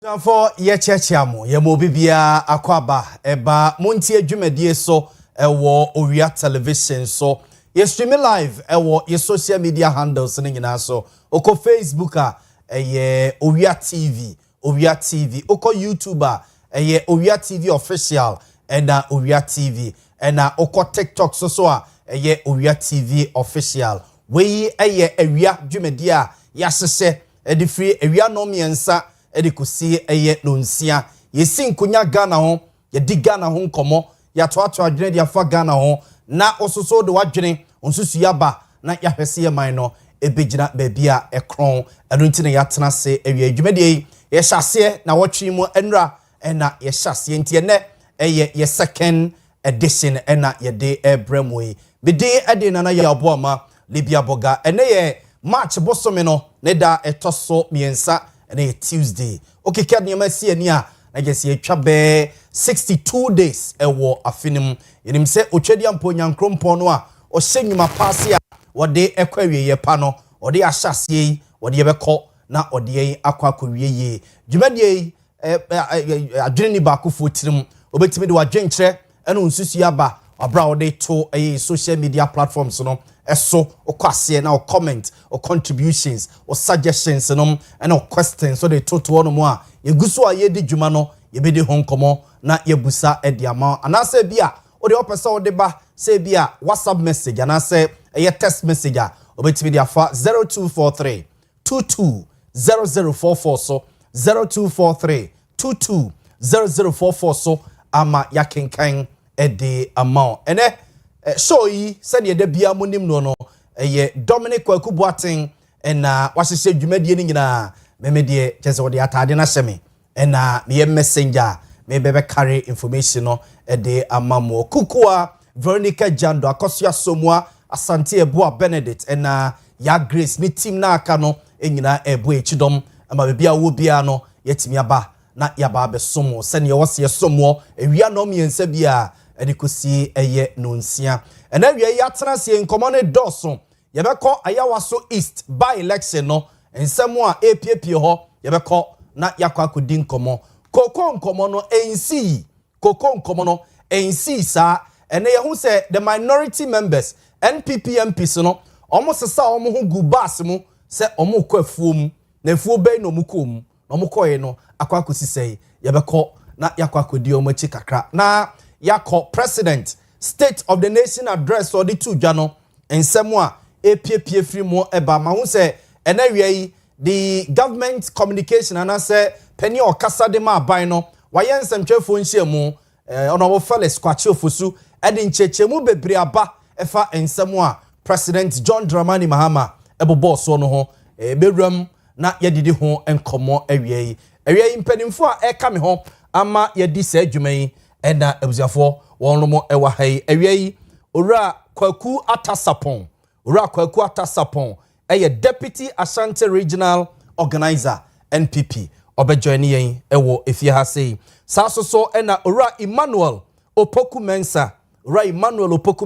For ye chechiamo, ye mobibia akwaba, eba Montie adwumadie so ewo Owia television so ye stream live ewo ye social media handles ni nyina so oko Facebook ye Owia TV oko YouTube ye Owia TV official ena Owia TV ena oko TikTok so ye Owia TV official we ye awia dwumadie ya sese edifri awia no miensa edikusi eye nonsia yesi nkunya Ghana ho ye di Ghana ho nkomo ya toato adwene dia fa Ghana ho na ososo de wadwene onsusu yaba na ya hwese ye man no ebegina baabia ekron eno ntine ya tena se awie adwumade ye hyase na wotwe mu enra ena ye hyase ntie ne eye ye second edition ena ye de ebremwe bede ade na Yaw Boamah libia boga ene ye March bosome no ne da etoso miensa ene Tuesday okay kadi ma si ani a na gese atwa be 62 days ewo afinim yenim se otwadi ampo nyankrompon no a o hyenyuma paase a wode ekwawie ye pa no ode ahyase yi wode ye bekọ na ode yi akwakowie yi dwumadie adwene ni ba kofo tirim obetimi de wadwenkyere ene onsusu aba abra wode to social media platforms no eso okwase na o comment or contributions or suggestions no and or questions so they to no mo a yeguso a ye di dwuma no ye be di honkomo na ye busa e di ama anase bia o de opesa o de ba say bia WhatsApp message anase e text message a obetimi dia fa 0243 220044 so 0243 220044 so ama yakenkan e di ama ene show yi said ye de bia monim no ye Dominic Kwaku Boating na wahye dwumadie ni nyina memedie chese wode atade na hyeme na me messenger me bebe carry information no de amamo kukua Veronica Jando akosua somua asante eboa Benedict na ya Grace ni team na aka no nyina ebo echidom ama bebia wo bia no yetimi aba na yaba besomo sene ye wose somo ewia no miensa bia edikosi eye nonsia ena wie ya transie nkomo ne doso yebekọ ayawaso east by election no ensemo a epiepie ho yebekọ na yakwa kodi nkomo koko nkomo no ensi koko nkomo no ensi sa ene ye hu se the minority members NPP MPs no omo sesa omo hu gubas mu se omo kọ afuom na afuo be no mukom no mukọ no akwa kosisei yebekọ na yakwa kodi omo chi kakra na yako president state of the nation address or the two jano ensemo a epiepie free mo eba ma hu se ena wiei the government communication and say penny or kasa de ma ban no waye nsɛmtwefo nhyiamu ono Felix kwache ofosu ede nchechemu bebre aba efa ensemo a president John Dramani Mahama ebobo so no ho bewram na yedidi ho enkomo awiei mpanimfo a eka me ho ama yedi sa adwuma yi ena ebuziafo wonromo ewa hai awiei ora Kwaku Atasapon eye deputy Ashanti regional organizer NPP obejoini yen ewo efie ha sei sasoso ena ora Emmanuel Opoku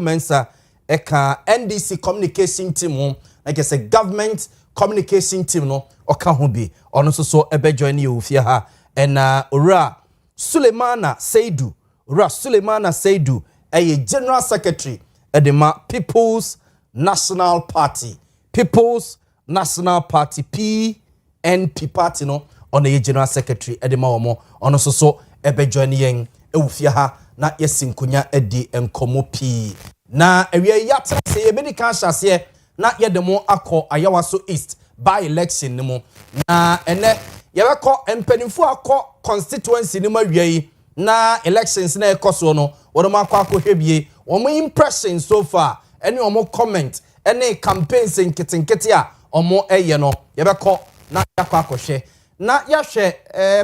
Mensa eka NDC communication team ho like say government communication team no oka ho bi ono so ebejoini efie ha ena ora Sulemana Seidu eye general secretary edema People's National Party PNP party no on a general secretary edema omo ono so ebe join yen ewufia ha na yesinkunya edi enkomo pi na ewie yata se yebedi kan hyase na yedemo akọ ayawaso east by election ni mu na ene yebekọ empanimfu akọ constituency ni ma wiei na elections na ekoso no wodo akọ hwebie omo impression so far any omo comment any campaigns nketinketi a omo eye no yebekọ na yakọ akohwe na yahwe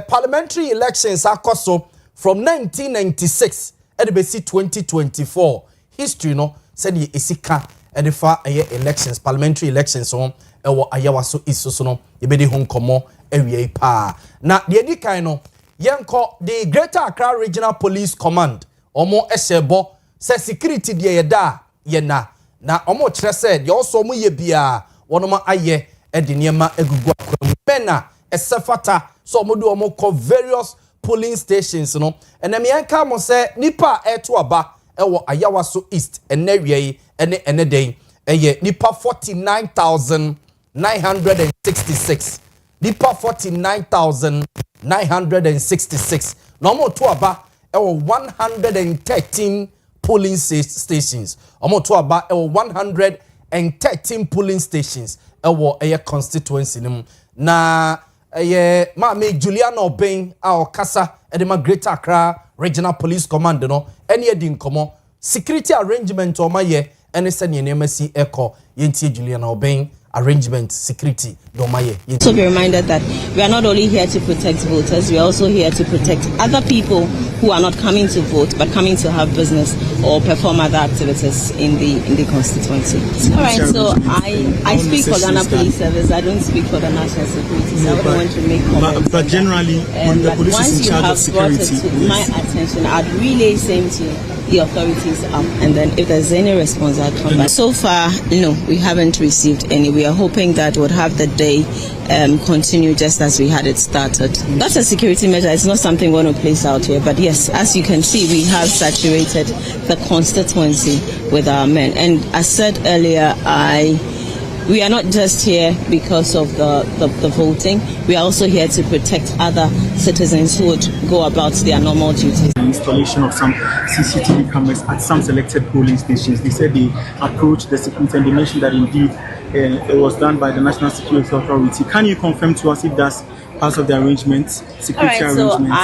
parliamentary elections akoso from 1996 edebesi 2024 history no said ye esika edefa elections parliamentary elections on ewo ayawaso isoso no yebedi ho nkomo awie pa na de edikan no yenko the Greater Accra Regional Police Command omo esebo se security de yeda yena na omo kire se de oso omo ye bia wonoma aye ede niema egugu akwam bena esefata so omo do omo call various polling stations no and me anka mo say nipa eto aba ewo Ayawaso East enewie ene den eye nipa 49,966 nipa 49,966 no mo to aba ewo 113 polling stations omo to aba ewo 113 polling stations ewo eye constituency nim na Mame Juliana Obeng a okasa edema Greater Accra Regional Police Command no ene edi nkomo security arrangement o maye ene se ne nemasi eko yentie Juliana Obeng arrangement security do maye. So be reminded that we are not only here to protect voters, we are also here to protect other people who are not coming to vote but coming to have business or perform other activities in the constituency. All right, so I speak for Ghana Police Service. I don't speak for the national security. So I don't want to make comments. But generally, when the police is in charge of security, once you have brought it to my attention, I'd relay same to the authorities up, and then if there's any response, I'll come back. So far, no, we haven't received any. We are hoping that we'll have the day continue just as we had it started. That's a security measure. It's not something we're going to place out here. But yes, as you can see, we have saturated the constituency with our men. And as said earlier, we are not just here because of the voting. We are also here to protect other citizens who would go about their normal duties. The installation of some CCTV cameras at some selected polling stations. They said they approached the security and they mentioned that indeed it was done by the National Security Authority. Can you confirm to us if that's part of the arrangements, security arrangements? So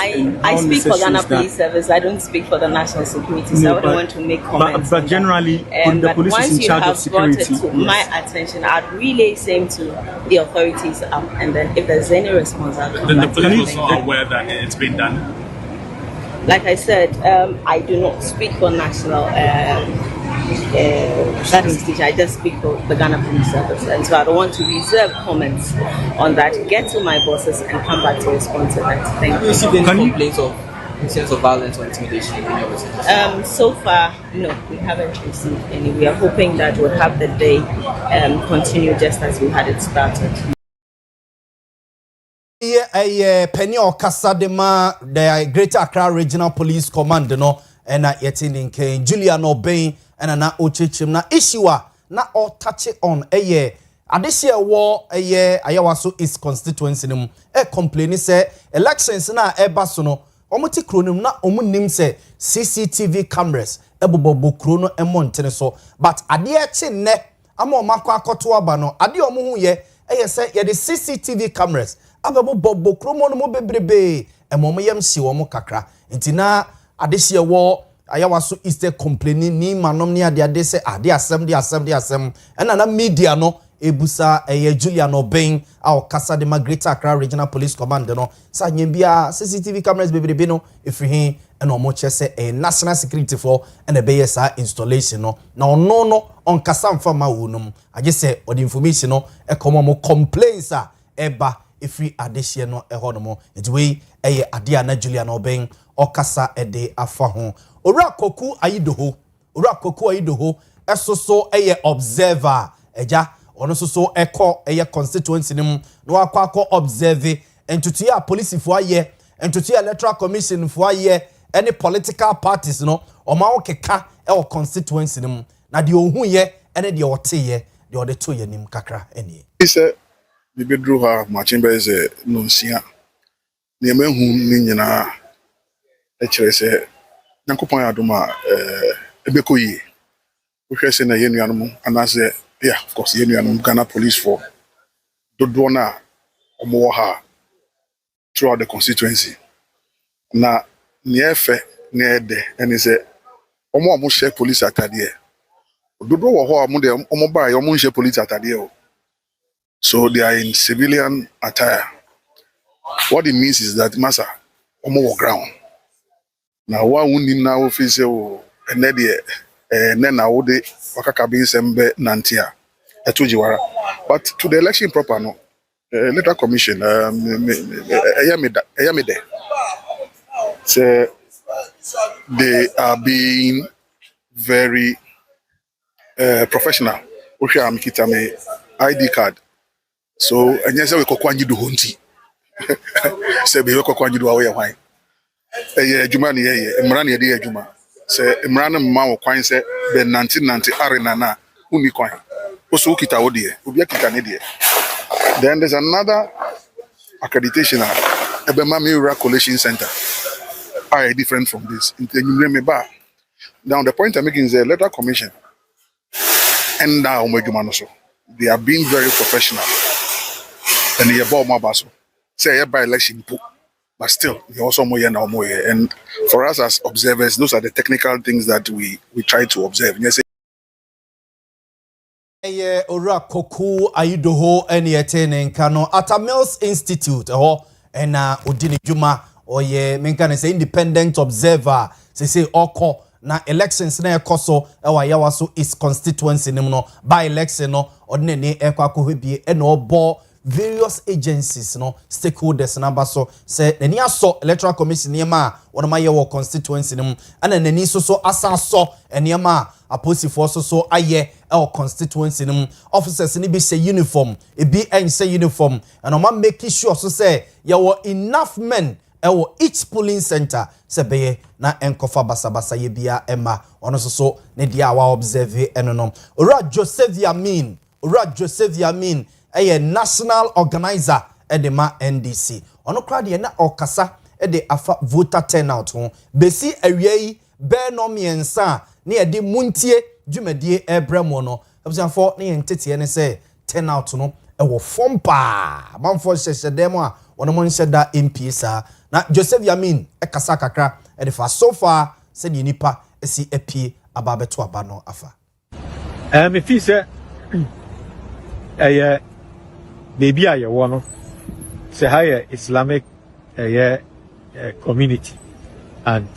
I speak for Ghana Police Service. I don't speak for the National Security, so I don't want to make comments. But generally, when the police is in charge of security, once you have brought it to my attention, I'd relay same to the authorities up, and then if there's any response, I'll come back. The police are aware that it's been done. Like I said, I do not speak for national. That institution. I just speak for the Ghana Police Service, and so I don't want to reserve comments on that. Get to my bosses and come back to respond to that. Thank you. Have you received any complaints of incidents of violence or intimidation in your vicinity? So far, no, we haven't received any. We are hoping that we'll have the day continue just as we had it started. Penny or Casadema, the Greater Accra Regional Police Command, no, and yet in Juliana Obeng. And na ochichim na ishiwa na all touch it on adisia war Ayawaso East constituency nim complain say elections na eba no omoti kronim na omunim say CCTV cameras ebobobo krono emontene so but ade echi ne ama omako akoto aba no ade omo ye say ye the CCTV cameras abebobo kromo no mo bebrebe emom yam si wo mo kakra ntina adisia war Ayawaso East complaining ni manom ni ade say ade asem and na media no ebusa Juliana Obeng a okasa de Greater Accra Regional Police Command no sa nyembia CCTV cameras bebrebe no efrihin and omo che say national security for and be sa installation no na ono no on kasa mfama wonum age say the information no komo mo complaints eba efri adehye no honomo entiwe ade na Juliana Obeng okasa ede afa ho Owia Koku ayidoho esoso observer eja ono soso eko constituency nim no akwa observe entutu ya police fo aye entutu ya electoral commission fo aye any political parties no oma okeka constituency nim na de ohun ye ene de oteye de ode to ye nim kakra eni ise bibedru ha machimba ise nonsia ne mehu ni nyina kire se Yankopon adoma ebekoyi wohwese na yenuanom anase yeah of course yenuanom Ghana Police for dodo na omo ha throughout the constituency na niefe na ede eni se omo share police atade dodo wo ho omo de omo ba omo share police atade so they are in civilian attire. What it means is that massa omo wo ground. Na wa unim na office o ene de na wo de wakaka bin sembe nantia etojiwara but to the election proper no electoral commission eyamide say they are being very professional. Ohia amikita me ID card so enye se we kokwanyi do honti Say be ko kwanju do we hwan. Adwuma ne ye mmara ne de adwuma. Say mmara no mma wo kwan say be 1990 arena na uni kwan. Oso kita wo de, obi akita ne de. Then there's another accreditation at Ebema Collation Center. Are different from this. Now the point I'm making is a letter commission. And now they are being very professional. And they Yaw Boamah say by election, but still they also more now. And for us as observers, those are the technical things that we try to observe. Yes. Ora koku ayidoho ene yetene kano at a Mills Institute ena odini juma oye menka say independent observer say oko na elections na ekoso ewa yawaso is constituency nim no by election no odine ne ekwakohebie ena obo various agencies no stakeholders na baso say nani aso electoral commission niema wonoma ye wo constituency nim ana nani so asaso eniema aposi force so aye our constituency officers ni be say uniform e be say uniform and o man make sure so say there were enough men each polling center se be na enkofa basabasa ye bia ema ono so ne dia wa observe enonom ora Joseph Yamin national organizer edema NDC ono kra de na okasa de afa voter turnout ho besi awiei be no miensa ne yedi Montie dwumadie ebremo no abusanfo ne yentete ne se turnout no ewo fompa manfo hyehedem a wono mo nhyeda MP sa na Joseph Yamin ekasa kakra e fa so far se de nipa esi apie ababeto aba no afa me fi se baby aye wo no se higher Islamic community and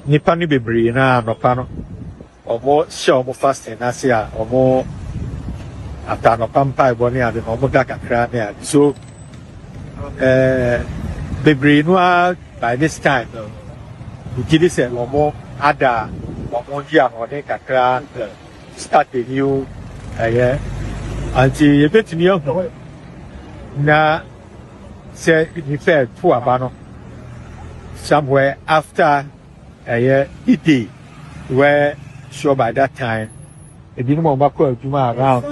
nipa ni bebre na anopa no omo show omo fasting na se a omo atano pampa iboni ade no omo kakra na so bebre no by this time we did say omo ada omo dia no de kakra start a new anti yebetini yo na say ni fair to abano somewhere after Ide where sure by that time a minimum around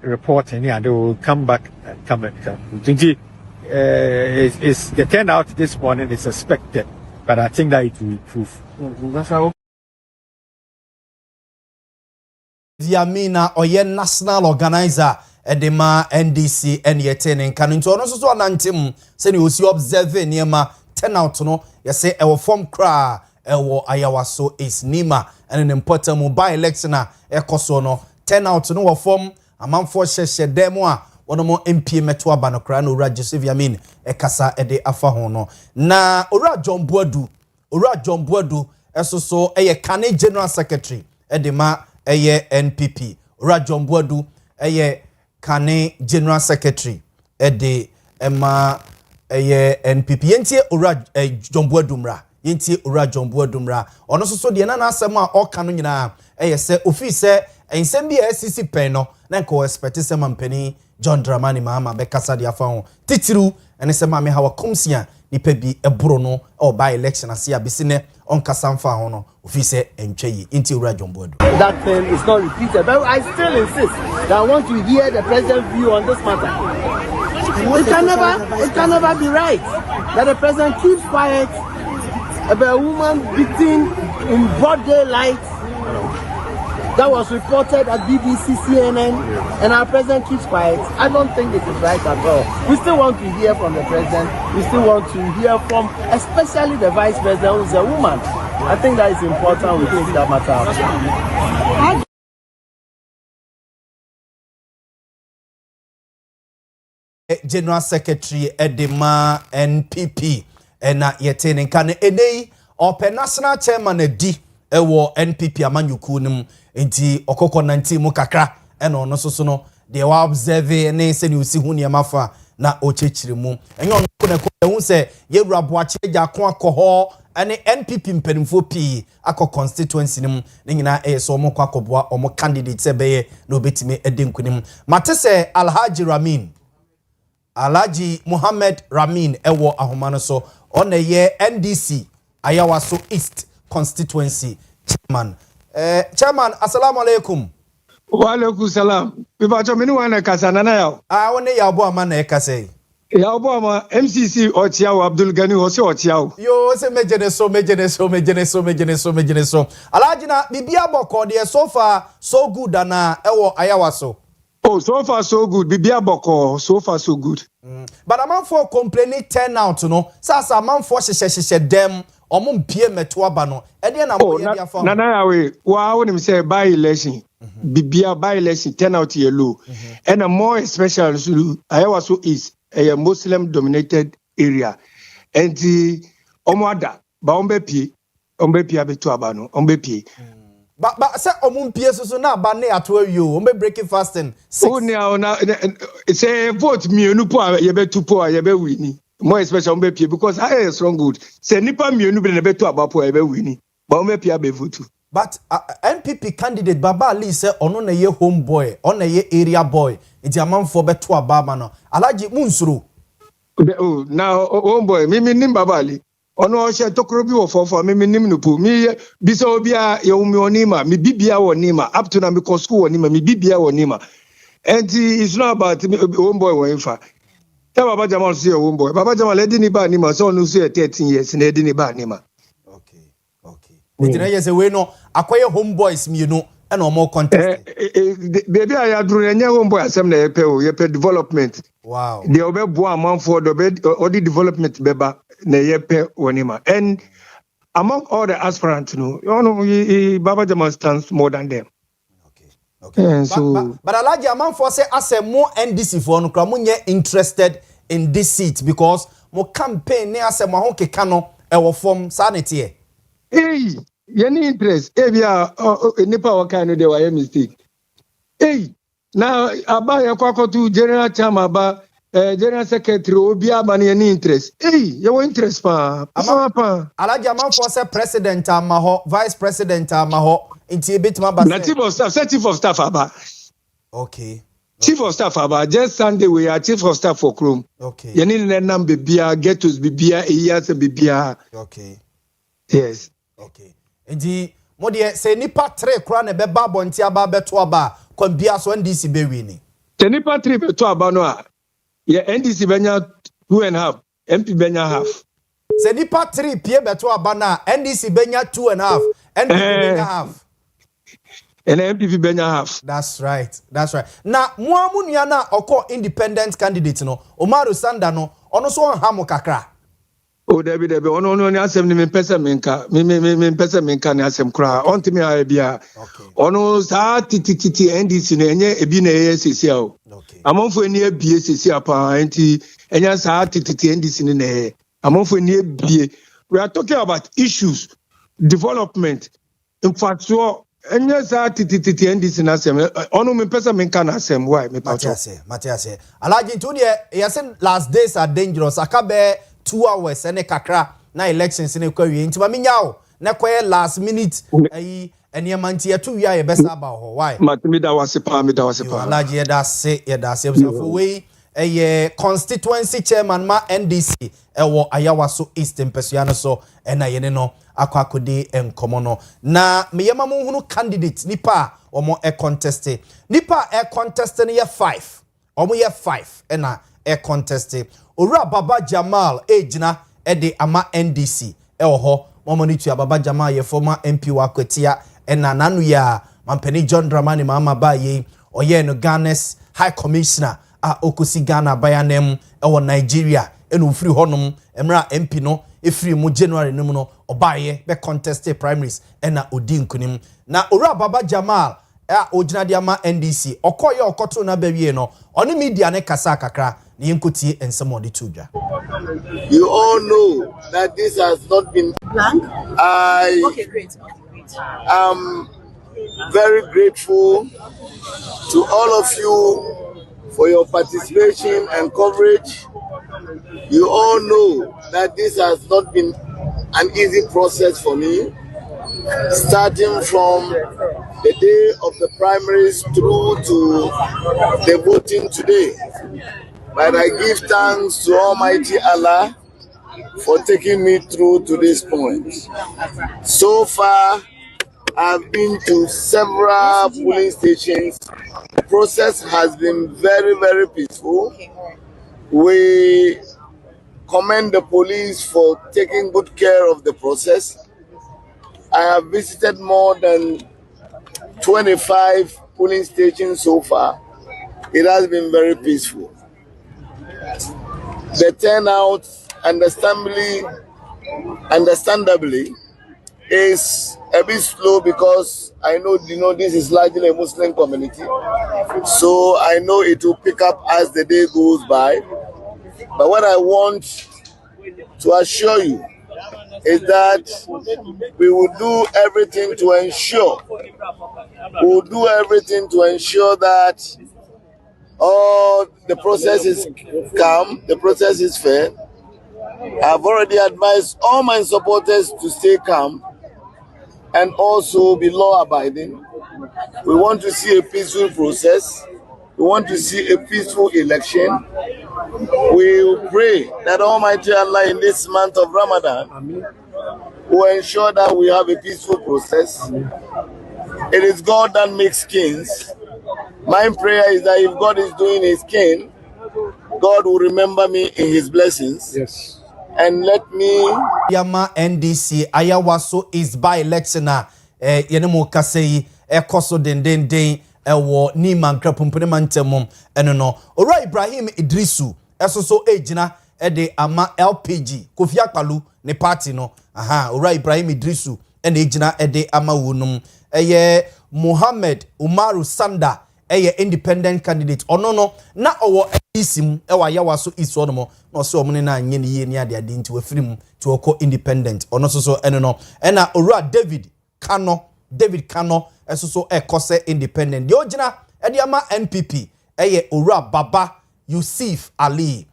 reporting and they will come back and come and come. It's the turnout this morning is expected, but I think that it will improve. That's how Yamina oye national organizer edema NDC NYTN kan nto no so anantem se ne osi observe niema turnout no yese ewo form kra ewo ayawaso is nima and an important mobile election ekoso no turnout no wo form amanfo hyehye demo a wono mo MP meto aba no kra no ora Joseph Yamin ekasa ede afa ho no na ora John Boadu esoso eye Kane General Secretary edema eye NPP ora John Boadu eye Kane General Secretary ede ema eye NPP yentie ora John Boadu mra yentie ora John Boadu mra ono so de na asem a oka no nyina eye se ofi se ensem bi SCC pen no na ko expect se mampani John Dramani Mahama be kasa de afa ho titiru ene se ma me hawa komsia nipa bi eboro no o by election ase abisine on kasamfa ho no ofi se entwe inti ora John Boadu. That thing is not repeated, but I still insist that I want to hear the president's view on this matter. It can never be right that the president keeps quiet about a woman beaten in broad daylight. That was reported at BBC, CNN, and our president keeps quiet. I don't think it is right at all. We still want to hear from the president. We still want to hear from, especially the vice president, who is a woman. I think that is important. We take that matter out. General Secretary Edema NPP ena yetene kan enei open national chairman edi ewo NPP amanyuku nim enti okoko 19 mu kakra ena ono soso no de wa observe ne se ni usi hu ne mafa na ochechire mu enyo no ko hu se yewura boache ja ko akoho ene NPP mpanimfo pi akọ constituency nim ne nyina so omo kwa omo candidate se beye na obetime ede nkunim matese Alhaji Ramin Alhaji Muhammad Ramin ewo ahomano so on ye NDC Ayawaso East constituency chairman. Chairman, assalamu alaikum. Wa alaikum salam. Bibacho mini wana kasa nana yao. Wone Yaw Boamah na ekase. Yaw Boamah MCC Ochiao Abdul Gani Hosi Ochiao. Yo se mejene so. Alhaji na bibia boko de so far so good na ewo Ayawaso. Oh, so far so good. Bibia boko, so far so good. But a man for complaining turnout no. Sasa man for she dem omum pie meto aba no. E de na mo ye dia fa. Nana yawe, wa wonim say by election. Bibia by election turnout ye low. And a more special Ayawaso is a Muslim dominated area. And the omwada ba ombe pie abeto aba no, ombe pie. But say omum pie so na ba na ato awie o. Ombe breaking fasting. Oh na say vote mienu po ye betu po ye be wini. More especially ombe pie because I is strong good. Say nipa mienu be na betu aba po ye be wini. Ba ombe pie be vote. But NPP candidate Baba Ali say ono na ye homeboy, ono na ye area boy. Iti amanfo beto aba ma no. Alhaji munsuru. Oh now homeboy me nim Baba Ali. Ono she tokro bi wo fofo me nim no po. Me bisa obi a ye umi onima, me bibia wonima. Up to na me ko school wonima, me bibia wonima. And it's not about homeboy wonfa. Tell Baba Jamal say homeboy. Baba Jamal edi ni ba nima so no say 13 years na edi ni ba nima. Iti na yese we no akoye homeboys mi no e no more contest. Baby I adru enye homeboy asem na yepe development. Wow. The obe bo amanfo the odi development beba na yepe wonima. And among all the aspirants no, you know Baba Jamal stands more than them. Okay. So But Alhaji amanfo say asem more NDC for no kra mo nye interested in this seat because mo campaign ne asem mo keka no e wo form sanity. Hey, any interest? Bia nipa waka no dey why mistake. Hey, now aba ya kwako to general chairman aba general secretary obi aba na any interest. Hey, you interest pa. Pa. Alhaji amanfo say president amaho, vice president amaho. Inti ebitima ba say. Chief of staff aba. Okay. Chief of staff aba just Sunday we are chief of staff for Chrome. Okay. Yeni nenam bibia getos bibia eyas bibia. Okay. Yes. Okay. Inti mo de say nipa 3 kra na be ba bonti aba beto aba kwambia so NDC be wini. Te nipa 3 beto aba no a ye NDC benya 2.5, MP benya half. Say nipa 3 pie beto aba na NDC benya 2.5, NPP benya half. And MPP benya half. That's right. Na muamu nua na oko independent candidate no Omaru Sanda no ono so hamo kakra. Oh Debbie ono ni asem ni me pesa menka ni asem kra onti me bia ono sa titi NDC no enye ebi na sesi a o amonfo eni ebie sesi apa enti enya sa titi NDC ni na amonfo eni ebie. We are talking about issues, development, infrastructure. Enya sa titi NDC na asem ono me pesa menka na asem why me pacho. Matiase Alhaji to de yesen last days are dangerous akabe 2 hours ene kakra na elections ne kwawie nti ma menyawo na kwaye last minute ayi ene manti ya tu ya ye besa ba ho why matimi da wasepa Alhaji da se for we constituency chairman ma NDC ewo Ayawaso East Mpesuano so ena yene no akwakode enkomo no na meyema mo hunu candidate nipa omo contest nipa contest ne ye 5 omo ye 5 ena contest Owia Baba Jamal ejina de ama NDC ho momonitu Baba Jamal ye former MP wa Kwetia ena nanu ya mampeni John Dramani mama ba ye oye no Ghana's High Commissioner a okosi Ghana bayanem ewo Nigeria enu free honum emra MP no efiri mu January num no obaye be contest primaries ena odi nkunim na Owia Baba Jamal ojina de ama NDC okoye okoto na bawie no oni media ne kasa kakra. You all know that this has not been planned. Okay, great. I'm very grateful to all of you for your participation and coverage. You all know that this has not been an easy process for me, starting from the day of the primaries through to the voting today. but I give thanks to Almighty Allah for taking me through to this point. So far, I've been to several polling stations. The process has been very, very peaceful. We commend the police for taking good care of the process. I have visited more than 25 polling stations so far. It has been very peaceful. The turnout, understandably, is a bit slow because I know, this is largely a Muslim community. So I know it will pick up as the day goes by. But what I want to assure you is that we will do everything to ensure that all the process is calm, the process is fair. I've already advised all my supporters to stay calm and also be law-abiding. We want to see a peaceful process. We want to see a peaceful election. We pray that Almighty Allah in this month of Ramadan will ensure that we have a peaceful process. It is God that makes kings. My prayer is that if God is doing his king, God will remember me in his blessings. Yes. And let me Yama NDC Ayawaso is by election yenemo kasei ekoso den ewo ni mankra pumpene mantemum eno no Ora Ibrahim Idrisu esoso ejina de ama LPG Kofi Akpalu ne party no Ora Ibrahim Idrisu ene ejina de ama wonum eye Mohammed Umaru Sanda eye independent candidate no na owo isim ewa Ayawaso iso no mo no so omne na anye ne ye ni ade nti wafirim to oko independent ono so eno no ena Ora David Kano esoso ekose independent yo gina ediama NPP eye Ora Baba Yusuf Ali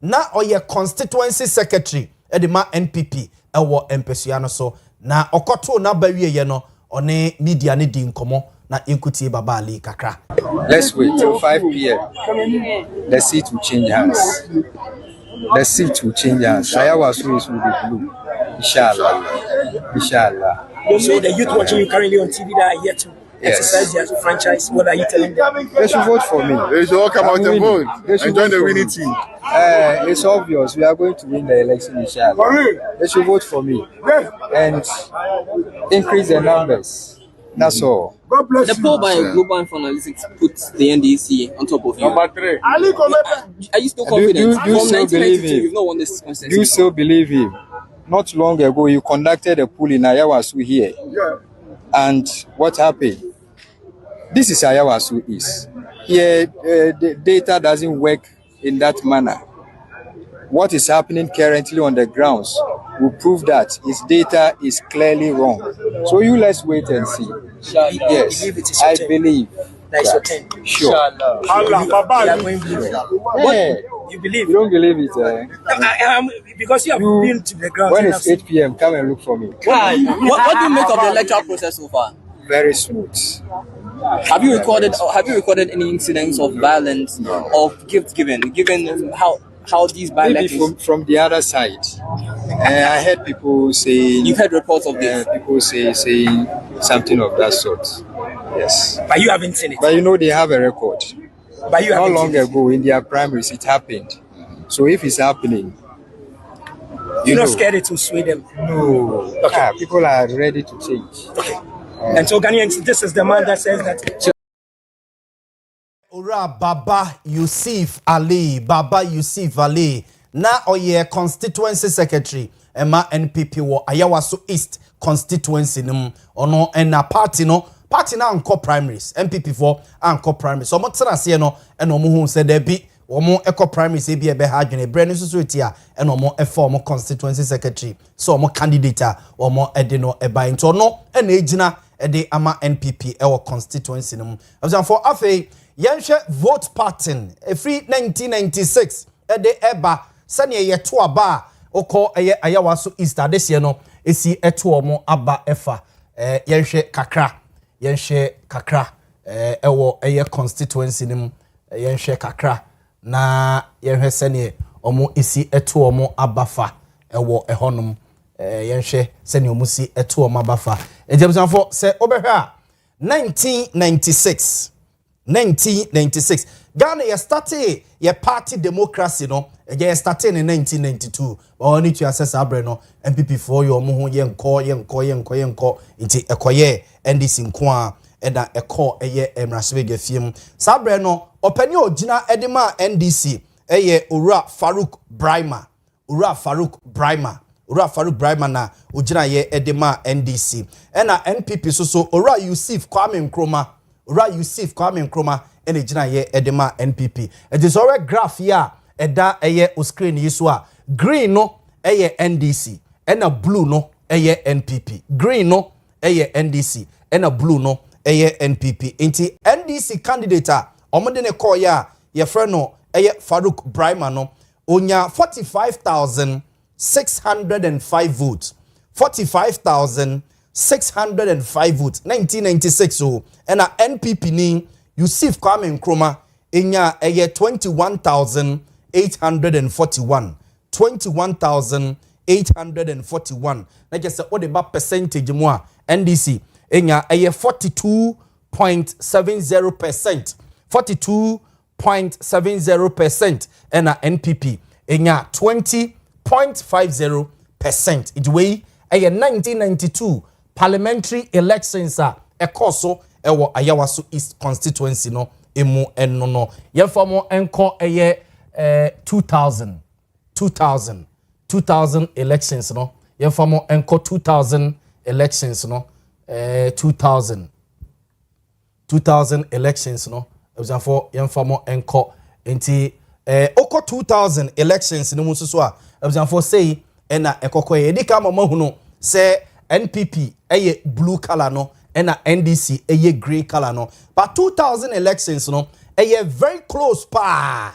na oye constituency secretary edima NPP ewo empesua no so na okoto na bawie ye no one media ne di nkomo na inkuti Baba Ali kakra. Let's wait till 5 p.m. The seat will change hands. Ayawaso will be blue. Inshallah. So the youth watching you currently on TV that are yet to exercise their franchise, what are you telling them? They should vote for me. They should all come out and vote and join the winning team. It's obvious we are going to win the election, inshallah. They should vote for me and increase the numbers. That's all. The poll by Global Analytics puts the NDC on top of you. Number 3. Are you still confident? Do you still believe him? You've not won this consensus. Do you still believe him? Not long ago, you conducted a poll in Ayawaso here. Yeah. And what happened? This is Ayawaso is. Here, the data doesn't work in that manner. What is happening currently on the grounds will prove that his data is clearly wrong. So let's wait and see. Yes, I believe. That's your 10. Sure. You believe? You don't believe it, because you have been to the ground. When it's 8 p.m., come and look for me. What do you make of the electoral process so far? Very smooth. Have you recorded any incidents of violence, of gift giving, given how these by-elections? From the other side, I heard people saying. You heard reports of this? People saying something of that sort. Yes. But you haven't seen it. But they have a record. But you not long ago in their primaries, it happened. So if it's happening, you're not scared to sway them. No. Okay. People are ready to change. Okay. And so Ghanaians, this is the man that says that. Ora Baba Yusuf Ali na oye constituency secretary ema NPP wo Ayawaso East constituency nim ono na party na anko primaries NPP for anko primaries so mo tena se no ena omo hu se da bi omo eco primaries e bi ebe ha adwene bre no so tia ena omo eform constituency secretary so omo candidate omo ede no eba nto no ena ejina ede ama NPP ewo constituency nim for afei Yanshe vote pattern free 1996 ede eba sane ye to aba oko Ayawaso East this year no esi eto omo aba efa yanshe kakra ewo constituency nim yenhwe kakra na yenhwe sene omo isi eto omo abafa ewo ehonum yenhwe sene omo si eto omo abafa ejemsanfo se obehwa 1996 Ghana ye started ye party democracy no ye started in 1992 oni to assess abre no MPP for yo mo ho yenko nti ekoye NDC nko a eda eko eye emrasebege fiem sabre no opani ogina edema NDC eye Owura Farouk Brahima na ogina ye edema NDC ena NPP so Owura Yusuf Kwame Nkrumah ene gina ye edema NPP it is already graph here eda eye o screen yiso a green no eye NDC ena blue no eye NPP green no eye NDC ena blue no eye NPP inti NDC candidate a omode ne call ya ye friend no eye Farouk Brahima no onya 45,605 votes 45,605 votes 1996 so ena NPP ni Yusuf Kwame Nkrumah enya eye 21,841 na just all the percentage mo NDC enya eye 42.70% ena NPP enya 20.50%. It way eye 1992 parliamentary elections a ekoso ewo Ayawaso East constituency no emu enno no yefamo enko eye 2000 elections no yefamo enko 2000 elections no 2000 elections no ebzafo yefamo enko enti oko 2000 elections no mususu a ebzafo say ena ekokoye edika mahuno se NPP eye blue color no ena NDC eye green color no but 2000 elections no eye very close pa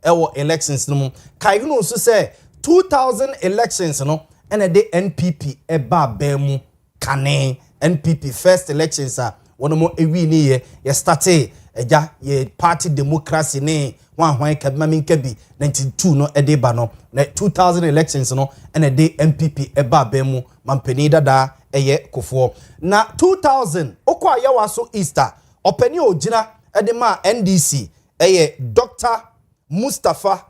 ewo elections no kaigno so say 2000 elections no ena de NPP eba bemu kane NPP first elections a wono mo ewi ni ye started eja ye party democracy ne wan kadmami kabi 92 no edeba no na 2000 elections no ena de NPP eba bemu mampeni dada eye kofo na 2000 okwa Ayawaso Easter openi ogina edema NDC eye Dr. Mustafa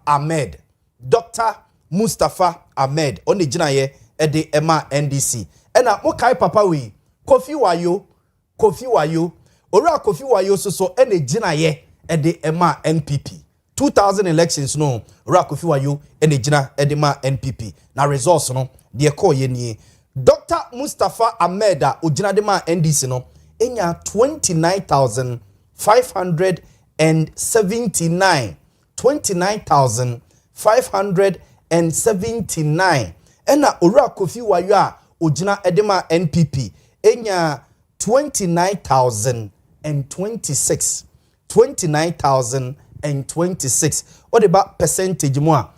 Ahmed oni gina ye ede ema NDC ena mokai papa we Kofi Wayo Owura Kofi Wayo so ene gina ye ede ema NPP 2000 elections no Owura Kofi Wayo ene gina ede ma NPP na results no de call ye nie Dr. Mustafa Ahmed ojina de ma NDC no enya 29,579 ena Owura Kofi Wayo a ojina edema NPP enya 29,026 what about percentage mo a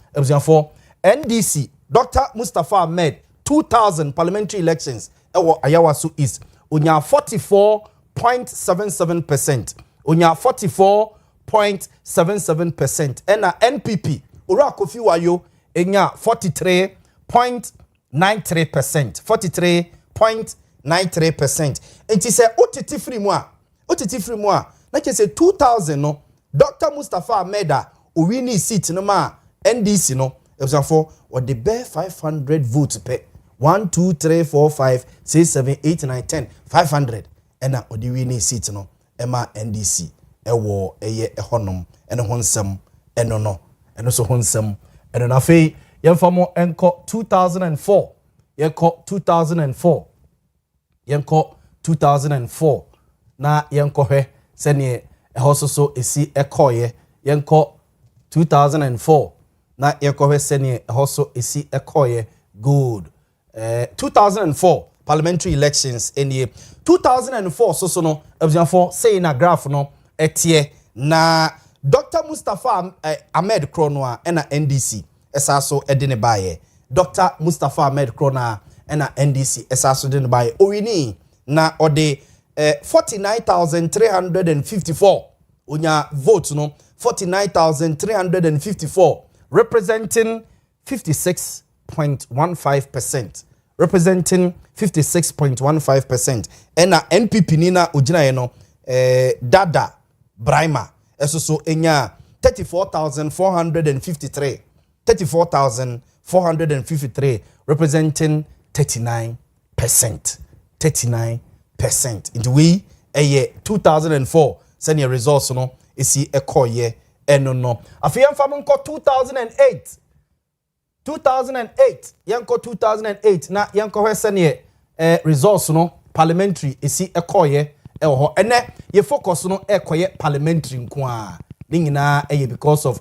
for NDC Dr. Mustafa Ahmed 2000 parliamentary elections ewo Ayawaso East onya 44.77% onya 44.77% ena NPP Owura Kofi Wayo enya 43.93% enti se otiti free mu a na ke se 2000 no Dr. Mustafa Ahmed owini seat no ma NDC no ebusafo or the bare 500 votes per 1 2 3 4 5 6 7 8 9 10 500 ena odi wini seat no ema NDC ewo eye ehonom ene honsem eno no eno so honsem eno na fei yemfamo enko 2004 yenko 2004 na yenko hwe sene ehososo esi ekoye yenko 2004 na yenko hwe sene ehoso esi ekoye good 2004 parliamentary elections in the 2004 so no abusiafo say na graph no etie na Dr. Mustafa Ahmed Kronoa ena NDC esaso edine baye Dr. Mustafa Ahmed Kronoa ena NDC esaso edine baye owini na ode 49,354 Unya vote no 49,354 representing 56.15%. Representing 56.15%. Ena NPP nina ujina yeno Dada Braima esoso enya 34,453. 34,453 representing 39%. 39%. Into we a year 2004 send your results no isi ekoye eno. Afiyan famunko 2008. 2008 yanko 2008 na yanko hwesene results no parliamentary isi ekoye eho ene ye focus no ekoye parliamentary nkoa ni nyina eye because of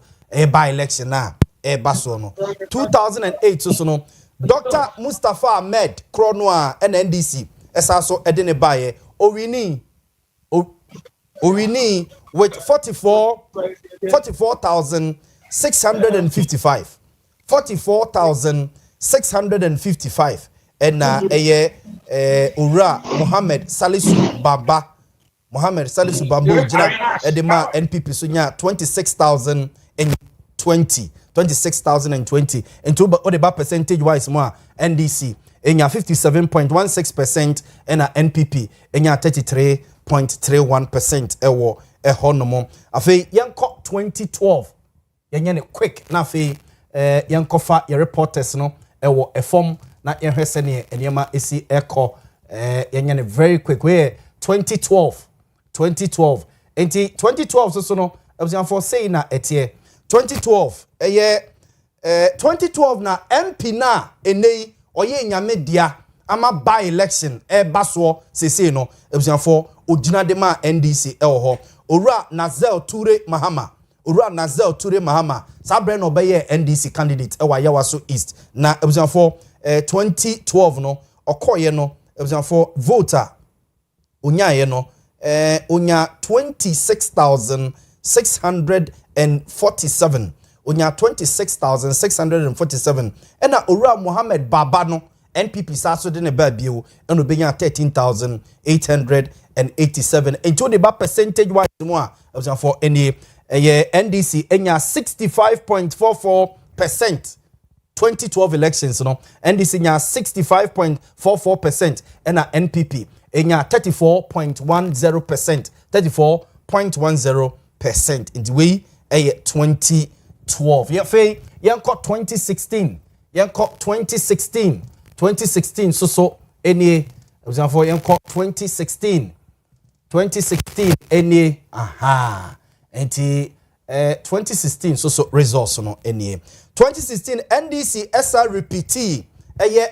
by election na baso no 2008 so no Dr. Mustafa Ahmed Kronoa NNDC esaso edene baye owini with 44,655 44,655 and Ura Mohammed Salisu Bamba Jina Edema NPP Sunya 26,020 and to the percentage wise more NDC enya 57.16% and NPP enya 33.31% ewo ehonomo afi yanko 2012 yenye ne quick na afi yankofa your reporters no ewo efom na yehwese ne enema esi eko yenye ne very quick we 2012 enti 2012 so no abusan for say na etie 2012 2012 na MP na enei oye nyame dia ama by election baso sese no abusan for ogina de ma NDC ho Owura Nazel Ture Mahama sabre no be NDC candidate Yawa so East na abusan for 2012 no okoye no abusan for voter onyaye no onya 26,647 onya 26,647 ena Owura Mohammed Baba no NPP saso de ne ba bio eno benya 13,887 into the percentage wise mo for any NDC enya 65.44% 2012 elections no NDC enya 65.44% ena NPP enya 34.10% in the way 2012 yefe yanko 2016 so any example yanko 2016 any enti 2016 so results no any 2016 NDC SRPT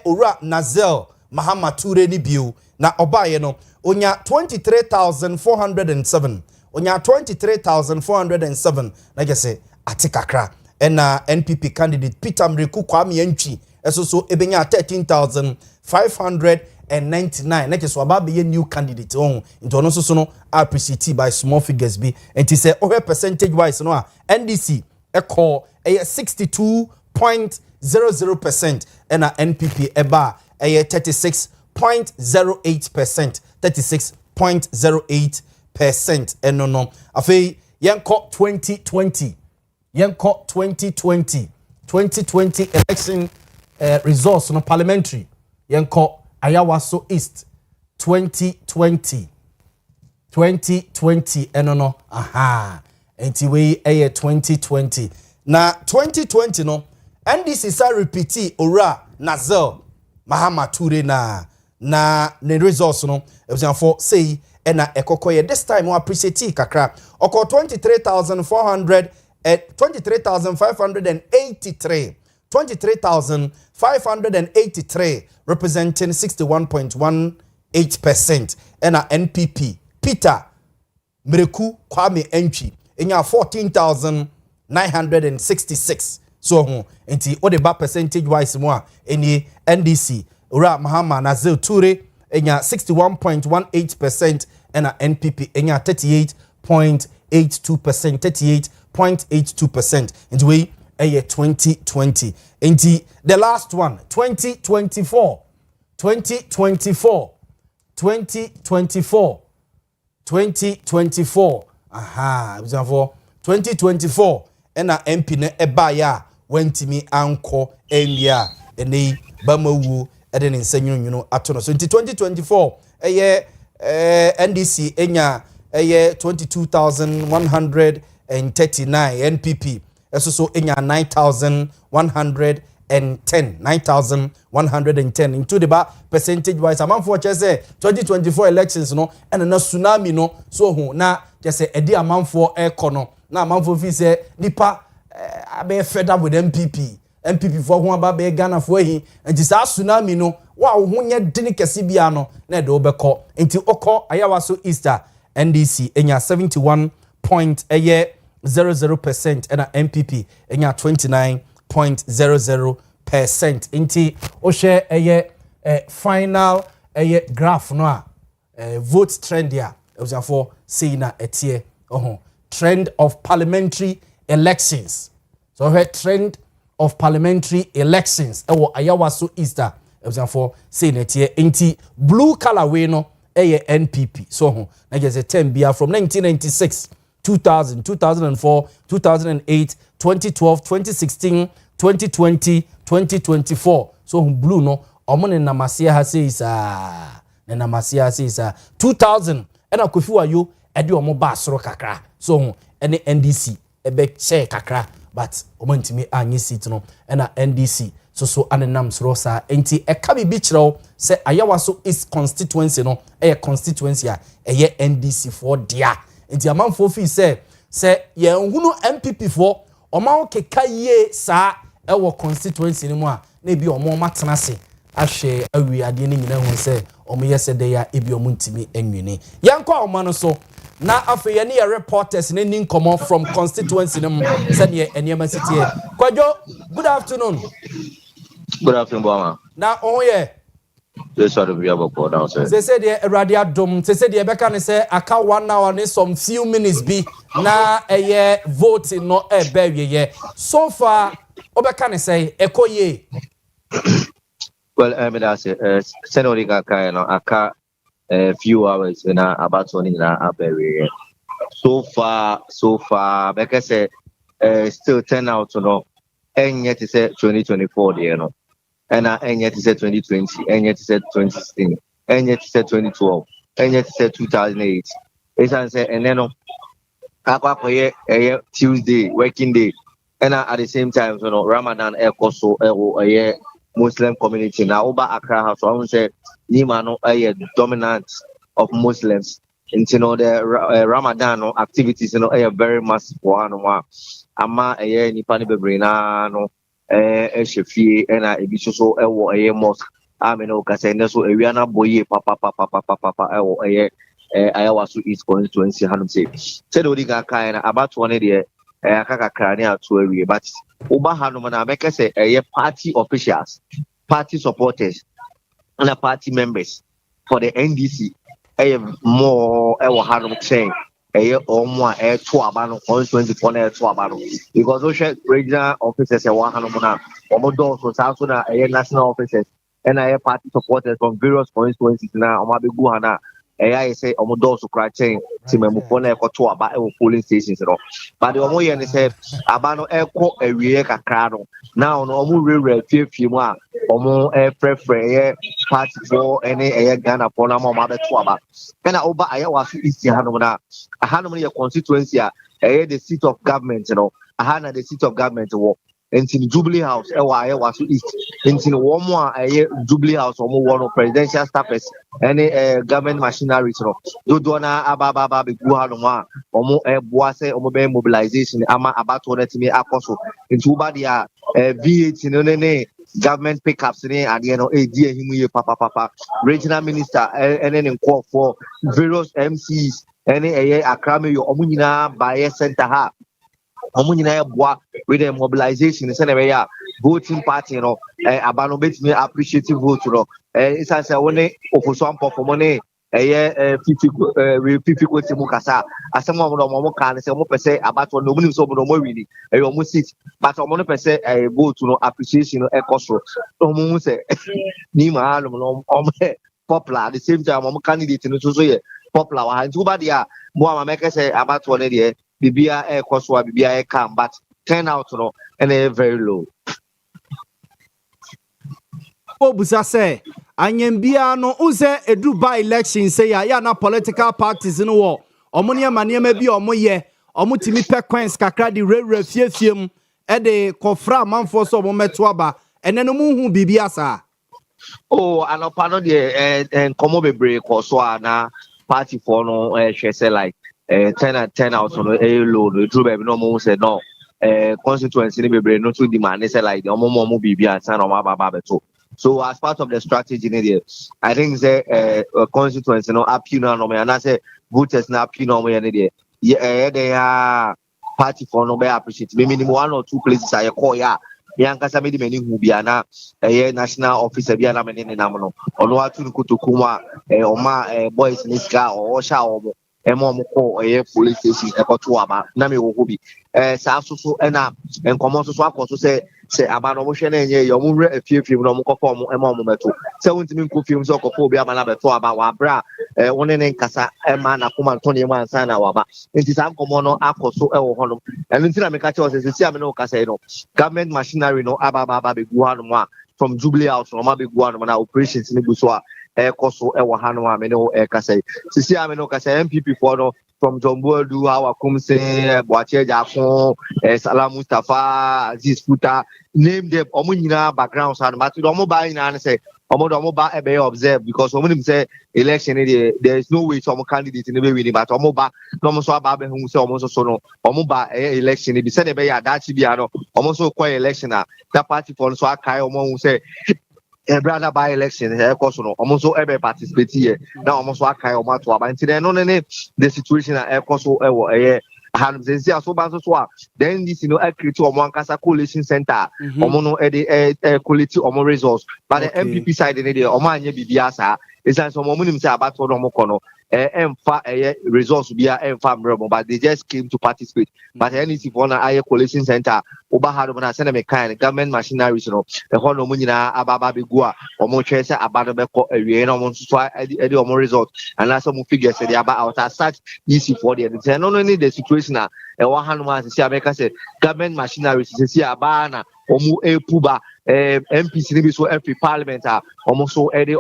Owura Nazel Mahama Ture ni biu na obaye no onya 23,407 onya 23,407 na gese atikakra ena NPP candidate Peter Mreku Kwame Yantwi so ebenya 13,599 na gese obabe ye new candidate on into no so no appreciate by small figures be enti say percentage wise no NDC call 62.00% ena NPP eba 36.08% 36.08% eno no afei yanko 2020 election results no parliamentary yanko Ayawa so East 2020 eno no enti we 2020 na 2020 no NDC sa repeat Owura Nazel Mahama Ture na ne results no ebusan for say ena ekokoye this time we appreciate kakra oko 23,583 representing 61.18% ena NPP Peter Mreku Kwame Yantwi enya 14,966 so enti o de ba percentage wise mo eni NDC Owura Mahama Nazel Ture enya 61.18% ena NPP enya 38.82% into we 2020 enti the last one 2024 aha for 2024 ena MP ne eba ya wentimi anko enwia ene bamawu ede ne nsanyunwunu ato no so 2024 NDC enya 22,139 NPP so enya 9,110 into the ba percentage wise amount for say 2024 elections no and na tsunami no so hu na just say edi amount for econo na amount for fi say nipa abe fed up with MPP for hu aba be Ghana for hi enti sa tsunami no wa hu nya dini kese bia no na de obekọ enti okọ ayawa so Easter NDC enya 71.00% and MPP enya 29.00%. Inti o share final graph no vote trend ya was for say na etie trend of parliamentary elections. So trend of parliamentary elections ayawa so Easter was for say na etie inti blue color way no NPP. So na just a 10 bia from 1996 2000, 2004, 2008, 2012, 2016, 2020, 2024. So blue no omone na masia ha says na masia says 2000 and akofi wayo ede omo ba soro kakra. So ene NDC ebe share kakra but omantimi anyi seat no na NDC so anenam soro sa enti eka bi chiro se ayawa so is constituency no constituency NDC for dia. Enti amanfo fi se ye nhunu MPP for oman keka ye sa ewo constituency ni mu a na bi omo matena se ahwe awi ade ni nyina hu se omo yese de ya ebi omo ntimi enwini yankwa oman no so na afa ye ne reporters ne nin come from constituency ni mu se ne eniema sitie Kwajo, good afternoon. Good afternoon, Boamah. Na oye this sort of be about now, sir. They said the radio dom. They said the Becca say I can't 1 hour and some few minutes be na a year voting no a baby ye. So far, Obekane say echo ye. Well, I mean that's Senorica kind of aka a few hours in about 20 a baby. So far, Becca say still 10 out to know, and yet it's 2024, you know. And yet it said 2020, and yet it said 2016, and yet it said 2012, and yet it said 2008. It's answer and then Tuesday, working day, and at the same time, you know, Ramadan also a Muslim community. Now, Oba Accra House, I would say, Nimano a dominant of Muslims. And you know, the Ramadan activities, you know, a very massive one. Ama a Nipani Bebrina, no. Shefi and I be so a mosque. I mean, okay, so we are not boy, papa, I was to East constituency, Hanum say. Said Odiga kind about 1 year, Kaka Krania to a year, but Uba Hanumana make us a party officials, party supporters, and a party members for the NDC. I have more, Hanum saying. Or more air to abano on 24 air to abano because those regional officers are 100 or those was also national officers and I have party supporters from various constituencies now. Omabeguana, I say Omodos cry chain, Timemupone to about polling stations. But the Omoyan said Abano Echo a Rieka Crado. Now, no more few more or more air prefer party for any air Ghana for Namo Mother to about. Can I over Ayawa East Hanumana? A Hanumania constituency, the seat of government, you know, a Hana the seat of government war. And in Jubilee House, Ayawa East, and in one more a Jubilee House or more one of presidential staffers, any government machinery, you know, Dodona Ababa Guhanuma, or more Boise or mobile mobilization, Ama about to let me apostle into Badia V8 in government pickups in and you know a dear him papa regional minister and then call for various MCs any a akrame your omunina by center ha omunina boa with the mobilization in Senegal voting party you know abano bet me appreciative vote you know it's as one opposition for money 50 kwoti mu kasa asemo mo kan se mo pese abato no mu so mo wini mo sit but mo no pese vote no appreciation no ekoso no mu se ni ma no popular at the same time mo candidate no so ye popular wa nti uba dia Boamah make say about one there bibia e koso bibia e come but turnout no and very low. Obusa say anyambia no unse edu by election say ya na political parties no wo omo ne ma ne ma bi omo ye omo timi pe coins kakra di rewre fiefiem e de kofra manfo so omo meto aba ene no mu hu bibia sa. Oh, anopa no de komo bebre koso na party for no hwe say like 10 out no low no true baby no mo say no constituency ni bebre no to demand say like omo bibia san omo baba beto. So as part of the strategy there, I think the constituency no appeal no me and I say voters na appeal no me there. Yeah, they are party for no be appreciate. Maybe 1 or 2 places I call ya. Yankasa made many who be ana national officer be ana many namono. Ono atu nkutukuma oma boys niska or sha omo emo ko police station ekoto aba na me wo bi sa so na enkomo so akoso say aba no mo hwe na enye yo mo wre afiefie no mo kokọ mo emo mo meto say wontimi nko fiem so kokọ obi aba na beto aba wa bra woni ne nkasa ema na kuma to ne man sana wa ba nti sa nkomo no akoso wo ho no eno nti na me ka che o se si ame no kasa no government machinery no aba be gu hanu a from Jubilee House no ma be gu hanu na operations ni gu so a koso wo hanu a me no kasa si ame no kasa MPP for no from Jombo do our Kumse Boache Jakon Salam Mustafa Aziz Futa name them omo nyina backgrounds and but omo ba nyina say omo ba e be observe because omo say election there is no way some candidate in be winning but omo ba no omo so aba be hu say omo so no omo ba election be say be ya dachi bia no omo so kwa election that party for so akai omo hu say brother by election course no almost so ever participate here now almost so akai o mato aba nti no the situation na course so hand say so ban so then this create omo ankasa coalition center omo no quality omo resource but the MPP side dey omo anya bibia sa is that some omo nim say about no omo kono emfa resource bia emfa mrebo but they just came to participate but NEC for na coalition center oba hado na send me kind government machineries no ho no munyina ababa be go a omo twe say abado be ko awie na omo so edi omo result and na some figures say about out as such easy for the no need the situation na wa hanu ma say America say government machineries say aba na omo epuba MPC ni bi so every parliament a omo so any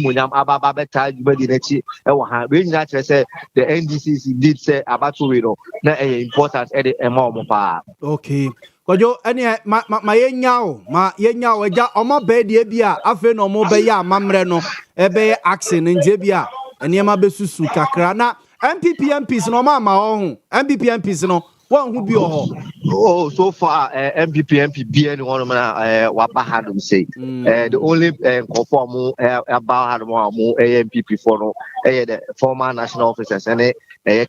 munyam ababa beta jubadi na chi wa ha we nyina kire say the NDC did say about we no na important e ema omo pa. Okay kojo ene ma yenya o eja omo be de bia afa no omo be ya amamre no ebe action nje bia ene ma besusu kakra na MPs no ma ho MPs no one who be oh so far MPP BN one man waba had say the only conform about had more MPP for no the former national officers and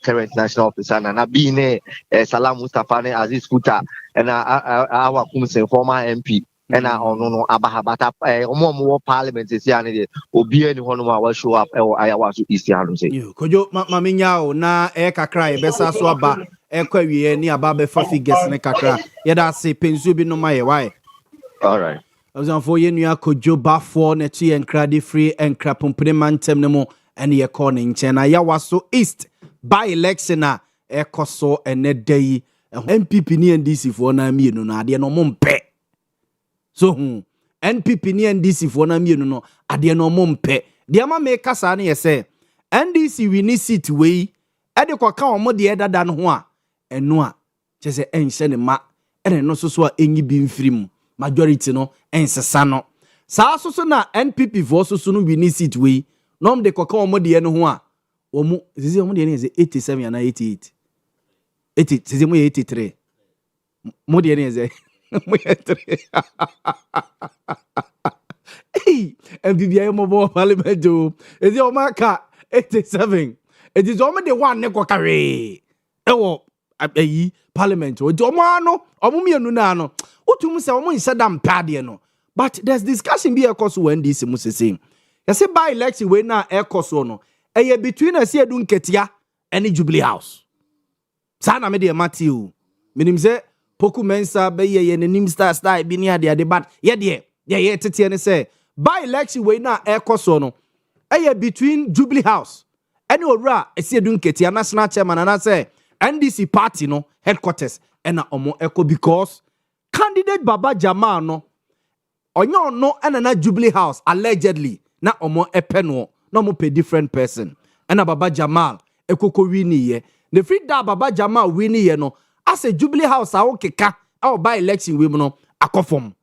current national officer na be Salam Mustafa ne Aziz Futa and our former MP and no abahabata omo parliament is ya ne obi ani hono ma show up ayawa so east hanu say kojo maminya na kakra e besa so aba ekwawie ni aba be fa figures ne kakra yeda se pensu bi no maye why all right for ye nua kojo bafo na chi enkrade free enkrapompene mantem ne mo ene ye call ne nche na yawa so east by election na ekoso ene dai MPP ni NDC fo na mienu na ade no mompe so NPP ni NDC fo na mienu no ade no mompe de ma me kasa na ye se NDC we ni seat we ade kwa ka omo de dada no ho a eno a chese enhye ne ma ene no so a enyi bi mfirim majority no ensesa no saa so na NPP fo so no we ni seat we nom de kwa ka omo de no ho a omo zizi omo de ne ze 87 na 88 80 zizi mo 83 mo de ne ze mo 83 MPP ayo mo parliament do ezi o maka 87 it is only the one ne kokare ewo ayi parliament o omo ano omo mienu na ano otum se omo nsedam pade no but there's discussion be ekoso when this mu sese yase by election we na ekoso no eye between ase edu nketia and Jubilee House sana me de Matthew minim se poku mensa be ye nanim star bi ni ade but ye tete ne say by election we na ekoso no eye between Jubilee House Any ora Esiedun Ketia national chairman and I say NDC party no headquarters and omo echo because candidate Baba Jamal no onyo no na Jubilee House allegedly na omo epeno no mo pe different person and Baba Jamal ekoko wini ye the free da Baba Jamal wini ye no as a Jubilee House a keka a by election we no akofom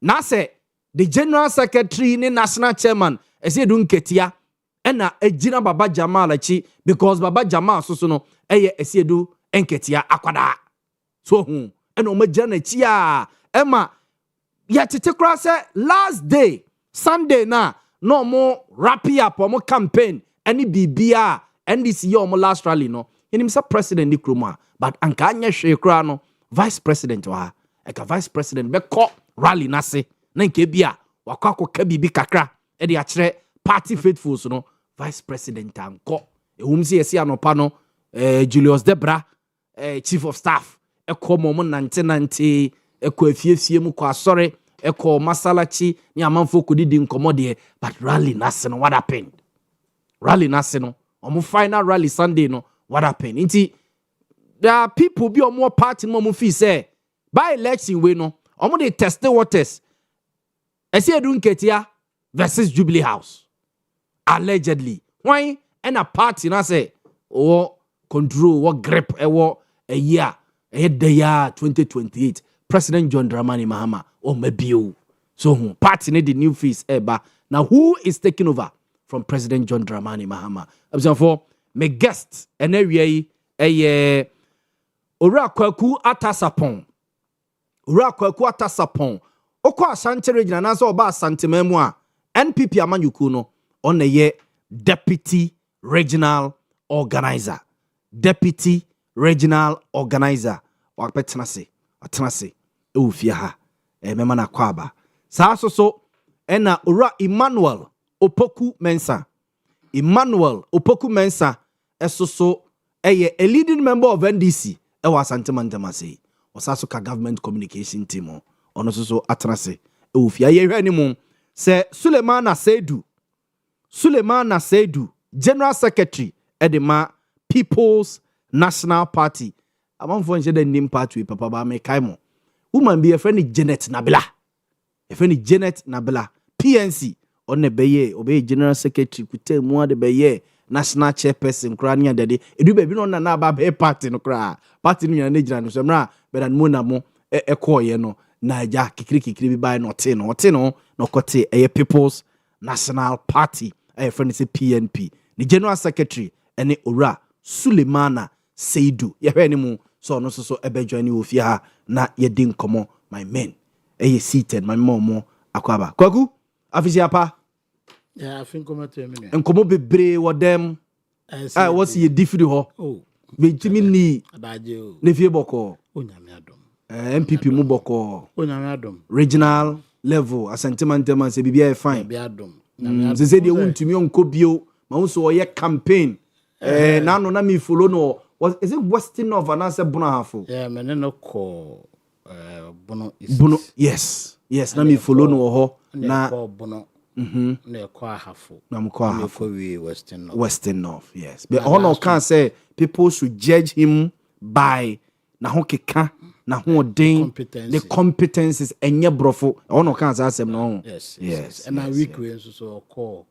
na say the general secretary ni national chairman Esiedun Ketia ena ejina Baba Jamal achi because Baba Jamal so no eye Esiedu Nketia akwada so hu ena o magina chi a ema ya tete kra say last day Sunday na no mo wrap up o mo campaign any bibia NDC yo mo last rally no enim say president di kroma but anka anya hwe kra no vice president wa eka vice president be ko rally na se na nke bia wakwa ka bibi kakra e de a kire party faithfuls no vice president anko ehum si anopa no Julius Debra chief of staff eko mo nante eko afiefie mu kwa sorry eko masalachi ni amanfo kodidi nkomode but rally nase no what happened rally nase no omo final rally Sunday no what happened inti there are people be omo party no mo fi say by election we no omo dey test waters Esiedun Ketia versus Jubilee House allegedly why and a party na say or control or grip a year the year 2028 President John Dramani Mahama or maybe so party need the new face eba now who is taking over from President John Dramani Mahama for my guest and area Owia Kwaku atasapon okwa Ashanti region na so oba Asante memu a NPP amanyuku no on a year deputy regional organizer wakpetenase atenase ewufia ha mema na kwaba saa so ena Owia Emmanuel Opoku Mensa esoso eye a leading member of NDC ewa Asante Mantamase osaso ka government communication team ono so atenase ewufia ye hwe ni mu se Sulemana Seidu General Secretary Edema People's National Party. Among for the name party papa ba me kaimo. Woman be a friend Janet Nabila. PNC on the beye obey General Secretary kute mu de beye National Chairperson krania dede. Edu be bi no na ba be party no kra. Party no na gina no semra be dan mo na mo ekoye no na ja kikiri bi ba no te no kote eye People's National Party. A friend is a PNP. The General Secretary ene Owia Sulemana Seidu. Ye hwe ni mu so no so ebe join you ofia na ye din komo my men. Eye seated my mom akwaba. Kwaku afisi apa? Yeah, I think komo to me. Enkomo bebre wo dem. What's ye different ho? Oh. Be timi ni adaje o. Ne fie boko. Onyame adom. MPP mu boko. Onyame adom. Regional level Asante Mantema se bibia e fine. Bibia adom. Ze say they want to me on Kobio, my own so a campaign. Now no me follow no. Is it Western of an answer Bonahafo? Yeah, man, no call Bono is Bono. Yes, na me follow no ho na Bono. Ne kwa hafo. Na mkwa hafo we Western North. Yes, but all can say people should judge him by na ho keka na ho den the competences enye brofo ono kan say asem no. Yes. And a week we so call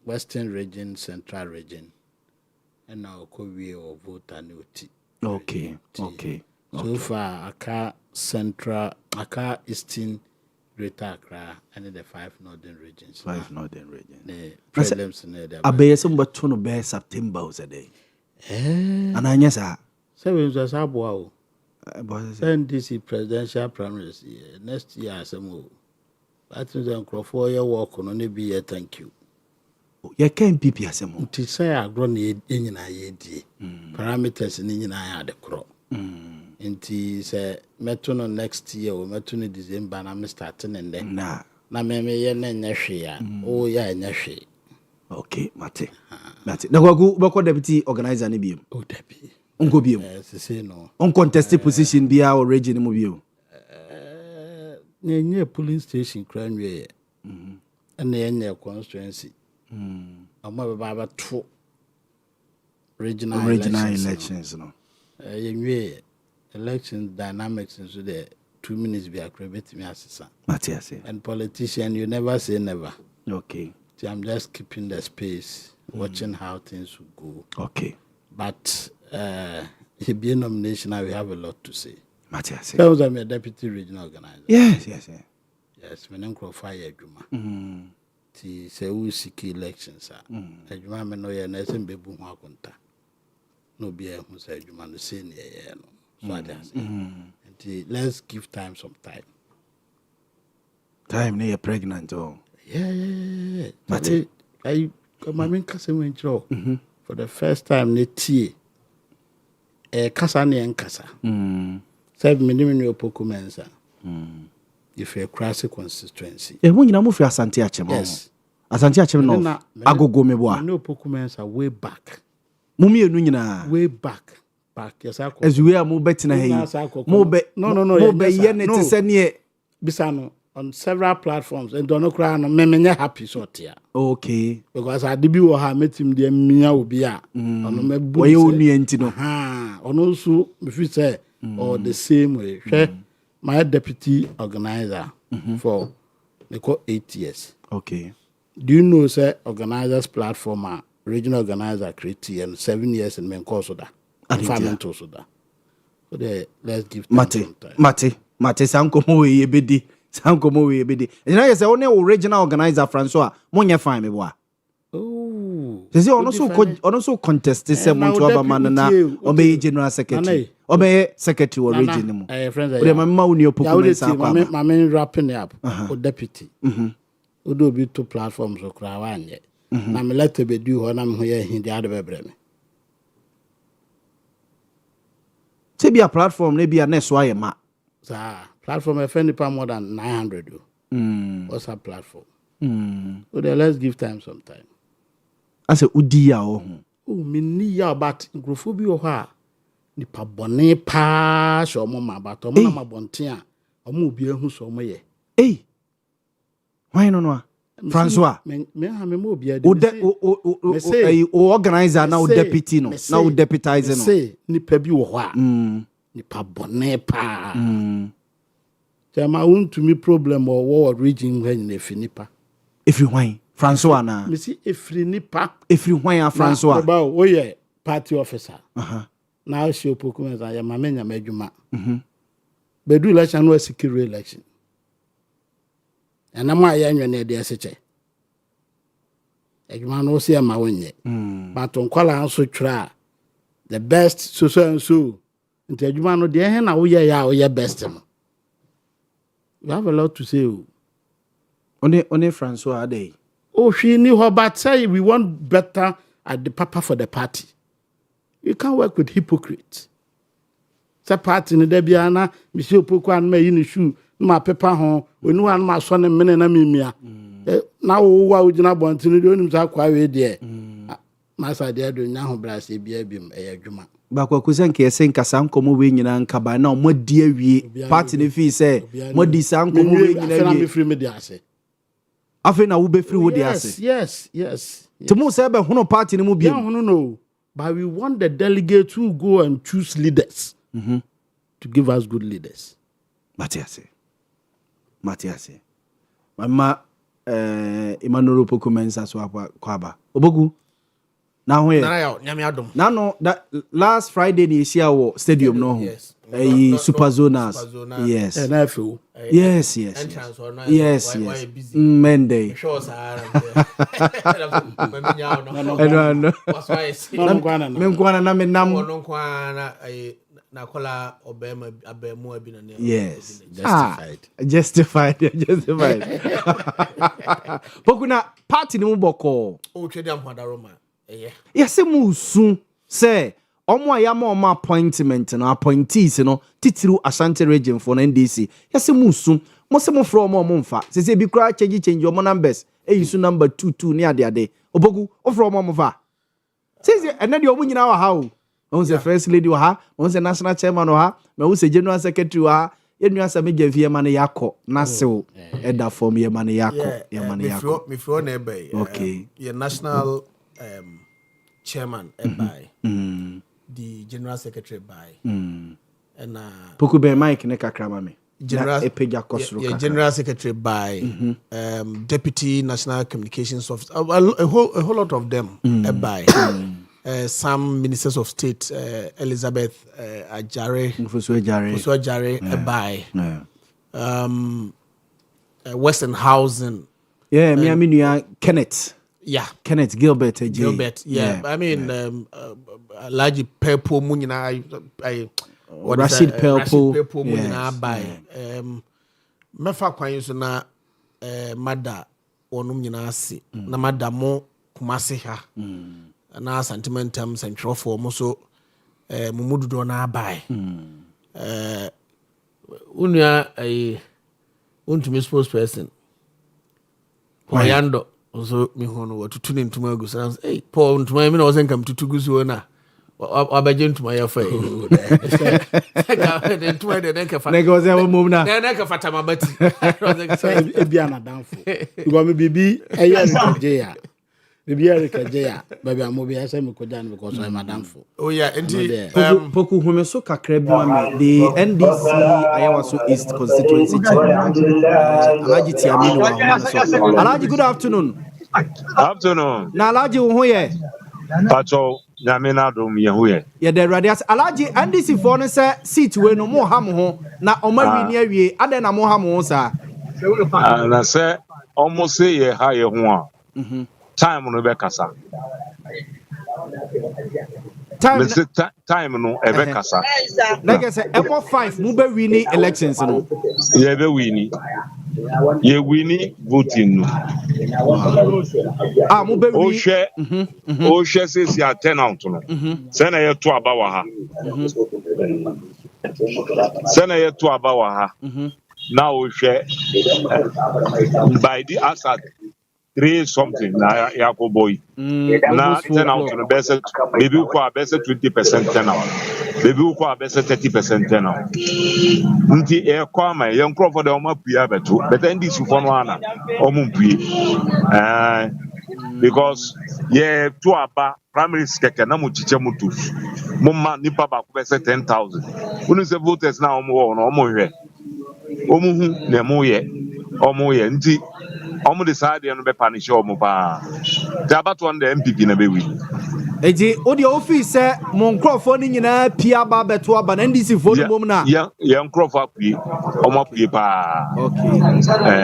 Western region, Central region, and now we or vote annuity. Okay. So far Aka Central, Aka Eastern, Greater Accra, and the 5 northern regions. The problems in there. Abe some but no be September was a day. And I guess 7 was a bow. NDC presidential primaries next year some more. That is an for your work on only be a thank you. You can't be PSM. To say I grown in parameters in I had the crop. Inti say metuno next year or metuno December na me starting and then na me ye na nyahwe ya o ya nyahwe. Okay, mate. Na go deputy organizer ni biem. Oh deputy. Unko biem. Say no. Uncontested position bia or region mu biem. Nye police station kran we and nye constituency. Omo baba to regional elections no. Election dynamics so the 2 minutes be accredited me assisa. Matthias. And politician, you never say never. Okay. So I'm just keeping the space, watching how things will go. Okay. But he be a nomination, we have a lot to say. Matthias. That was I'm a deputy regional organizer. Yes. Yes, when I'm fire Juma. Ti say we seek elections. Juma me no ye na se bebu ho akonta. No be e hu say Juma no say ne ye no. So I say. Let's give time some time. Time near pregnant oh. Yeah. But I mean kasa when for the first time ne tie kasa ne nkasa. Said minimum your pokumensa. If a classic constituency. When you move Asante Achem. Yes. Asante Achem no. Agogo meboa. No pokumensa way back. Mumi enu nyina. Way back. Yes, as we are moving to Bisano on several platforms and don't cry no me happy sort here. Okay. Because I did be ha met him the mia obia. On me bu. Why you no? On also if you say or the same way. My deputy organizer for they call 8 years. Okay. Do you know say organizers platform regional organizer create and 7 years in main course of that. Environmental also that. So let's give time. Mate sankomo we ebedi. And I say only original organizer Francois Monya fine me boa. Oh. Say also contest this Montie Obama na obey general secretary. Obey secretary or region mo. Friends. We mama uni opokumensa kwa. Mama wrapping up. O deputy. Odo be two platforms o kra wanye. Na me let be do ho na me ho ye hindi ade bebre me. Say be a platform maybe a next why ma. Platform offend more than 900 What's a platform? So let's give time some time. I say udia oh. Oh me ni ya but nkrofo bi o ha nipa bone pa so mo ma but o mo na ma bonten a o mo obi ehu so mo ye. Why no? Francois. Me ha me mo obi ade. O organizer na o deputy no. Na o deputize no. Say nipa bi wo ho a. Nipa bone pa. Jama won to me problem or war region when ne finipa. If you why Francois na. Me see efri nipa. Efri why Francois. About oh yeah party officer. Now she opokumen za ya mamenya madwuma. Bedu election no secure election. And I'm ya nwane de aseche. Adwuma no se ma wonye. But on kwala so twa the best so and so. Nti adwuma no de he na wo ya wo best no. You have a lot to say. Only Francois Ade. Oh, she knew her, but say we want better at the papa for the party. You can't work with hypocrites. Sa party ni debiana, Monsieur Poko and me in the shoe, my pepper home, when one my son and men and mimia. Now, why would you not want to do him so quite dear? Master, dear, do now brass a beam a juma. Bakwa kuzenke senka sankomo we nyina nkaba na mo di awie party ne fi say mo di sankomo we nyina awie free me di ase afi na wo be free wo di ase yes to mo say be hono party ne mo bi no but we want the delegates who go and choose leaders to give us good leaders. Matthias mama Emmanuel Pokumensa so kwaba obogu now here now no that last Friday the Asia stadium no yes. Super Zonas yes NFL yes Monday yes justified Pokuna party ni muboko o twede amhadaroma yes musu say omo ayama omo appointment no appointees no titiru Ashanti region for NDC yes musu mo se mo from omo mfa se bi kra change omo numbers eyisu number 22 ne ade obogu o from omo fa se enade omo nyina wa ha o on se first lady wa ha on se national chairman wa ha me wo se general secretary wa ha Yenu asa me jevie ma ne yakọ na sew eda form ye ma ne yakọ ye ma ne yakọ. Me fro na ebe. Okay. Your national chairman by the general secretary by and Poku be Mike ne kakra ma me. General General Secretary by Deputy National Communications Officer, a whole lot of them by some ministers of state, Elizabeth Ajare, by Western Housing. Yeah, me nua Kenneth. Yeah, Kenneth Gilbert. Yeah. I mean, large purple munina. Rashid Pelpo munina by mefa kwan so na mada wonum nyina ase na madamo kumase ha na sentimentum central for mo so mumudu do na by unua untumi spokesperson Kwayando so mi hono watutu ne ntuma agu so hey Paul ntuma mi na ozen kam tutu gu so na abaje ntuma ya fa the ntuma de nka fa neka ozen wo mum na neka fa tamabati ebia na danfo go me bibi eya nkeje ya bibi ya nkeje ya baby amobi asa me koja no because I madamfo oh yeah indeed poku hume so kakra bi ma the NDC Ayawaso East constituency Alhaji Tiamino wa homa so Alhaji, good afternoon. Afternoon. Na Alhaji wo ho ye Pacho nyamena dom ye ho ye. Ye the radias Alhaji NDC for no say seat we no mo ha mo ho na omawi ni awie ade na mo ha mo sa na say almost say ye ha ye ho a time no be kasa time no e be kasa like say emo 5 mu be win elections no ye be win ye win voting no mu be win o hwe say si turn out no say na ye to aba wa ha say na ye to aba wa ha na o hwe by the asad 3 something na Yakoboy na turn out no best maybe kwa best 20% turn out maybe kwa best 30% turn out nti e kwa ma ye nkrofo de o ma pia beto but ndi sufo no ana o mu pie because ye to aba primary keke na mu chiche mutu mumma nipa ba ko best 10,000 unu se voters na o mu wo no o mu hwe o mu hu na mu ye nti omo decide no be punish omo pa the about one the MPP na be wi eji odi office mo nkrofo ni nyina pia ba beto aba na NDC fo no mom na ya nkrofo apue omo apue pa okay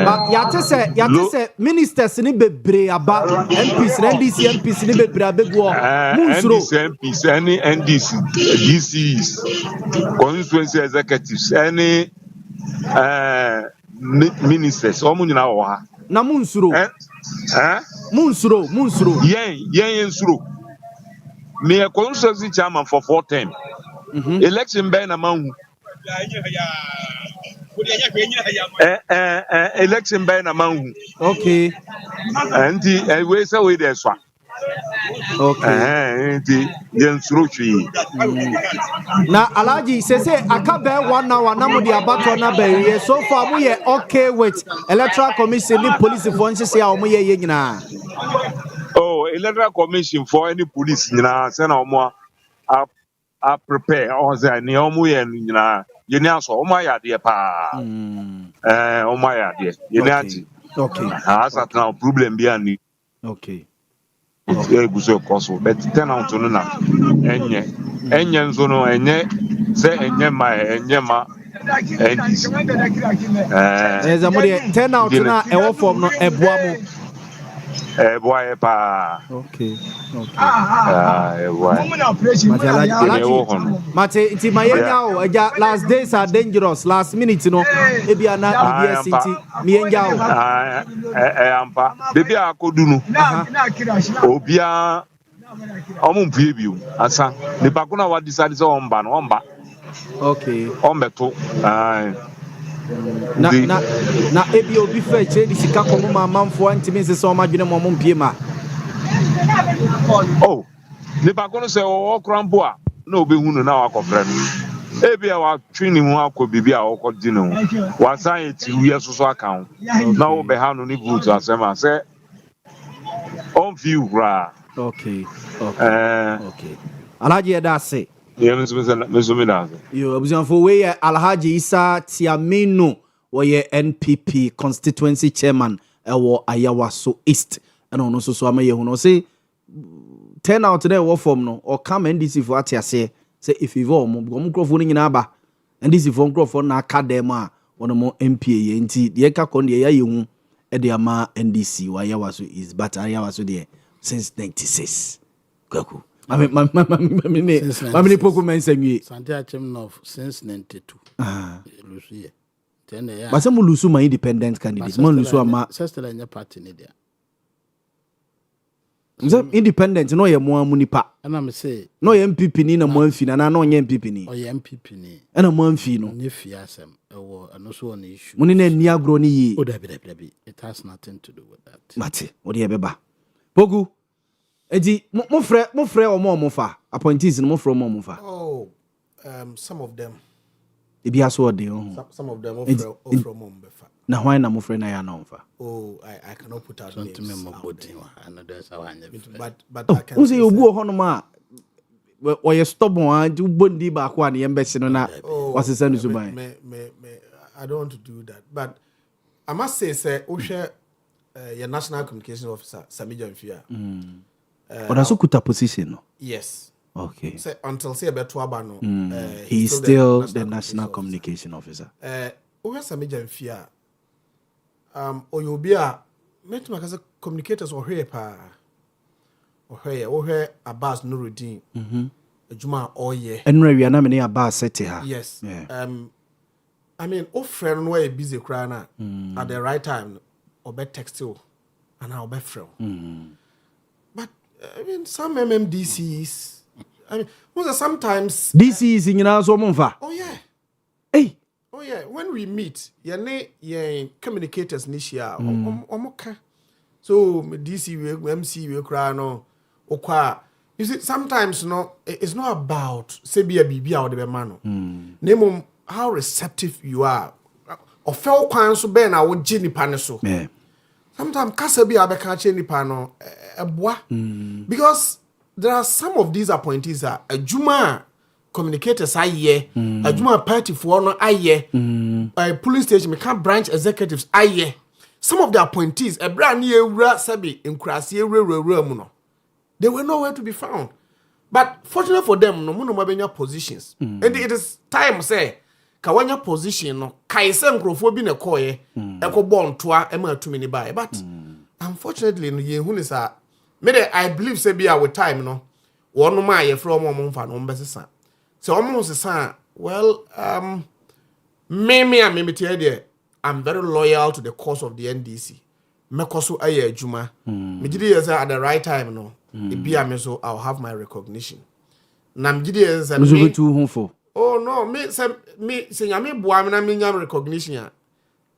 but ya tese ministers ni bebre aba MPs na NDC MPs ni bebre abegu munsuro MPs any NDC DCs constituency executives any ministers omo nyina wo ha na munsuro munsuro yen nsuro me constituency chairman for 4 term election by na manhu election by na manhu okay and we say we there so okay yen nsuro twi na Alhaji say akabe 1 hour na mo di abato na be so far mo ye okay with electoral commission ni police for nsese a mo ye nyina electoral commission for any police nyina say na omo a prepare or say ni omo ye nyina ye ni aso omo ayade pa omo ayade ye ni ati okay asa na problem bi ani okay guso koso but turn out no na enye nzo no enye ma zamuri turn out na e wo form no eboa mo boy pa okay mate inti mayenya o eja last days are dangerous last minute no ebia na BBS inti mienya o ampa bebi akodu no obia omo mpie biu asa ni pakuna wa decide so omba no omba okay ombeto na ebi obi fa che di sika komo mamamfo antimi nse so madwene mo mpie ma ni pakuna se o krampo a na obi hunu na wa kofre no Ebia wa twini mu akọ bibi a okodi no. Wa san eti wiye so account. Na wo be ha no ni vote asema say on view ra. Okay. Okay. Alhaji Edase. Yeah, Mr. Yo, abusanfo we Alhaji Isa Tiamino we NPP constituency chairman ewo Ayawaso East. And ono so ama ye hu no say turn out there wo form no or come NDC for atiase say if you go mo microphone nyina ba NDC for microphone na aka dem a wono mo MPA ye nti de ka kon de ya ye hu e de ama NDC wa Ayawaso East but Ayawaso de since 96 kwaku Mamini poku mensengi. Santi Achem of since 92. Lucia. But some lusu my independent candidates. Mon lusu ama. Sister in your party ni dia. Independent no ye mo munipa. And I'm say no ye MPP ni na mo amfi na no ye MPP ni. O ye MPP ni. E na mo amfi no. Ni fi asem. Ewo no so on issue. Muni na ni agro ni yi. O dabi. It has nothing to do with that. Mate, wo de beba. Pogu. Edi mo frɛ omo fa appointees no mo frɛ omo fa. Oh, some of them. Ebi aso de some of them offer omo fa. Na why na mo frɛ na ya na fa. Oh, I cannot put out names. But I can. Who say obu ho no ma o ye stubborn and bondi ba ko an ye mbese no na wasesa no zuban. I don't want to do that. But I must say o hwɛ your national communication officer Sami Jamfia. But also kuta position no. Yes. Okay. Say until say about Tuaba no. He's still the national communication officer. Owe Sami Jamfia. Oyobia metu makasa communicators ohwe pa. Ohwe Abbas Nuruddin. Ejuma oye. Enre wi na me ne Abbas sete ha. Yes. I mean, friend no way busy cry na at the right time obe text you and I obe friend. But I mean, some MMDCs. I mean, sometimes DCs in so monfa. Oh yeah. Hey. Oh yeah. When we meet, ye communicators nishia. Omoka. So DC we MC we cry no. Okwa. You see, sometimes it's not about say be a BB or the man. Name how receptive you are. Or fell kwan so ben I would Jenny Panaso. Yeah. Sometimes Kasabi Abeka ni pano because there are some of these appointees are a Juma communicators a Juma party for no a police station can't branch executives some of the appointees a brand new sabi in Krasi muno they were nowhere to be found. But fortunately for them, no muno positions. And it is time say Kawanya position no kaise nkrofo bi na koye ekobo ntoa ema atumi ni bae but unfortunately no ye hu ni sa me de I believe say bia with time no wono ma ye from omo mfa no mbesesa so omo sesa well me tie there I'm very loyal to the cause of the NDC mekoso aye adwuma me gidi ye say at the right time no e bia me so I'll have my recognition na me gidi ye say me oh no, me say yami boa me na me nyam recognition ya.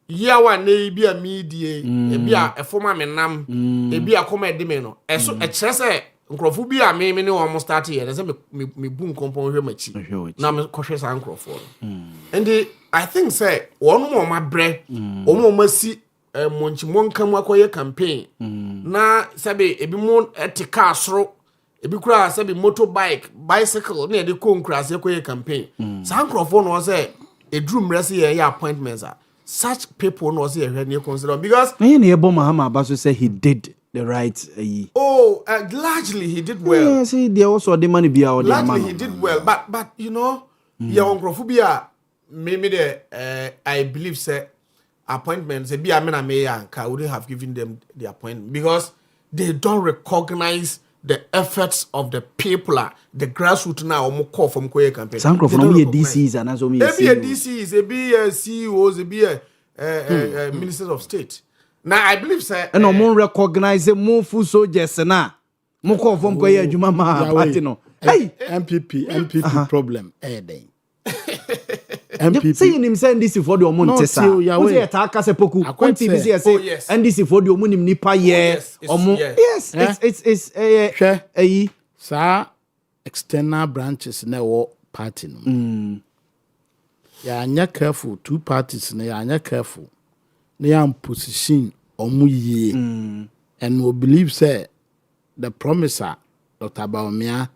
Ya wa na bi a media, e bi a former me nam, e bi a come de me no. E so e kire say nkrofo bi a me ne o start here, say me bu nkompon hwe machi. Na me kohwe sa nkrofo. And I think say one mo ma bre, o mo masi monchi monkam akoye campaign. Na sabe e bi mo etika asoro ebi kura say be motorbike bicycle na de ko nkura say koye campaign san crofo no say edrum rese ye appointments such people no say e consider because Yaw Boamah Abaso say he did the right largely he did well. Yeah, see there also the money be out largely he did well but you know your crofo bia me the I believe say appointments bia me na me yanka wouldn't have given them the appointment because they don't recognize the efforts of the people, the grassroots now, call from Koye campaign. Some from me DCs and as me DCs, be CEOs, be ministers of state. Now I believe sir, and no more recognize more full soldiers na. Mo call from Koye Juma party no. Hey, MPP problem. MPP. Say him send this for the Montie sa. Who say attack us poku. Montie be say and this for the omunim nipa ye. Yes, it's sa external branches na wo party no. anya careful two parties na anya careful na yam position omuye and we believe say the promiser Dr. Baumia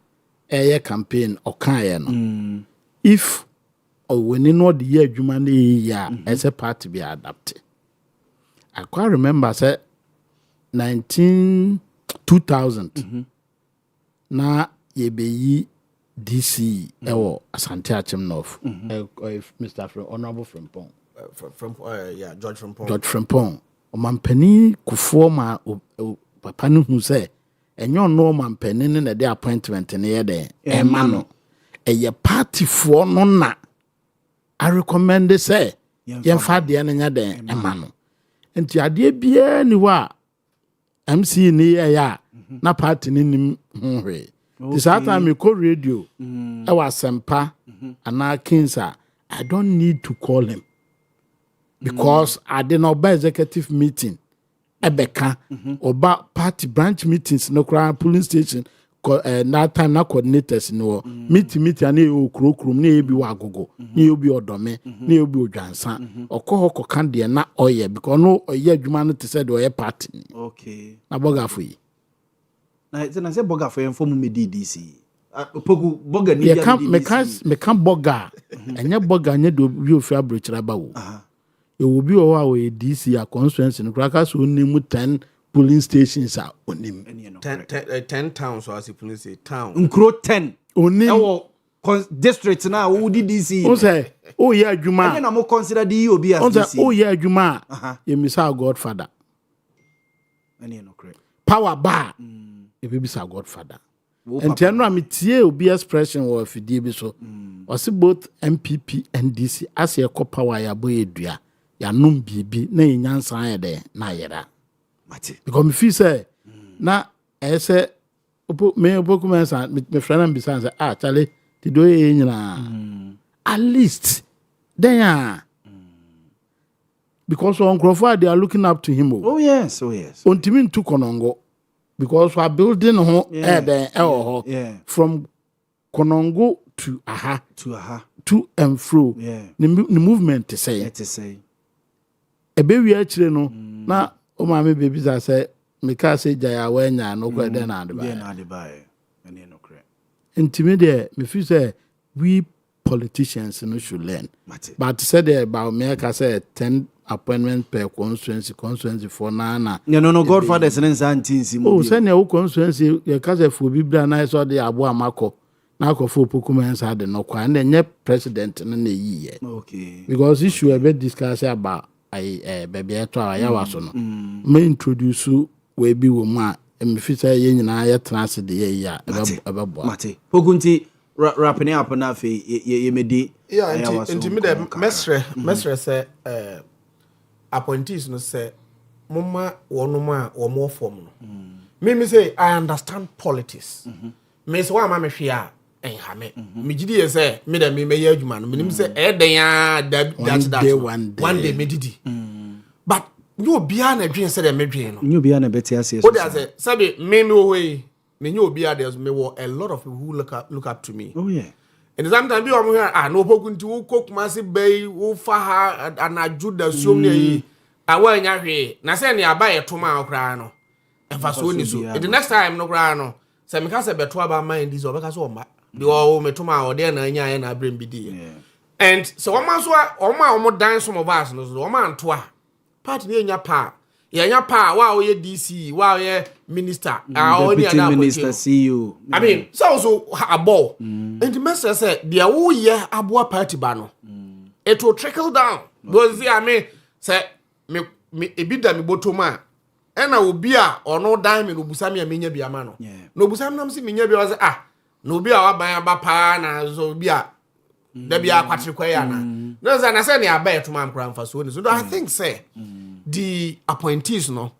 air campaign or no if when you know the year adwuma as a party be adapted. I quite remember say 2000 na yebeyi DC ewo Asante Achim North Mr. Honorable Frimpong George Frimpong. George Frimpong omampani kufuo ma papa no hu say enyo no omampani ne de appointment ne ye de ema no eye party fo no na I recommend say yemfa de ne nya de ema no enti ade bia ni wa MC ni ya na party ni nim hwe this time me call radio I was sempa ana kinsa I don't need to call him because I did not buy executive meeting ebeka oba party branch meetings no kra polling station that time na coordinators no meeting and e okrookrom na e bi wa agogo na e bi odome na e bi odwansa okohoko kan de na oye because no oye adwuma no te said oye party okay na boga fo yi na say boga fo enfo mu medidc pogu boga ni ya me kan boga enye boga nye do bi ofi abrochira ba wo e wo bi o wa we DC a constituency no kra ka so onimu 10 polling stations are onim 10 towns or as police say town nkro 10 onim ewo district na wo di DC o say o ye adwuma na mo consider the obi as DC o ye adwuma ye misa godfather any no correct power bar e be bisa godfather and tell no ametie obi expression wo afidie bi so was both MPP and DC as ye power ya boy edua ya nom bibi na nyansan ye de na yera mate because me feel say na say me obokumensa me friend am bisa say Charlie ti do ye nyina at least then because on Crawford they are looking up to him oh yes ontimi ntu konongo because we are building ho from konongo to aha to and fro the movement to say ebe wi akire no na o ma me baby say me ka say jaya wanya no kwa den na adeba any no correct intimi there me feel say we politicians no should learn but said about me ka say 10 appointment per constituency for na no godfathers and antinsi oh send your constituency your case for biblia na so dey abo amako na akofo pokumensa de no kwa na nye president na yi okay because issue a bit discuss about baby eto ya waso no me introduce we bi wo ma me fi say ye nyina ya trans de ye ya ebebo mate pokunti rapping up na fe ye medi enti me de mesre say appointees no say mama wonoma wo mo form no me say I understand politics me say wa ma me hwe a enhame me gidi say me da me ye adwuma no me say e den ya that one day me didi but you bia na dwen say me dwen no you bia na beti ase o dey say sabe me wo we me you bia there's me wo a lot of people who look up to me oh yeah and sometimes be am here no pokunti wo kokuma se bay wo fa ha anaju da suom ne yi awa nya hwe na se ne aba ye toma okra no emfa so ni so the next time no kra no se me ka se beto aba mind this obeka so omba the o me toma o de na nya ye na brem bi di and so woman so o dan some of us no so woman to a part ne nya pa ye nya pa wa o ye DC wa o ye minister o ni ada minister CEO I mean so a ball and the message said the wo ye aboa party ba no it will trickle down because I mean say me ebida me botoma e na obi a ono dan me no busame a menya bia ma no no busame nam se menya bia was no obi a waban aba pa na so obi a da bia kwatre kwa ya na no say na say ne aba etoma mkra mfa so ni so I think say the appointees no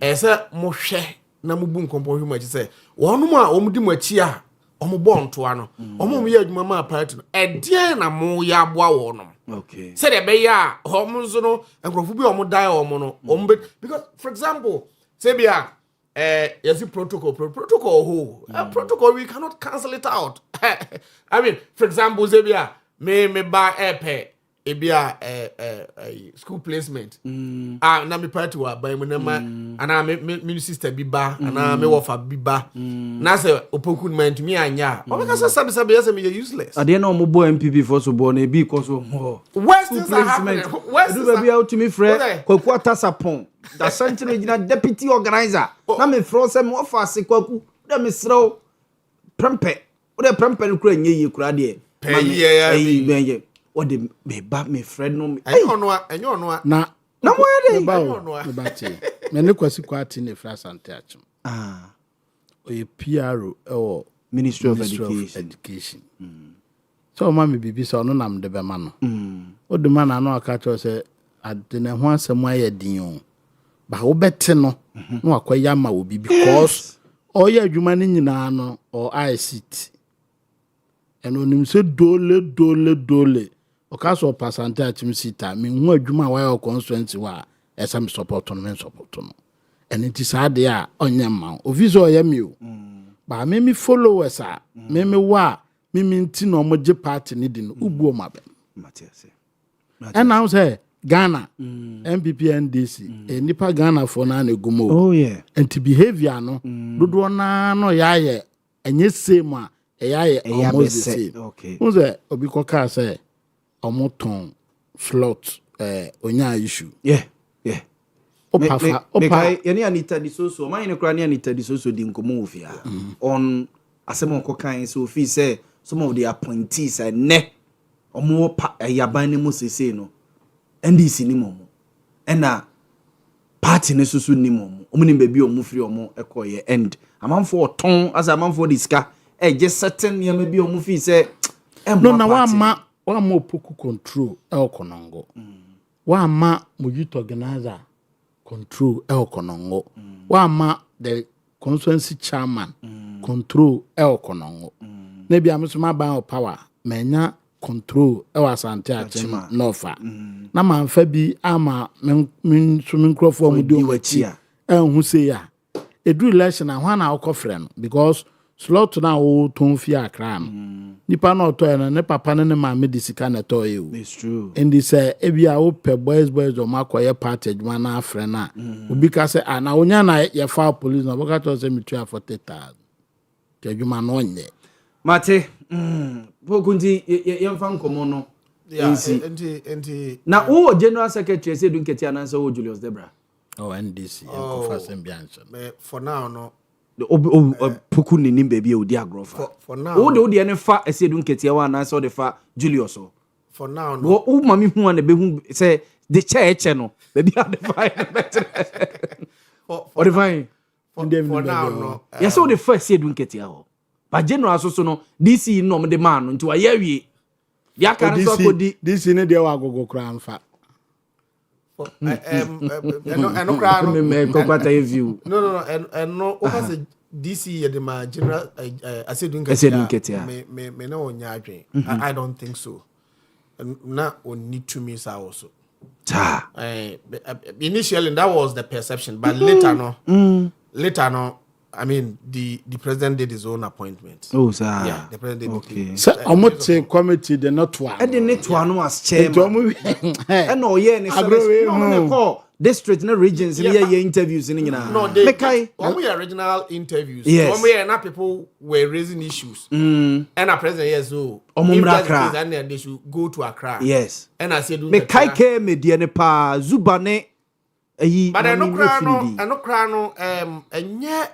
say mo hwe na mo bu nkompo hwe mo say wonu a omudi mo achi a omo bo ntoa no omo mo ye adwuma ma party no edien na mo ya aboa wo no okay said e be ya omo so no enkrofo bi omo die omo no omo because for example say bia yes protocol who protocol we cannot cancel it out I mean for example say bia me ba epe ebia school placement na me party wa ban mu na ma ana me sister bi ba ana me wofa bi ba na say opoku man to me anya o make say sabi yes me useless ade na omo boy MPP for so born e bi cause of west is happening west do be out to me friend kwaku atasapon da central gina deputy organizer na me fro say me ofa se kwaku da me srew prempe o de prempe no kura nyeye kura de pay what the me ba me friend no me enyo no na mo yede me ne kwasi kwati ne fra sante achim oye PRO Ministry of Education. So ma me bibi so no nam de be ma no o de ma na no aka cho se ade ne ho asem aye din o ba wo bete no no akwaya ma obi because oye adwuma ne nyina no or ICT eno nim se dole okaso pasante achim sita me hu adwuma wa your constituency wa esa me support no eni ti sa de a onye ma office oye mi o ba me followers a me wa me nti no mo je party ni di no ubuo mabe Matiase and now say Ghana MPP NDC nipa Ghana for na egumo oh yeah and behavior no dodo na no yaye enye same a yaye almost the same okay who say obi ko ka say omoton slot onya issue yeah opa yani Anita Disoso man kura ni Anita Disoso di nkomo ofia on asem ko kan so fi say some of the appointees ne omo pa yaban ne mu sese no NDC ni momo ena party ne susu ni momo omo ni bebi omo free omo ekoye end amanfo oton as amanfo diska je certain yama bi omo fi say no na wa ma opoku control konongo wa ma mujit organizer control konongo wa ma the constituency chairman control konongo na bia musuma ban power menya control asante achim nofa na manfa bi ama min crofo mu di wachi hu se ya edu election ahwa na akofre no because slot na o ton fi akra no nipa na oto na ne papa ne ma me disika na to e o it's true and this ebia o pe boys o makoye party adwuma na afre na obi ka se na onya na ye fa police na boka to se mitua 40,000 ke adwuma no nye mate pokunti ye mfa nkomo no na o general secretary say dun ketia na so Julius Debra NDC en ko fa sem bianche for now no poku ni nimbe bi e odi agrofa for now o de ne fa esedun ketia wa na so de fa Julius for now no o mami hu na be hu say the church no be bi adefine for define for now no yes so the first esedun ketia ho ba general so no DC no me de man no nti wa ya wie ya kan so akodi DC ne de wa agogo kra mfa no cry no me kwata view no o ka say DC ye de ma general asedun ketia me na onya adwen I don't think so na on need to miss also initially that was the perception but later no I mean the president did his own appointment. Oh sir. Yeah, the president did. So omote committee the not one. And the net one was chairman. And no yeah ni no call district na regions ni yeah interviews ni nyina. No they original interviews. Yes. Na people were raising issues. And a president yes so Accra and they should go to Accra. Yes. And I said me kai ke media ne pa Zubane ayi. But I no cry no enye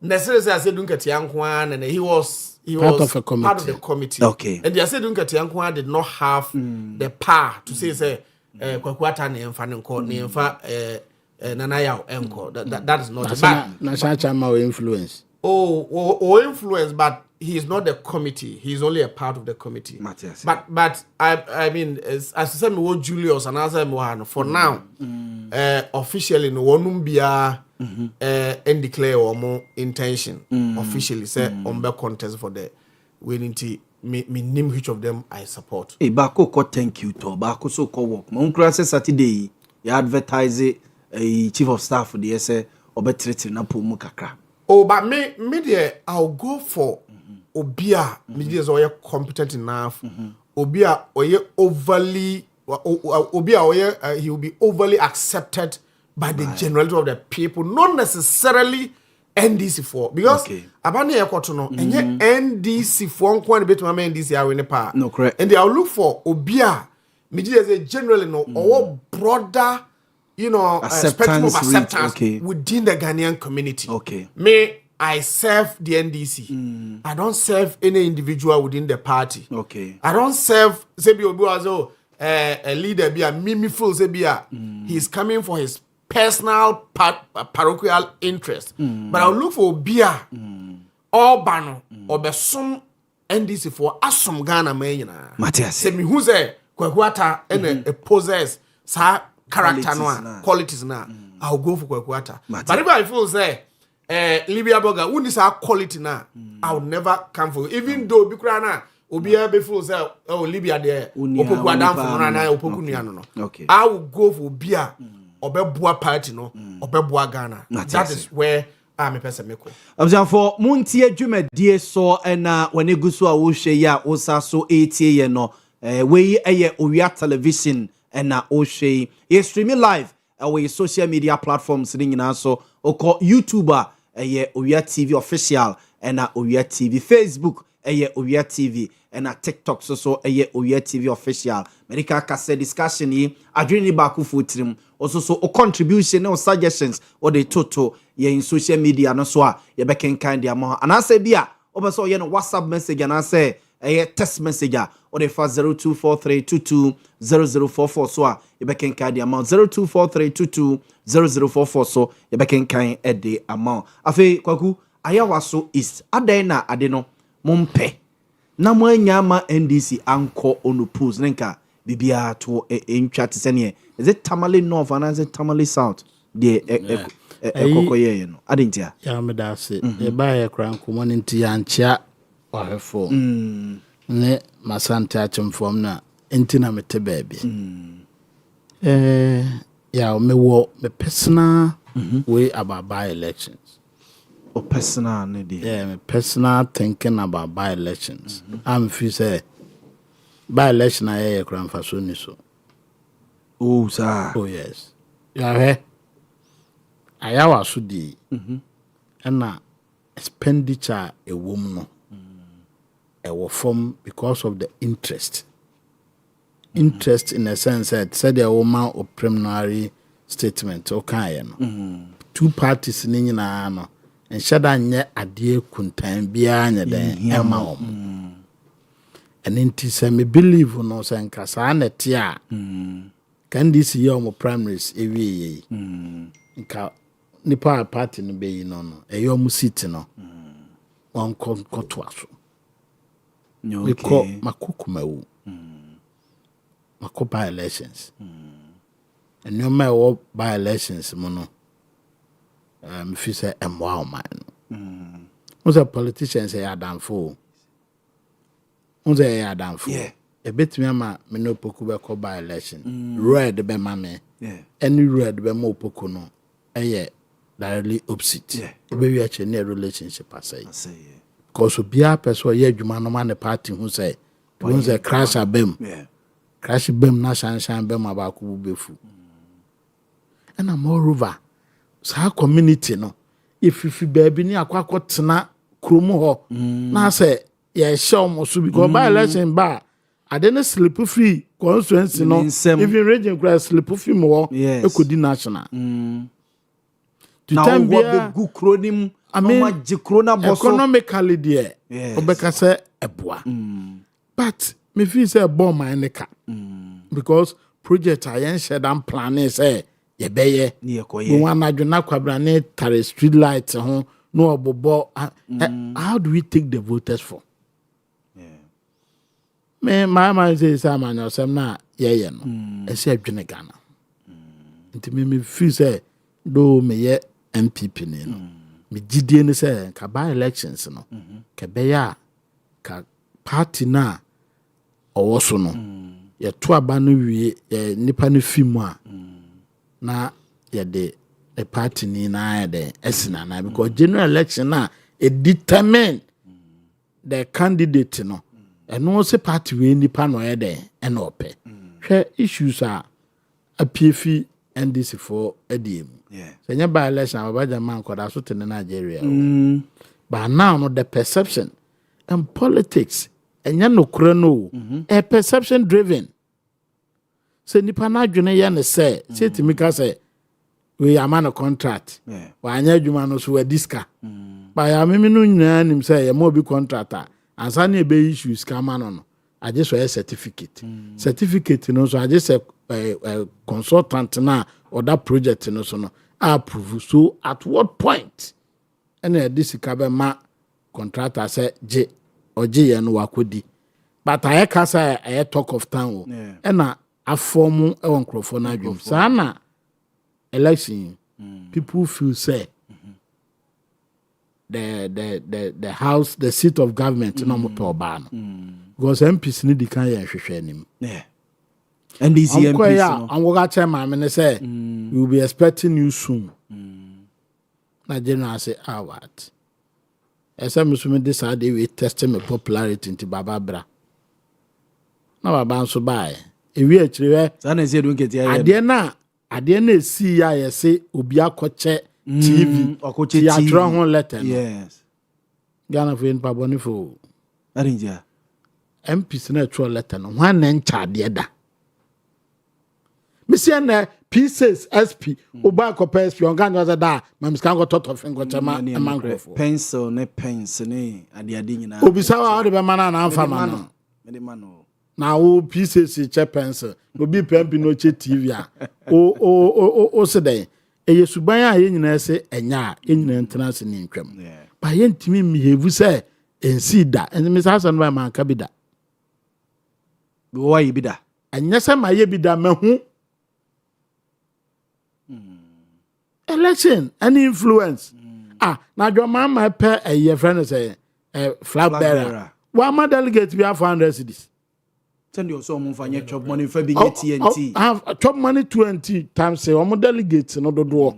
necessarily I said Dunkatiankwan and he was part of the committee. Okay. And the said Dunkatiankwan did not have the power to say kwakwata ne mfa ne nko ne mfa nanaya enko that is not bad. Na chama influence. Influence but he is not the committee. He is only a part of the committee. Matthias. But I mean as I said me Julius and as I for now officially no wonum bia and declare more intention officially say on be contest for the winning team me name which of them I support. Bako ko thank you to Bako so ko work. Mo nkura say Saturday you advertise a chief of staff the say obetretre na pomu kakra. Oh but me there I'll go for Obia me there is competent enough. Obia oye overly he will be overly accepted by the generality of the people, not necessarily NDC for, because abani ekoto no enye NDC for nkwan betu ma NDC awe ne pa. No, correct. And they will look for obia meji as a generally no or broader, you know, spectrum of acceptance within the Ghanaian community. I serve the NDC. I don't serve any individual within the party. I don't serve Sebi Obuazo, a leader be a mimiful Sebia. He's coming for his personal parochial interest. But I'll look for beer or bano or besum NDC for asum Ghana mayina. Matthias. Say me who's a Kwakwata and a possess sa character no qualities na. I'll go for Kwakwata. But if I feel say Libya Boga, who is our quality now? I'll never come for you. Even though Bikrana Obia before say oh Libya there Opoku Adam for Rana Opoku Niano. I will go for beer or Bebua party no or Bebua Ghana. That is where I'm a person meko. Observe for Montie Jume dear so and when you go so I will share ya osa so 80 ye no we Owia television and na Oshe ye streaming live our social media platforms ring in so oko YouTuber Owia TV official and Owia TV Facebook Owia TV and TikTok so Owia TV official medical cassette discussion yi adwene ba ku futrim also o contribution or suggestions or the total in social media no so ye beken kind dia mo anase bia obeso ye no WhatsApp message anase text message or the 0243220044 so ye beken kind dia amount 0243220044 so ye beken kind the amount afi kwaku ayawaso east adan na ade no mompe na mo anyama NDC anko onopose nenka bibia to entwa tsene is it Tamale North and is it Tamale South the kokoye no adentia ya me da se e ba ye kran komo nti ya nchia ohefo ne masante achemfom na enti na mete baabi ya me wo me personal way about by elections or personal my personal thinking about by elections I'm feel say by election I kran faso ni so oh sir oh yes ya ayawa so di na expenditure a woman no e from because of the interest in a sense that said the woman or preliminary statement o kan no two parties ni nyina no and shada nye ade kuntan bia nya den ema om and inti say me believe no say nkasa na tie a can this year mo primaries ewie nka nipa party no be yi no eyo mu seat no on koto aso because makokumawu makopa elections and no matter by elections mo no if you say wow man who's a politician say adamfo who's a adamfo a bit me ama me no poku be ko by election red be mame any red be mo poku no directly opposite be we actually near relationship asay because obia person ye adwuma no man the party who say crash abem crash bem na shan bem abaku befu and moreover sa community no if baby ni akwa tena kromo ho na say ye show mo so because by election ba adene slip free constituency no even region cross slip free mo e could national to time be good cronim economically there obeka say eboa but me feel say bomb my neka because project I shed and plan say ye beye we want adwena kwabra ne tare street light ho no obobo how do we take the voters for me my man say man yourself na ye no e say adwene Ghana nti me feel say do me ye MPP ne no me gidie ne say ka by elections no ka beya ka party na owoso no ye to aba no wie nipa no fimu a na the party ni na the esina na because general election na it determine the candidate no and no say party we nipa no e de and ope hwɛ issues a apiefi NDC for ADM. Yeah. So nya by election abaja man koda so te Nigeria. But now no the perception and politics enya no kura no a perception driven. So nipa na adwene ya ne say timika say we am on a contract. Wa anya adwuma no so we diska. Ba ya me no nyina nim say ya mo bi contractor ansa na be issues kama no. I just a certificate. Certificate no so I just a consultant na or that project no so no approve. So at what point and this ma contractor say J or J and wakodi. But I can say I talk of town and a form on microphone. Sana election people feel say the house, the seat of government no more ban. Because MPs need the kind of him. Yeah. And these MPs I'm going to tell my man say we'll be expecting you soon. Na general say what? As I'm assuming this idea we testing my popularity into Baba. Now I bounce by. If we actually Sana say don't get here. I didn't see ya say Ubia Koche TV or Koche TV. Letter. Yes. Ghana for in Pabonifo. I think yeah. MPs na true letter no one en charge da. Missy na pieces SP oba ko SP on kan was da mam scan go tot of ngo chama mangrove pencil ne ade nyina obisa wa de be mana na amfa ma no me de mano na o pieces che pencil obi pempi no che TV a o se den eye suban a ye nyina se enya ye nyina ntena se ni ntwam ba ye ntimi mihevu se ensi da en me sa so no ba man ka bi da why bi da anya se ma ye bi da mahu election any influence na your mama pay a year friend say flag bearer wa ma delegate bi 400 cedis send you so mo fanya chop money fa bi TNT have chop money 20 times say o delegate no dodo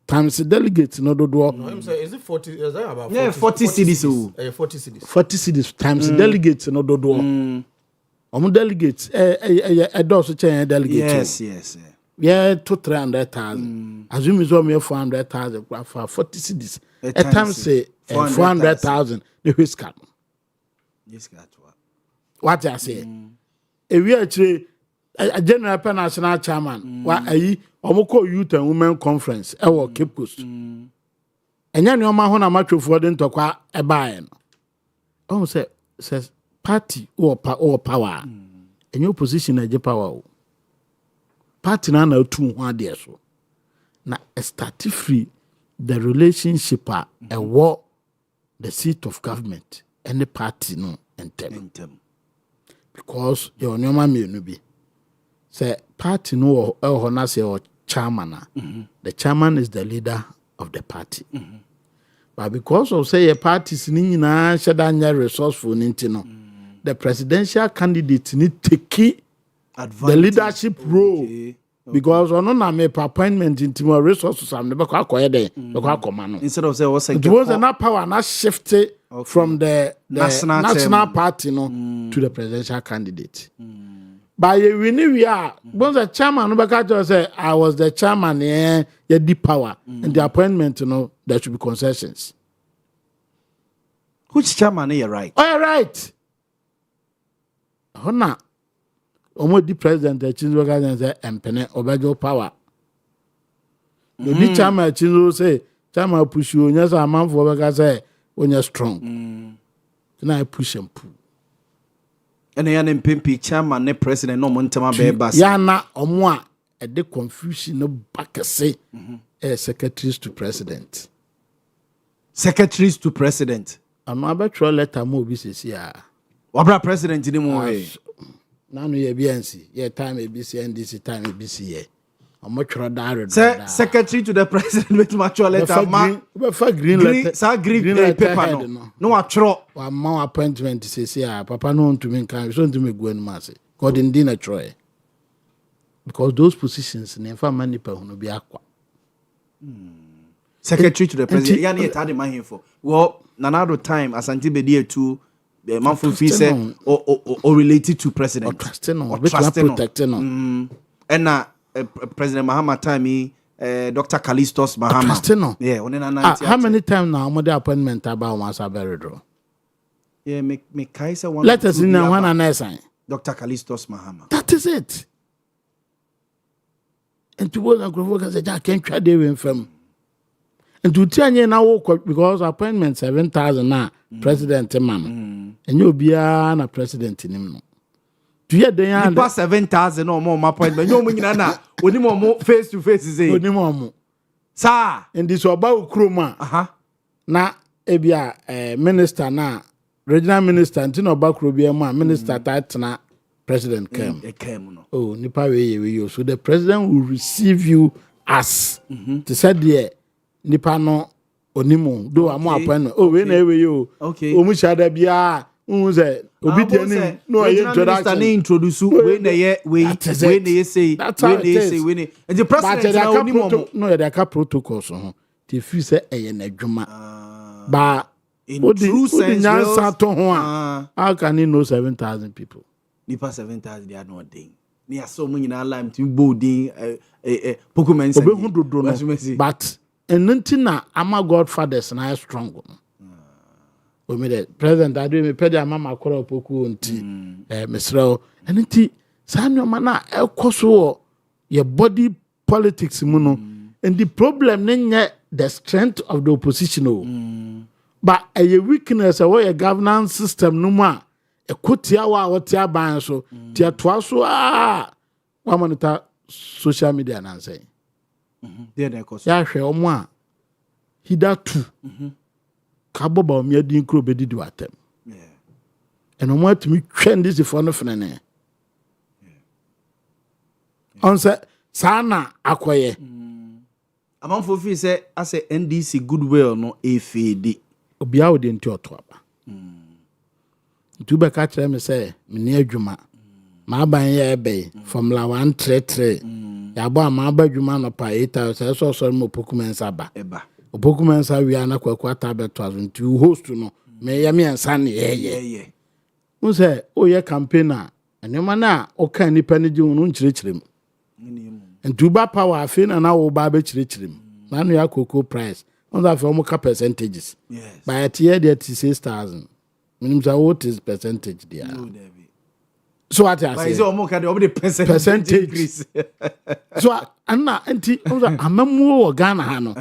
times delegate no dodo no him say is it 40 is that about 40 cedis 40 cedis 40 cedis times delegate no dodo o delegate do so chen delegate yes yeah, to 300,000. Assume is me 400,000 for 40 cedis. A time say 400,000. The whisker. Yes, got what I say. If we actually a general national chairman, what I omoko youth and women conference, our Cape Coast. And then your man a match for them to qua a buy. Oh, says party or power. And your position as your power. Party na 2 1 there so na start free the relationship a war the seat of government and the party no entem because your nyoma me no bi say party no ho na say chairman the chairman is the leader of the party but because of say your parties ni nyina shedanya resourceful ninti no the presidential candidate ni take the leadership role because ono na me appointment into more resources am be kwa koye dey be kwa koma no instead of say what's it was enough power na shift from the national party no to the presidential candidate by we are once the chairman no be ka say I was the chairman yeah deep power and the appointment there should be concessions. Which chairman are right? Oh, right. Hona omo di president chinzo ga say empene obejo power. No di chairman chinzo say chairman push you nya say amanfo be say onya strong. Na push and pull. Ene ya mpempi chairman ne president no mo ntama be bass. Ya na omo a e de confusion no bakase secretaries to president. Secretaries to president. I'm about to letter mo bi sesi a. Wabra president ni mo e. Na no ye BNC, ye time ABC NDC time ABC ye. I'm not sure that. Secretary to the president with mature letter. Green letter. Sa green paper no. No atro. Wa ma appointment sesi a papa no to me kan so to me go en masse. God in dinner troy. Because those positions in fa mani pa hono bi akwa. Secretary to the president. Yani e tade man here for. Well, nanado time Asante Bedie too manfo fi say or related to president or trusting or protecting and President Mahama time Dr. Callistus Mahama trusting yeah how many times now mo the appointment about once aberido yeah me kaisa one let us in one another Dr. Callistus Mahama that is it and to work and go say I can't try dey win from and to tell you now because appointment 7,000 now president man and you be a president in him. Do you then pass 7,000 or more appointment? No, we na only more face to face is only more. Sir, and this about Kroma. Na ebia minister na regional minister ntino ba krobia ma minister that na president came. No. Oh, nipa we so the president will receive you as to said there nipa no onimo do amo appointment oh we na we yo okay o mu shada bia unze obi dia no introduction introduce we na ye we na ye say we na and the president na onimo no there ka protocols ho te fi say eye na dwuma ba in true sense how can he know 7,000 people nipa 7,000 they are not ding ni aso mu nyina lam ti bolding pokumen say obe hu dodo no but enuntina ama godfathers na strong no o me the president adu me pede mama koro poku onti mesrel enunti sanyo mana ekoso your body politics mu no and the problem nye the strength of the opposition o but a weakness of your governance system no ma ekotia wa wotia ban so tia toa so wa monitor social media na say there ya hwe omo a hida 2 kabo ba omi adi nkro bedidi watem eno mo atimi twen this for no fene on say sana akoye amanfo fi say as a NDC goodwill no efedi obia odi nti oto aba tuba ka kire me say me ni adwuma ma ban ye ebe formula 133 ya bo ma ba adwuma no pa 8,000 so mo pokumensa ba eba opokumensa wi ana kwakwata beto azunti host no me ya me ansa ne ye un say o ye campaigner enema na o kan nipa ne ji unu nchirechirem ntuba power afi na wo ba be chirechirem na no ya cocoa price on that for more percentages by at year there 6,000 minimum what is percentage there so what I say is almost the percentage increase so anna anti amamu o Ghana ha no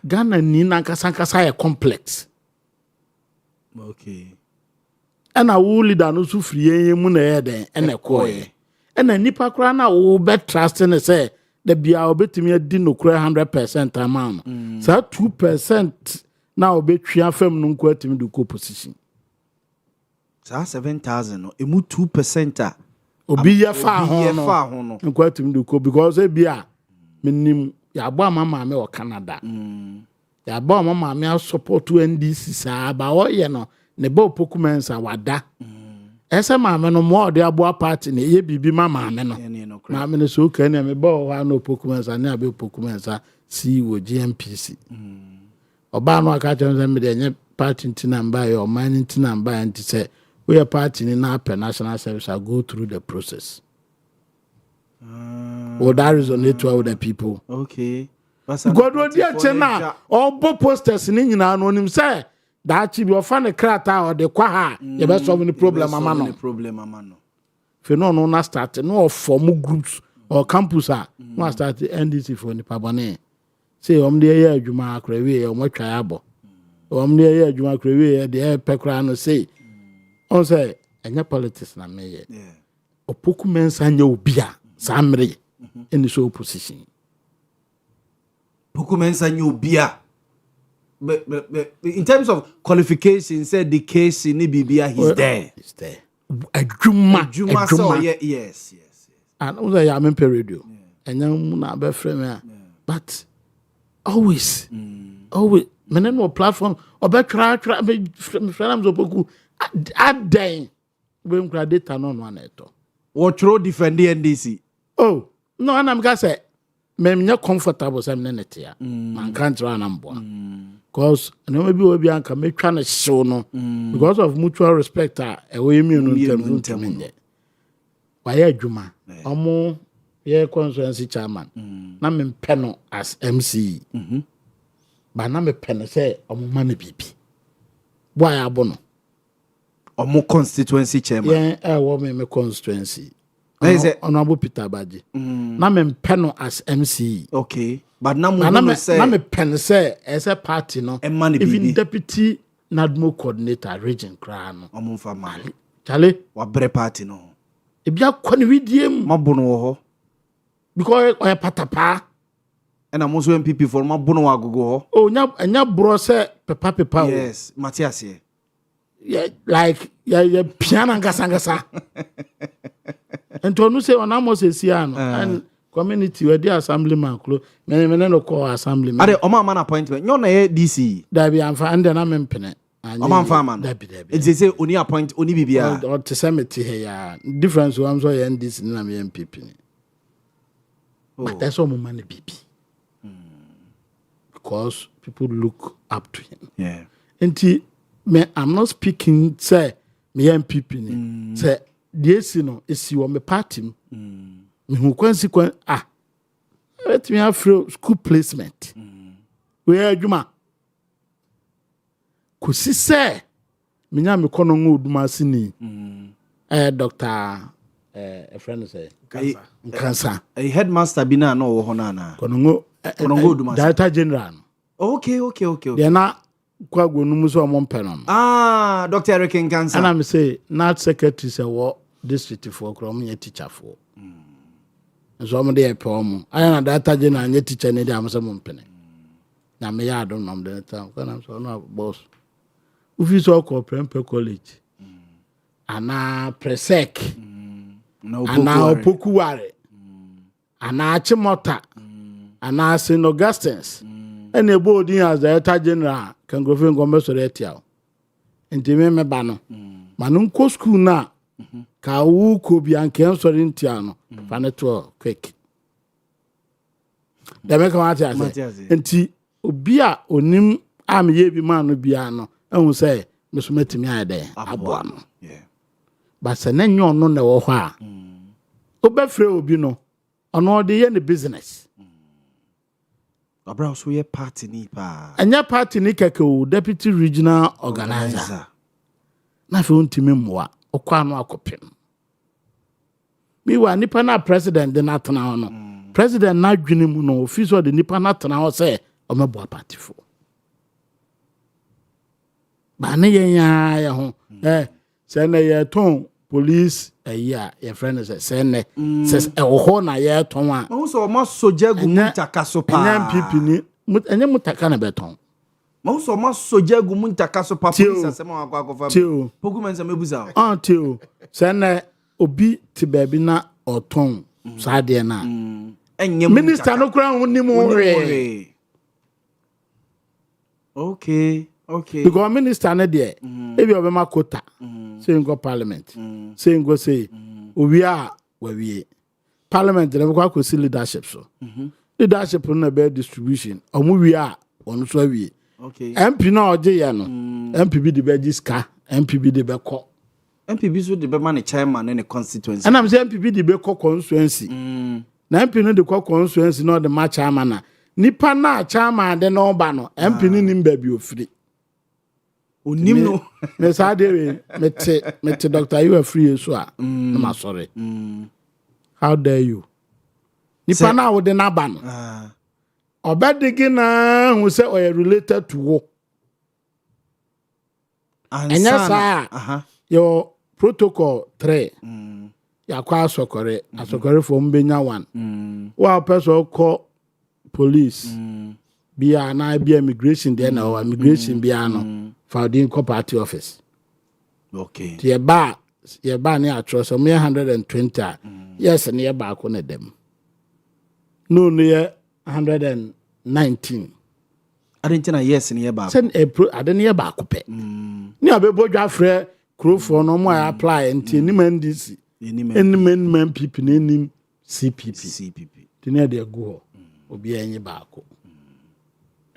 Ghana ni na nkasa ya complex okay ana wo leader no so free mu na ye den ene koye ena nipa kura na wo be trust ne say the bia obetimi adi no kura 100% amount so 2% na obetwia fam no nko atimi do ko position sa 7,000 no emu 2% obi ya fa ho no nko atimi do ko because e bia menim ya gba mama me o Canada ya gba mama me support NDC sa ba o ye no ne ba opokumensa wada ese maame no mo de aboa party ne ye bibi mama me no maame no so kan ne me ba o ha no opokumensa ne abe opokumensa si wo GMPC oba no aka chan me de nye party ntina mba ye o man ntina mba nti se we a party ni na per national service I go through the process would that resonate with the people okay God would ya chena all posters ni nyina no nim say that chi bi ofa ne krata or the kwa ha ye be solve the problem amano fe no na start no form groups or campus no start NDC for ni pabone say de ye adwuma akra we o mo twa abo de ye adwuma akra we de pekra no say on say enya politics na me ye opoku mensa nya obia sa mre in the opposition opoku mensa nya obia but in terms of qualifications said the case in Bibia he's there adwuma so yes and also ya me radio enya mu na be frame but always menen no platform obetra me friends opoku adan we nkra data no no aneto what throw defend the NDC oh no anam ka say me comfortable say me netia man can't run am boa cause no maybe we be anka me twa na show no because of mutual respect we me no ntem why adwuma omo ye constituency chairman na me pɛ no as MC ba na me pɛ no say omo ma me bibi boy abono omo constituency chairman wo me constituency honorable Peter Baji na me pɛ no as MC okay but na mo say na me pɛ no say as a party no even deputy nadmo coordinator region kra no omo fa mali chale wa bre party no e bia kwani widiem mabono wo ho because o patapa and I'm also MPP for mabono wa gogo ho oh nya bro say pepa yes Matthias here yeah like yeah piano ngasa and to no say on amos esiano and community we dey assemblyman klo me no call assemblyman ade o man appointment nyo na DC da bi amfa and na me mpene o man farmer it say oni appoint oni bibia or to semeti here ya difference we am so NDC na me MPP ni but that's all money bibi because people look up to him yeah and me I'm not speaking say me MPP ni say DC no esi wo me party me hu consequence let me have school placement we adwuma kusi say me nya me kono ngoduma sini doctor a friend say cancer a headmaster bina no wo hono na kono ngoduma director general okay they na kwago numu so mo mpeno Dr. Eric Cancer and I'm say not secretary say what district for krom nya teacher for so mo dey pom ayana data je na nya teacher ne dey am say mo mpene na me ya don nom the time kana so no boss ufi so ko prempe college ana presec ana opokuware ana chimota ana St. Augustine's ene bodin as data general kan go fe ngombe so retia ntime me ba no manu ko school na ka wu ko bi anke nsori ntia no fa ne to quick da me kan ati ase enti obi a onim am ye bi man no bia no ehun say me so metimi ade aboa no ba se na nyo no na wo ho a obefre obi no ono de ye ne business abra so ye party ni pa anya party ni keke o deputy regional organizer na fe untimi mmoa okwa no akopem mi wa nipa na president de natana ho no president na dwene mu no officer de nipa natana ho say o mebo party fo ba ne ya ho say na ye ton police ya your friend say ne says e ho na ye ton a mo so mo soja gu mutaka so pa MPP ni enye mutaka na beton mo so mo soja gu mutaka so pa police asema akwa poku mensa mebuza tio say na obi ti baby na oton sa de na enye minister no kura ho ni mo re okay because minister na de ebi obema quota say go parliament say go say Owia wawie parliament dey go akosi leadership so leadership na be distribution omu wi a onu so awie MP na oje ye no MP bi de be jiska MP bi de be ko MP bi so de be man chairman in the constituency and am say MP bi de be ko constituency na MP no de ko constituency no de ma chairman na nipa na chairman de no ba no MP ni nimba bi ofiri onim no me sa de mete doctor you are free so a na sorry how dare you nipa na wo de na ba no obedigi na hu say o related to wo anya sa your protocol 3 ya kwa asokore for mbenya 1 wa person call police bia na bia immigration there na immigration bia no founding party office okay ye ba ne atro so 120 yes ne ye ba ko na dem no ne 119 adentina yes ne ye ba sen adene ye ba ko pe ni abebodwa frɛ krofo no mo apply nti ni mandisi enim MPP na enim CPP tini de go obi enyi baako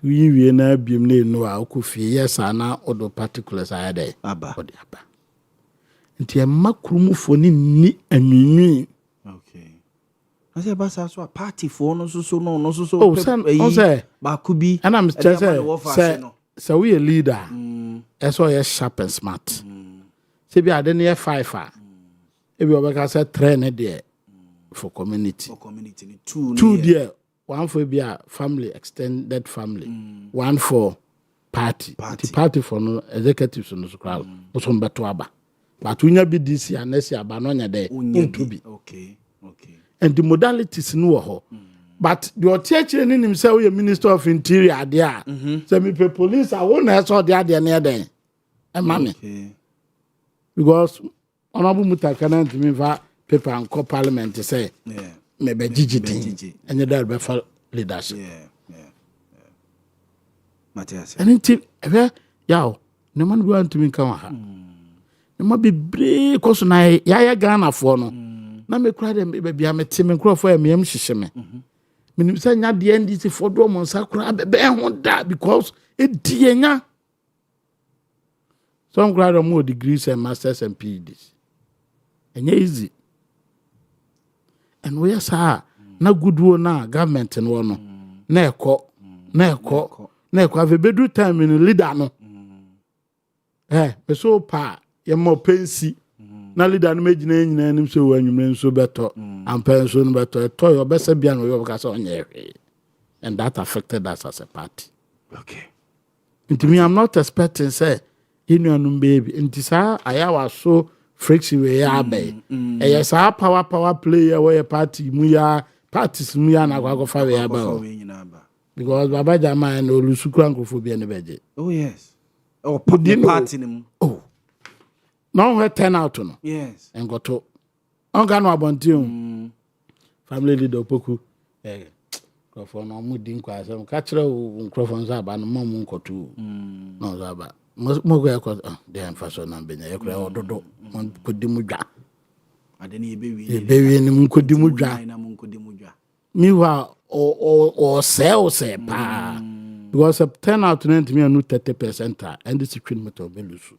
we wie na biem na enu a okofie yes ana odo particulars ayade aba odi aba nti makrumufo ni anwinwi okay ase ba sa so party for no so no so oh say baako bi and I'm say we a leader eso ye sharp and smart say bi ade na 5 a e bi obeka say train there for community two there one for be a family extended family one for party for no executives no so crowd so mbeto aba but unya bi this year next year ba no nya there to be okay and the modalities no ho but the otiache ni nim say we minister of interior there say me police I won na so there near there e mame because honorable mutakana ntimi va paper and co parliament say maybe GGT and that be for leadership Matthias and it yaw no man want to me come ha no ma be break cause na ya Ghana for no na me kura dem be am timi kura for am hihye me minim say nya de NDC for do mon sakura be ho da because it dienya some grade more degrees and masters and PhDs and easy and we are na goodwo na government no no na ekọ ave bedu time in leader no be so pa ye mo pensi na leader no magina nyina nim so wanwumre nso beto ampa nso no beto to yo bese bia no yo kasa onye and that affected us as a party okay into me I'm not expecting say inu baby into sa ayawa so friction we ya be yes our power player we party mu ya parties mu ya na kwa fa we ya ba because baba jama na olusuku ankrofobia ne beje oh yes oh party nim oh no we turn out no yes and go to on ga no abonti family leader opoku crofon no mu din kwa asem ka kire crofon za ba no mamu nkoto no za ba mo go ekọ dey emphasis na benya ekra ododo mon kodimudwa ade ne ebewie ni mon kodimudwa mi wa o say pa because turn out to me anu 30% and this queen meto belusu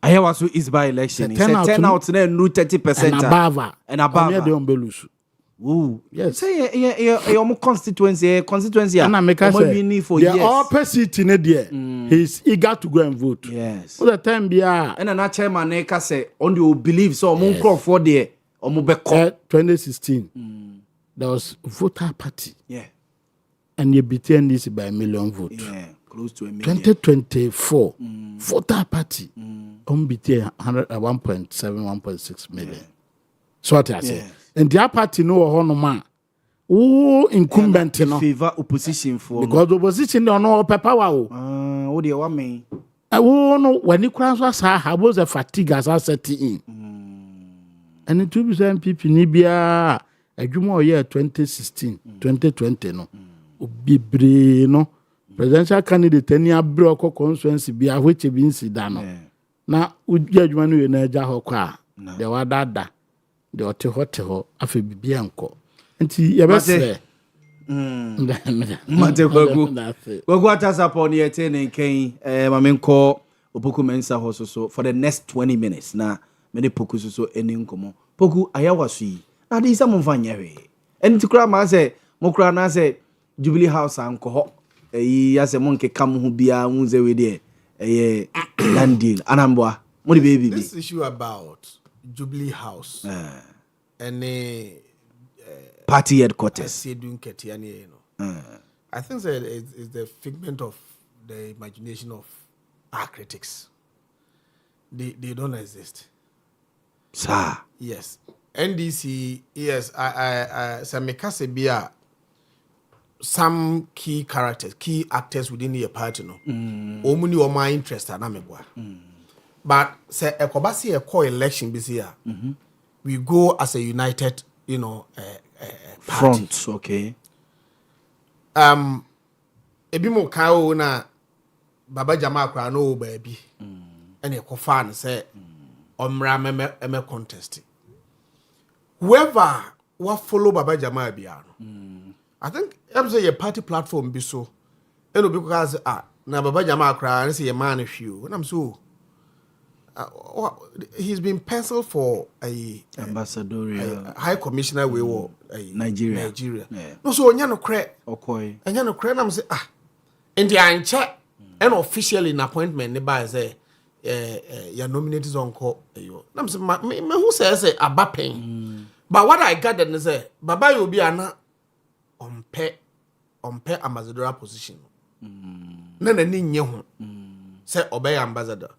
ayawa so is by election say turn out na anu 30% and above me dey on belusu. Ooh, yes. Say your constituency and I make us say for the opposite in there. He's eager to go and vote. Yes. All the time be and an chairman Neka say on the believe so mon crop for there or mo be 2016 there was voter party. Yeah. And you beat this by 1 million votes. Yeah, close to 1 million. 2024 voter party beat 1.6 million. Yeah. So what I say. And the party no honoma. Oh, incumbent no favor opposition for because opposition don't know power. Oh, dear one me. Oh no, when you cross us, I was a fatigue as I set in. And it will be some people Nibia a Jumo year 2016, 2020 no. Be no presidential candidate any abroad constituency be a which been sidano. Now, would judge one in a jahokwa. There were dada. The hotel afi bibianko nti ye bese mate kwagu atasa pon ye te ne kan mamenko opoku mensa hososo for the next 20 minutes na me de poku so eni nkomo poku ayawaso yi na de isa mo fanya we enti kura ma se mo kura na se Jubilee House anko ho ya se mo nke kam ho bia unze we de land deal anamboa mo de baby this issue about Jubilee House and party headquarters. I think that it's the figment of the imagination of our critics. They don't exist. Sir. Yes. NDC, yes, I Samekasebia, some key characters, key actors within the party, no. Omuni or my interest, but say a Kobasi a co-election this year. We go as a united, party. Front, okay. Ebimo kao na Baba Jama kwa no baby. And a kofan say omra me contest. Whoever will follow Baba Jama biano. I think I'm say your party platform be so. It'll be because na Baba Jama cry and say a man if you. And I'm so he's been penciled for a ambassadorial high commissioner we were Nigeria. Yeah. No, so anya no cre. Okay. Anya no cre. I'm say in the anche an official in appointment ne ba say your nominated on call you. I'm say me who says say abapen. But what I gathered is say Baba you be ana on pay ambassadorial position. Na ni nye ho. Say obey ambassador.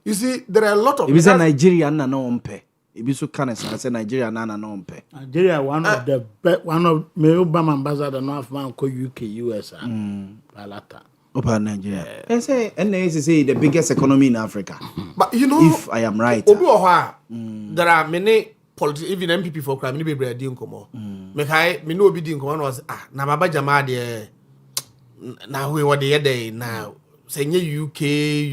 You see, there are a lot of. If it's a Nigerian, na no umpe. If you so can say Nigeria, na no umpe. Nigeria, one of the one of Obama ambassador, North Man, UK, US, Palata. Opa Nigeria. And say, and they say the biggest economy in Africa. But you know, if I am right, there are many politicians, even MPP for crime. Many people are doing come. Me know be doing come was na Baba Jama de na we what the day now. Say UK,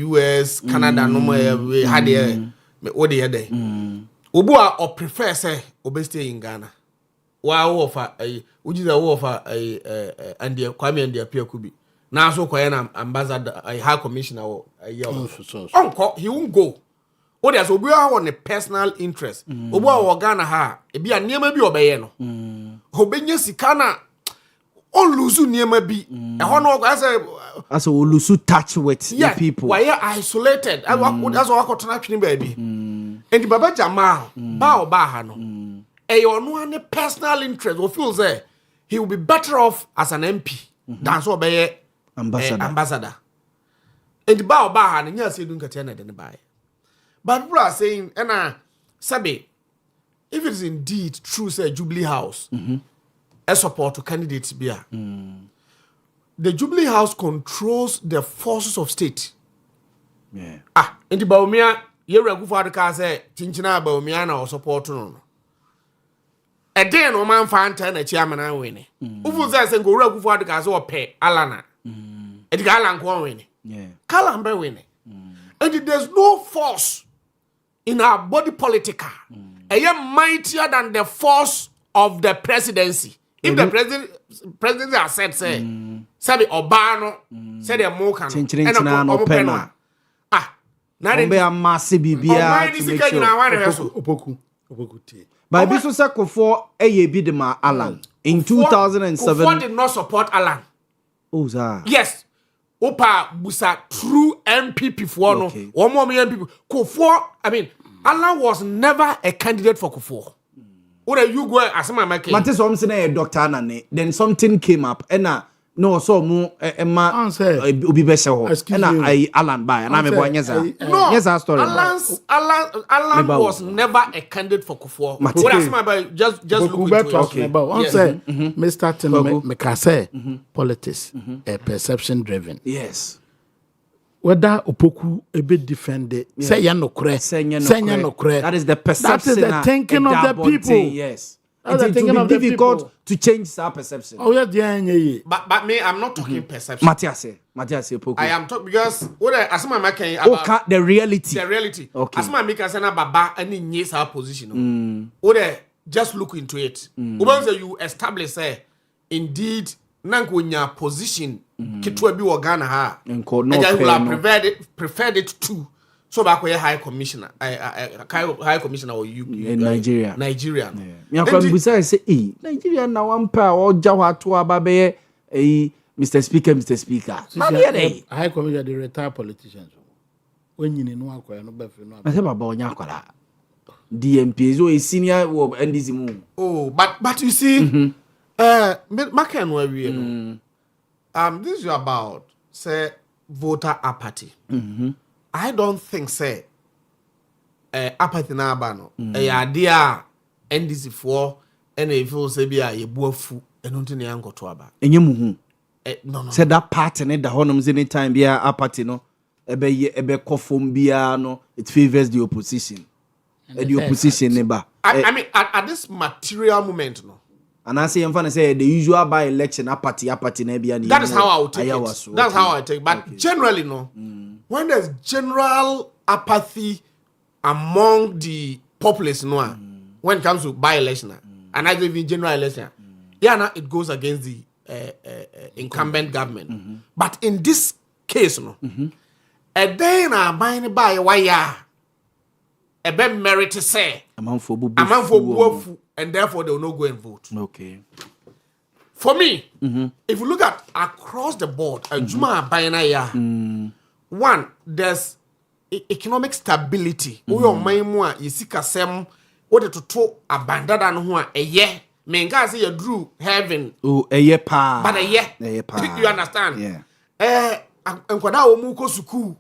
US, Canada, no more we had there. What the other day. Obua or prefer say obe stay in Ghana. Why offer a which is a offer and the Kwame and the appear could be. Now so Koyan ambassador a high commissioner or a young uncle, he won't go. What there's Obua on a personal interest. Obua or Ghana ha, it be a near maybe obeyeno. Obenya Sikana. All lusu niema bi as a lusu touch with the people. Why are isolated? That's what I got to baby. And the Baba Jama ba no. No personal interest or feels there he will be better off as an MP than so be ambassador. And the ba no nya say dun katena den buy. But people are saying sabe if it is indeed true say Jubilee House a support to candidates beer. The Jubilee House controls the forces of state. Yeah. In the Boamah, you go for the car say Tinchina Boamah or support no. A day no man fan turn a chairman and winning. Who says and go for the car or pay Alana? And the Galan won't win. Yeah. Calambe winning. And there's no force in our body politica. A year mightier than the force of the presidency. If the president has said, say Obano, say the Mokan, and a penna. Now they are massive BBR to make sure. But this was a for a bidema Alan in 2007. Kufuor did not support Alan. Oh, sir. Yes. Opa Busa true MPP for no. One more MPP. Kufuor, I mean, Alan was never a candidate for Kufuor. What you go as my making? Matis Omsen a doctor nane. Then something came up and no so mo Emma Ubi Besso and I Alan by and I'm a boy. Yes, our story. Alan was never a candidate for Kufuor. What as my just look into about one say Mr. Tim Mekase politics perception driven. Yes. Whether Opoku a bit defended, say Yanokre, that is the perception. That is the thinking of the people. Yes. It will be difficult to change our perception. Oh, yeah. But me, I'm not talking perception. Matthias Opoku. I am talking because what as my making about the reality. The reality. Okay. As my making sana Baba any yes our position. What just look into it. Once you establish say indeed nankonya position kitwa bi Ghana ha and I will have preferred it to so back where high commissioner high commissioner or you in Nigeria yeah kwambusa say Nigeria na one pa o jawa to ababe Mr. Speaker high commissioner the retired politicians when you know akwaya no befe no I say baba onya akwara DMP so a senior NDC mu but you see Maken where we this is about say voter apathy. I don't think say apathy na abano. Idea NDC for and if you say be a buafu enunti ne yango to aba. Enye muhu. No. Say that part ne da honom anytime be apathy no ebe kofom bia no it favors the opposition. The opposition neba. I mean at this material moment no. And I say, I'm going to say the usual by election apathy na bia. That is how I would take it. That's how I take it. But generally, no. When there's general apathy among the populace, when it comes to by election, and I even general election, now it goes against the incumbent government. But in this case, no, a day na buying by wire, a ben merit to say, among for Buafu, and therefore they will not go and vote. Okay. For me, if you look at across the board, a Juma buying one, there's economic stability. Uyo maimwa yisika sem what to abandon and who a year. Menga say you drew heaven. Oh, a year pa. But a year. You understand? Yeah. And kwada omu ko suku.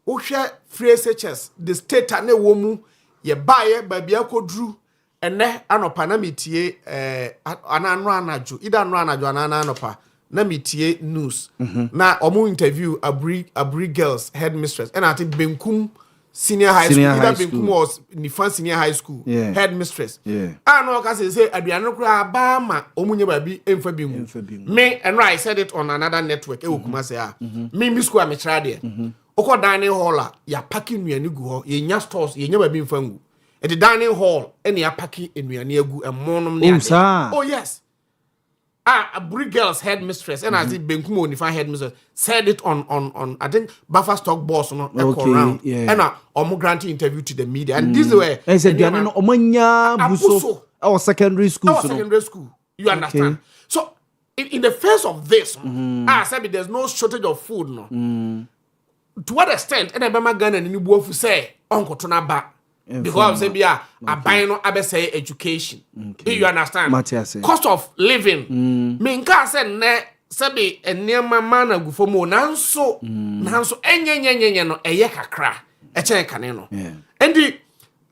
O share free SHS. The state ane womu ye buy baby ko drew. Ene anopa na mitie ananro anajo. Ida anro anajo ananopa. Na mitie news. Na omu interview Abri girls headmistress. And I think Benkum senior high school. Either Benkum was Nifan senior high school headmistress. I know because say aduano kura Bama omu nye baby emfa bimu. Me and I said it on another network. E okuma say me mi school am try there. Oko dining hall ya packing nuani gu ho. Ye nya stores ye nya baby emfa ngu. At the dining hall any ya packing nuani agu e monom ne ade. Oh yes. Abri girls headmistress and I think Benkum Onifan headmistress said it on I think Buffer stock boss no around. And omo granting interview to the media and this way I said no omanya buso our secondary school. You understand? So in the face of this I said there's no shortage of food no. To what extent and Bama Ghana ni buofu say onko to na ba because say bia aban no abese education. You understand? Cost of living. Me nka say ne sabi enema mana gufomo nanso enyenyenyenye no eye kakra e chen kane no. And the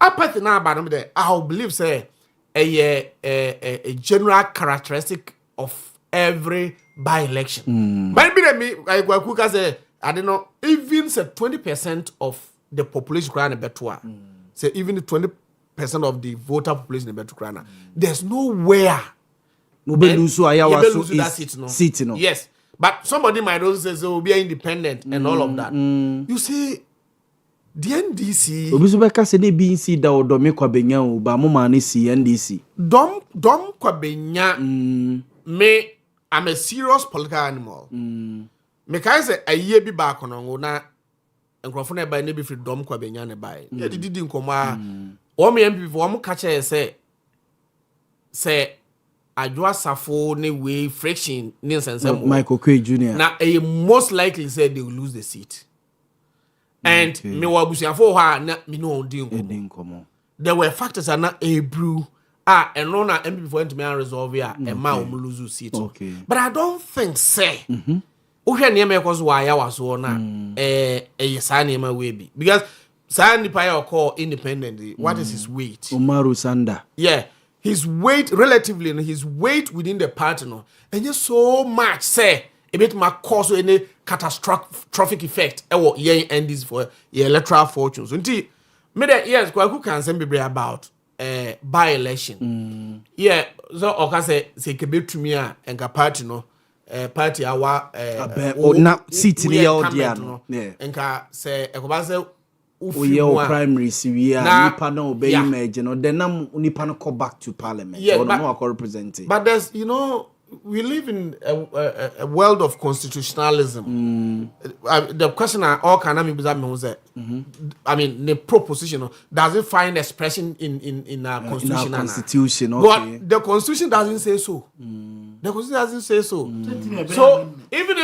apathy na ba no there I believe say a general characteristic of every by election. But be me I go say I don't know even say 20% of the population crana betua. Say even the 20% of the voter population in Betukrana, there's nowhere. Nobody lose that seat, no. Yes, but somebody might also say so be independent and all of that. You see, the NDC. Obisubeka say ne BNC da odome kwabenya o ba mo ma ne si NDC. Dom kwabenya. Me, I'm a serious political animal. Me can say a year be back on na. Nkrofo na buy na be free dom kwa benya na buy. Ye didi nkoma. O me MP for mo ka che say adwa safo ne way friction ne nsensem. Michael Quay Jr. Na most likely say they will lose the seat. And me wa busuafo ha na me no di nkomo. There were factors na brew and no na MP for to me resolve ya e ma o lose seat. But I don't think say uhwe niema ekozo wa ya waso na sa niema we bi because sa nipa ya call independently what is his weight Umaru Sanda his weight relatively his weight within the party no and just so much say a bit ma cause any catastrophic effect ewo yen endis for your electoral fortunes until me that yes kwaku can say be about by election so oka say kebetumi a enka party no party our na seat ni ya dia no enka say ekoba say ufi primary siwia nipa na obey image no then na nipa no come back to parliament or no representing. But there's we live in a world of constitutionalism. The question all can me I mean the proposition does it find expression in our constitution? In our constitution, but the constitution doesn't say so. The constitution doesn't say so. So even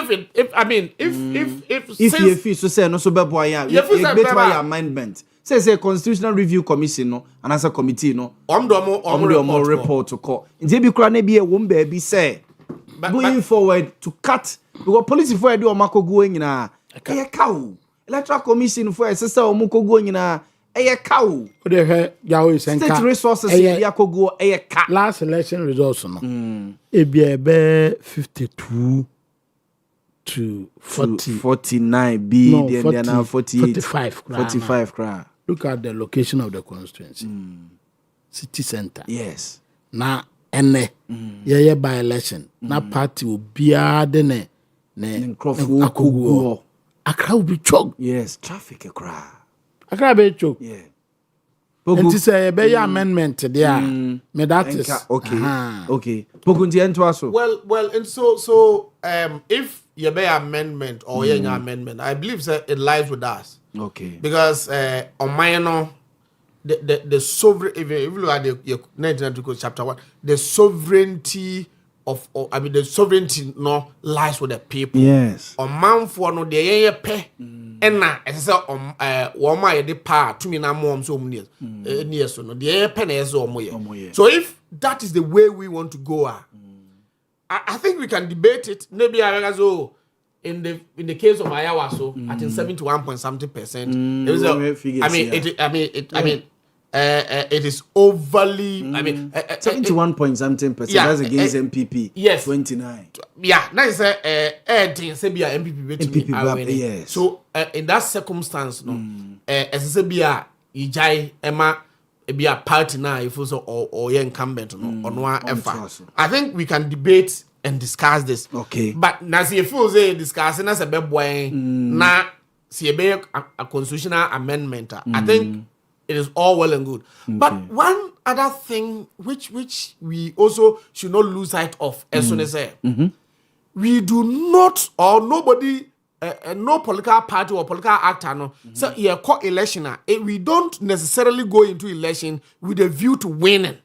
if you feel so say no so be boy ya you amendment say constitutional review commission no and as a committee no omo report to call nti bi kura na bi e wo mba bi say going forward to cut because police for do omakogu nyina e kawo electoral commission for say omo kogu nyina e kawo o de he yawo senka state resources e akogu e ka last election results no e bi e be 52 to 49 B no, then now 45 cry. Look at the location of the constituency. City center. Yes. Na ene ye by election. Na party will be ne Akogo. Accra will be choked. Yes, traffic a cry. Accra be choked. Yeah. And to say a amendment there. Me that is okay. Okay. Pokunti entwaso. Well, and so if you be amendment or any amendment, I believe that it lies with us. Okay. Because on my the sovereign, if you look at the 1992 chapter 1, the sovereignty the sovereignty no lies with the people. Yes. On man for no the pay and na as I say woma the power to me na mom so many years so no the pen is so if that is the way we want to go I think we can debate it maybe I go in the case of Ayawa so I think 71% it is overly. I mean, 71 point something percent. Yeah, that's against MPP. Yes, 29. Yeah, now say MPP. Yes. So in that circumstance, no, as I say, Ijai Emma be a party now if also or incumbent no on one effort. I think we can debate and discuss this. Okay. But now see if you say discussing as a boy na see a constitutional amendment. I think. It is all well and good. Okay. But one other thing which we also should not lose sight of, as soon as we do not, or nobody, no political party or political actor, no, so yeah, call election. We don't necessarily go into election with a view to winning.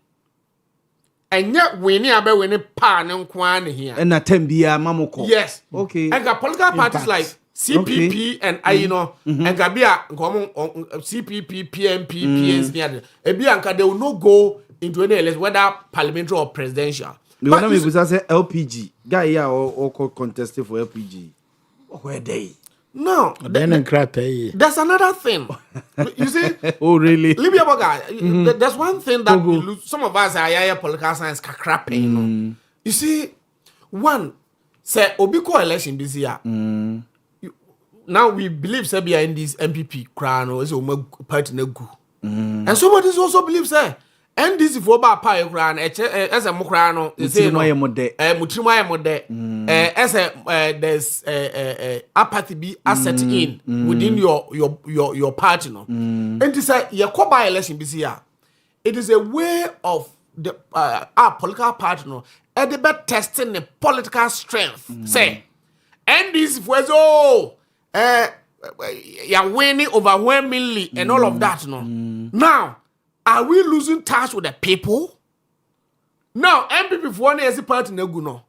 And yet, winning about winning pan and kwan here. And a tembia mamoko. Yes. Okay. And got political parties like CPP and and Gabia CPP, PMP, PNC, they will not go into any election, whether parliamentary or presidential. The one we say LPG guy here or contested for LPG. Where they? No, there's another thing. You see? Oh, really? Libya guy. There's one thing that we lose. Some of us are political science crapping. You see, one say Obiko election this year. Now we believe Serbia in this MPP crown or is a party negu. And somebody also believes and this for ba pie crown as a mokrano is saying Mutimaya mode as there's apathy be asset in within your party no. And this your by election this year. It is a way of the our political party no and the best testing the political strength. Say and this was you're winning overwhelmingly and all of that, no. Now, are we losing touch with the people? Now, MPP for one is a party no.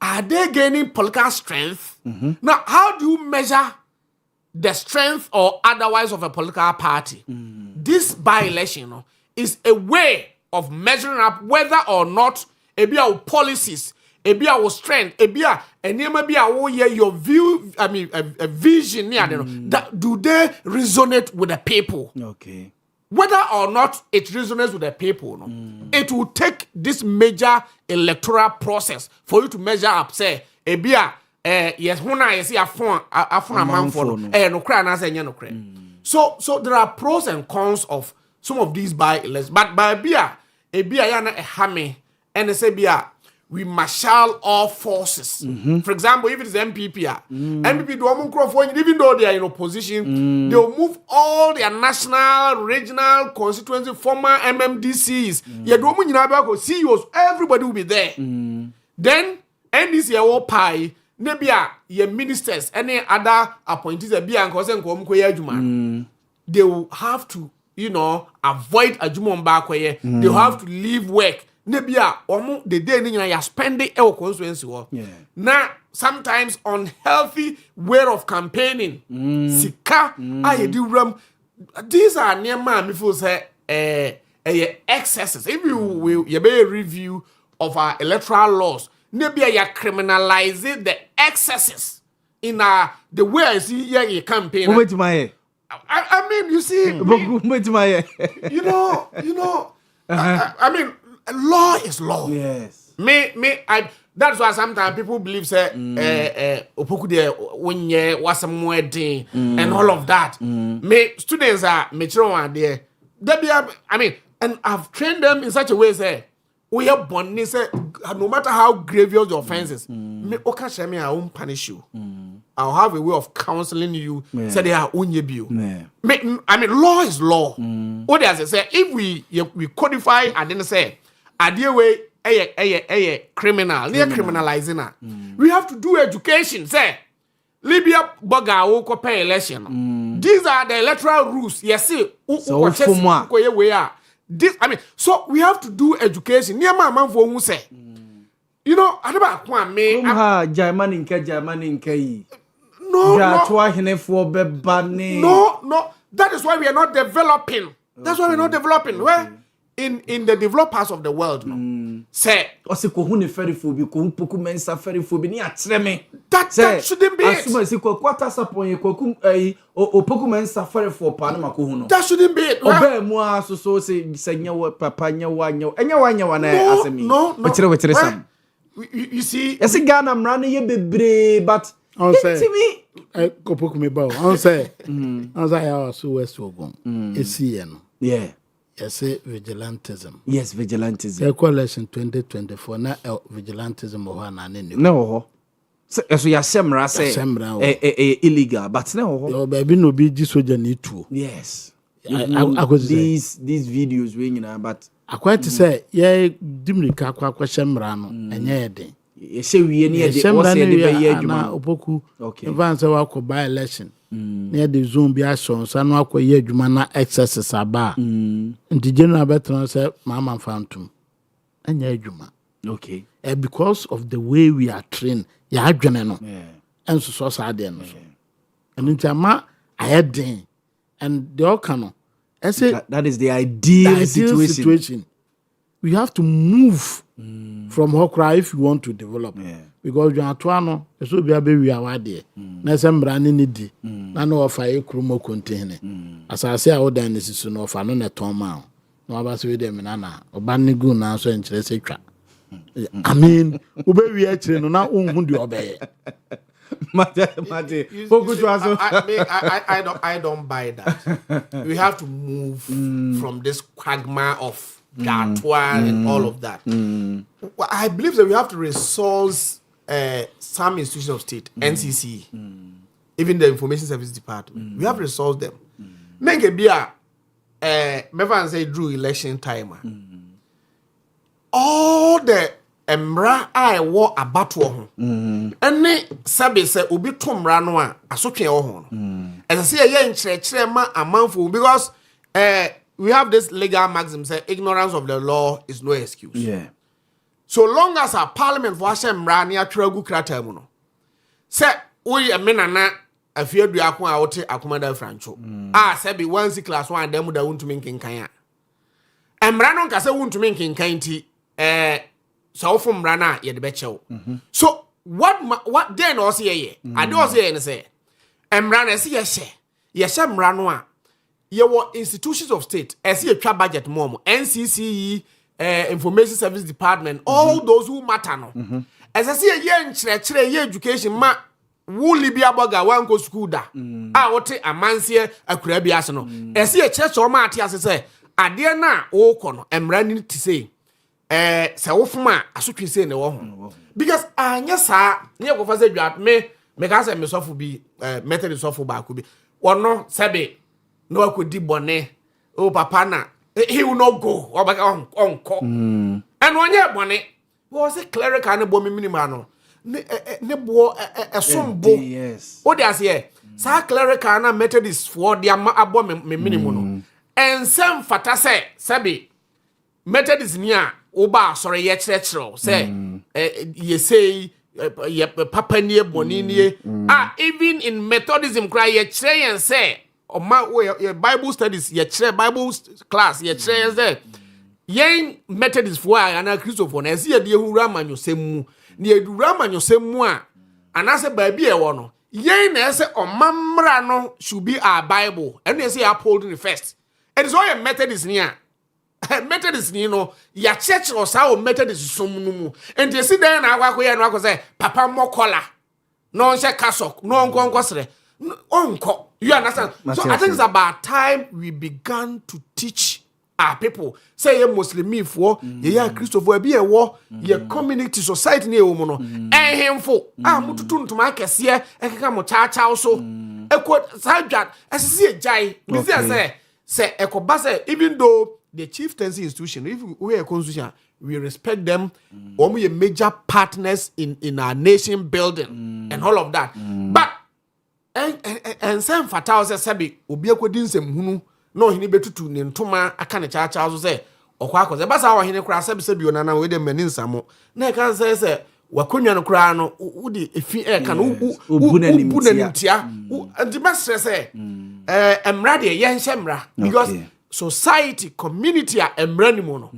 Are they gaining political strength? Now, how do you measure the strength or otherwise of a political party? This by-election no, is a way of measuring up whether or not our policies ebi our strength ebi enema bi wo your view a vision that do they resonate with the people. Okay. Whether or not it resonates with the people no, it will take this major electoral process for you to measure up say ebi yes huna yes afuna man for no kra na say nya no kra. So there are pros and cons of some of these by-elections, but by ebi ya na ehame and say bia we marshal all forces. For example, if it is MPP, MPP do even though they are in opposition, they will move all their national, regional, constituency, former MMDCs. CEOs, everybody will be there. Then, NDC will pay, maybe your ministers, any other appointees, they will have to, avoid a jumon back where they will have to leave work. Nebia the day you spend it constituency. Now sometimes unhealthy way of campaigning. Sika these are near man before say excesses. If you will be a review of our electoral laws, nebia you criminalizing the excesses in the way I see your campaign. I mean you see I mean law is law. Yes. That's why sometimes people believe say opoku de wonye wasam wedding and all of that. Me students are mature one there. I mean, and I've trained them in such a way say we are born say no matter how grievous the offenses, me oka shame I won't punish you. I'll have a way of counseling you. Say they are unyebu. I mean, law is law. What does it say? If we codify and then say, idea way a criminal, near criminalizing. We have to do education. Say, Libya Boga will pay election. These are the electoral rules. Yes, see, this, I mean, so we have to do education. Near my man for who say, you know, I don't know, me. German in K. No. That is why we are not developing. That's why we're not developing. Where in the developed parts of the world, say, that shouldn't be it. That shouldn't be it. No. You see, I see Ghana, I'm running but on say, Kopoku me bow. On say, I also West Ogun. Yeah. Yes, vigilantism. Yes, vigilantism. The coalition 2024 na vigilantism or none. No. So you are semra say illegal, but no. Your baby no be this soldier need to. Yes. I could these videos ringing but I quite say yeah dimrika kwa semra no enye eden. You say we near the opoku. Okay. Advance wa ko by election. Near the Zoom be action, so no akwa adwuma na excesses aba. Nti general better say mama phantom. Anya adwuma. Okay. Because of the way we are trained, ya adwene no. And so sad no. And nti ama ayeden and the okano. I say that is the ideal situation. We have to move from Hokra if you want to develop. Because you are tuano, so be a baby awade. Na sembra ni nidi. Na no offer e krumo contain. As I say I would then is no offer no net ma. No abase we dem na obani gu na so enchire se twa. I mean, ube wi akire no na unhu de obeye. Mate. I don't buy that. We have to move from this quagmire of Gatwa and all of that. I believe that we have to resource some institutions of state, NCC, even the Information Service Department. We have to resource them. Make a beer, never say drew election time. All the Emra I war a battle. And Sabi said, Ubi Tom Ranoa, a soke on. And I see a young church, a month because we have this legal maxim say ignorance of the law is no excuse. Yeah. So long as our parliament for Hashem Rania Tragu Kratemuno. Say we a menana a fear do akun awote akumada francho. Sebi 1 class 1 dem da won to make kanya. Emra no kase won to make kanti so from rana ye de bechew. So what then also ye I do also ye say emra na se ye she mra no a ye were institutions of state as ye twa budget mom NCCE Information Service Department all those who matter no as I see a ye nkyerɛkyerɛ ye education ma wo libia boga wan go school da a wote amanse akura bi ase no as ye kyerɛkyerɛ o ma ate ase sɛ ade na wo kɔ no emra ni ti sei sɛ wo foma asotwe sei ne wo ho because anya saa ne ye go fa sɛ dwa me ka sɛ me sofo bi method sofo ba ko bi wono sɛbe no akodi bone o papa na he will not go or back on and when you bone was a clerical and bomb minimum no ne bo sombo yes o dey say sa clerical na methodist for their abom minimum no and some fata say sabi methodist ni a o ba sorry ye kyerɛkyerɛw say ye say ye papa ni bone ni even in methodism cry ye kyerɛ yen say your Bible studies, your Bible class, your there. Yen Methodist for and a Christopher, and see a dear who ram and you say moo, near do ram and you say moi, and I say baby a one. Yen say or Mamrano should be our Bible, and they say upholding the first. And it's all a Methodist near. Methodist, you know, your church or so Methodist some and they sit there and I walk say, Papa more collar, no share cassock, no uncle. You understand? So I think it's about time we began to teach people say ye Muslim for ye Christopher be a war ye community society ne wo no ehemfo mututu ntoma akese e keka mo cha so eko sadwat asisi ejai me say ekoba say even though the chieftaincy institution if we are constitution we respect them we are major partners in our nation building and all of that but and some fatal say obi akodin sem hunu no hini betutu ne ntoma aka ne cha so say okwa akoze ba sa wa hini kra sebi onana we de mani nsamo na e kan say wakonwa no kra no udi efi e kan ubunanimtia and the best say emra de ye nhemra because society community a emra ni mo no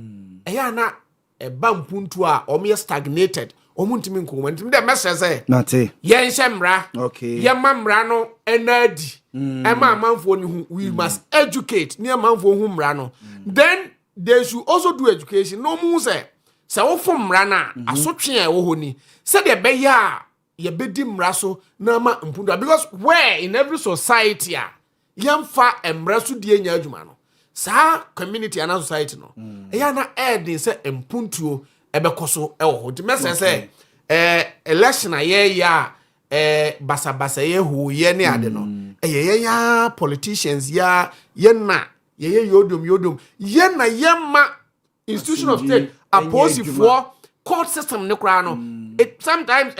eya na e ba mpuntu a omo stagnated omuntimi nko ntimi de message say nate ye nhemra ye mamra no enadi ema manfo ni hu we must educate ni manfo hu mra no then they should also do education no mu say wo fom mra na asotwe e wo honi say de be ya ye bedi mra so na ma mpundu because where in every society a yemfa emra so die nya adwuma no sa community and society no eya na edin say mpuntuo ebekoso e wo ho de message say election aye ya basa ye hu ye ne ade no ye ya politicians ya ye na ye yodom ye na yema institution of state opposite for court system ne kra no it sometimes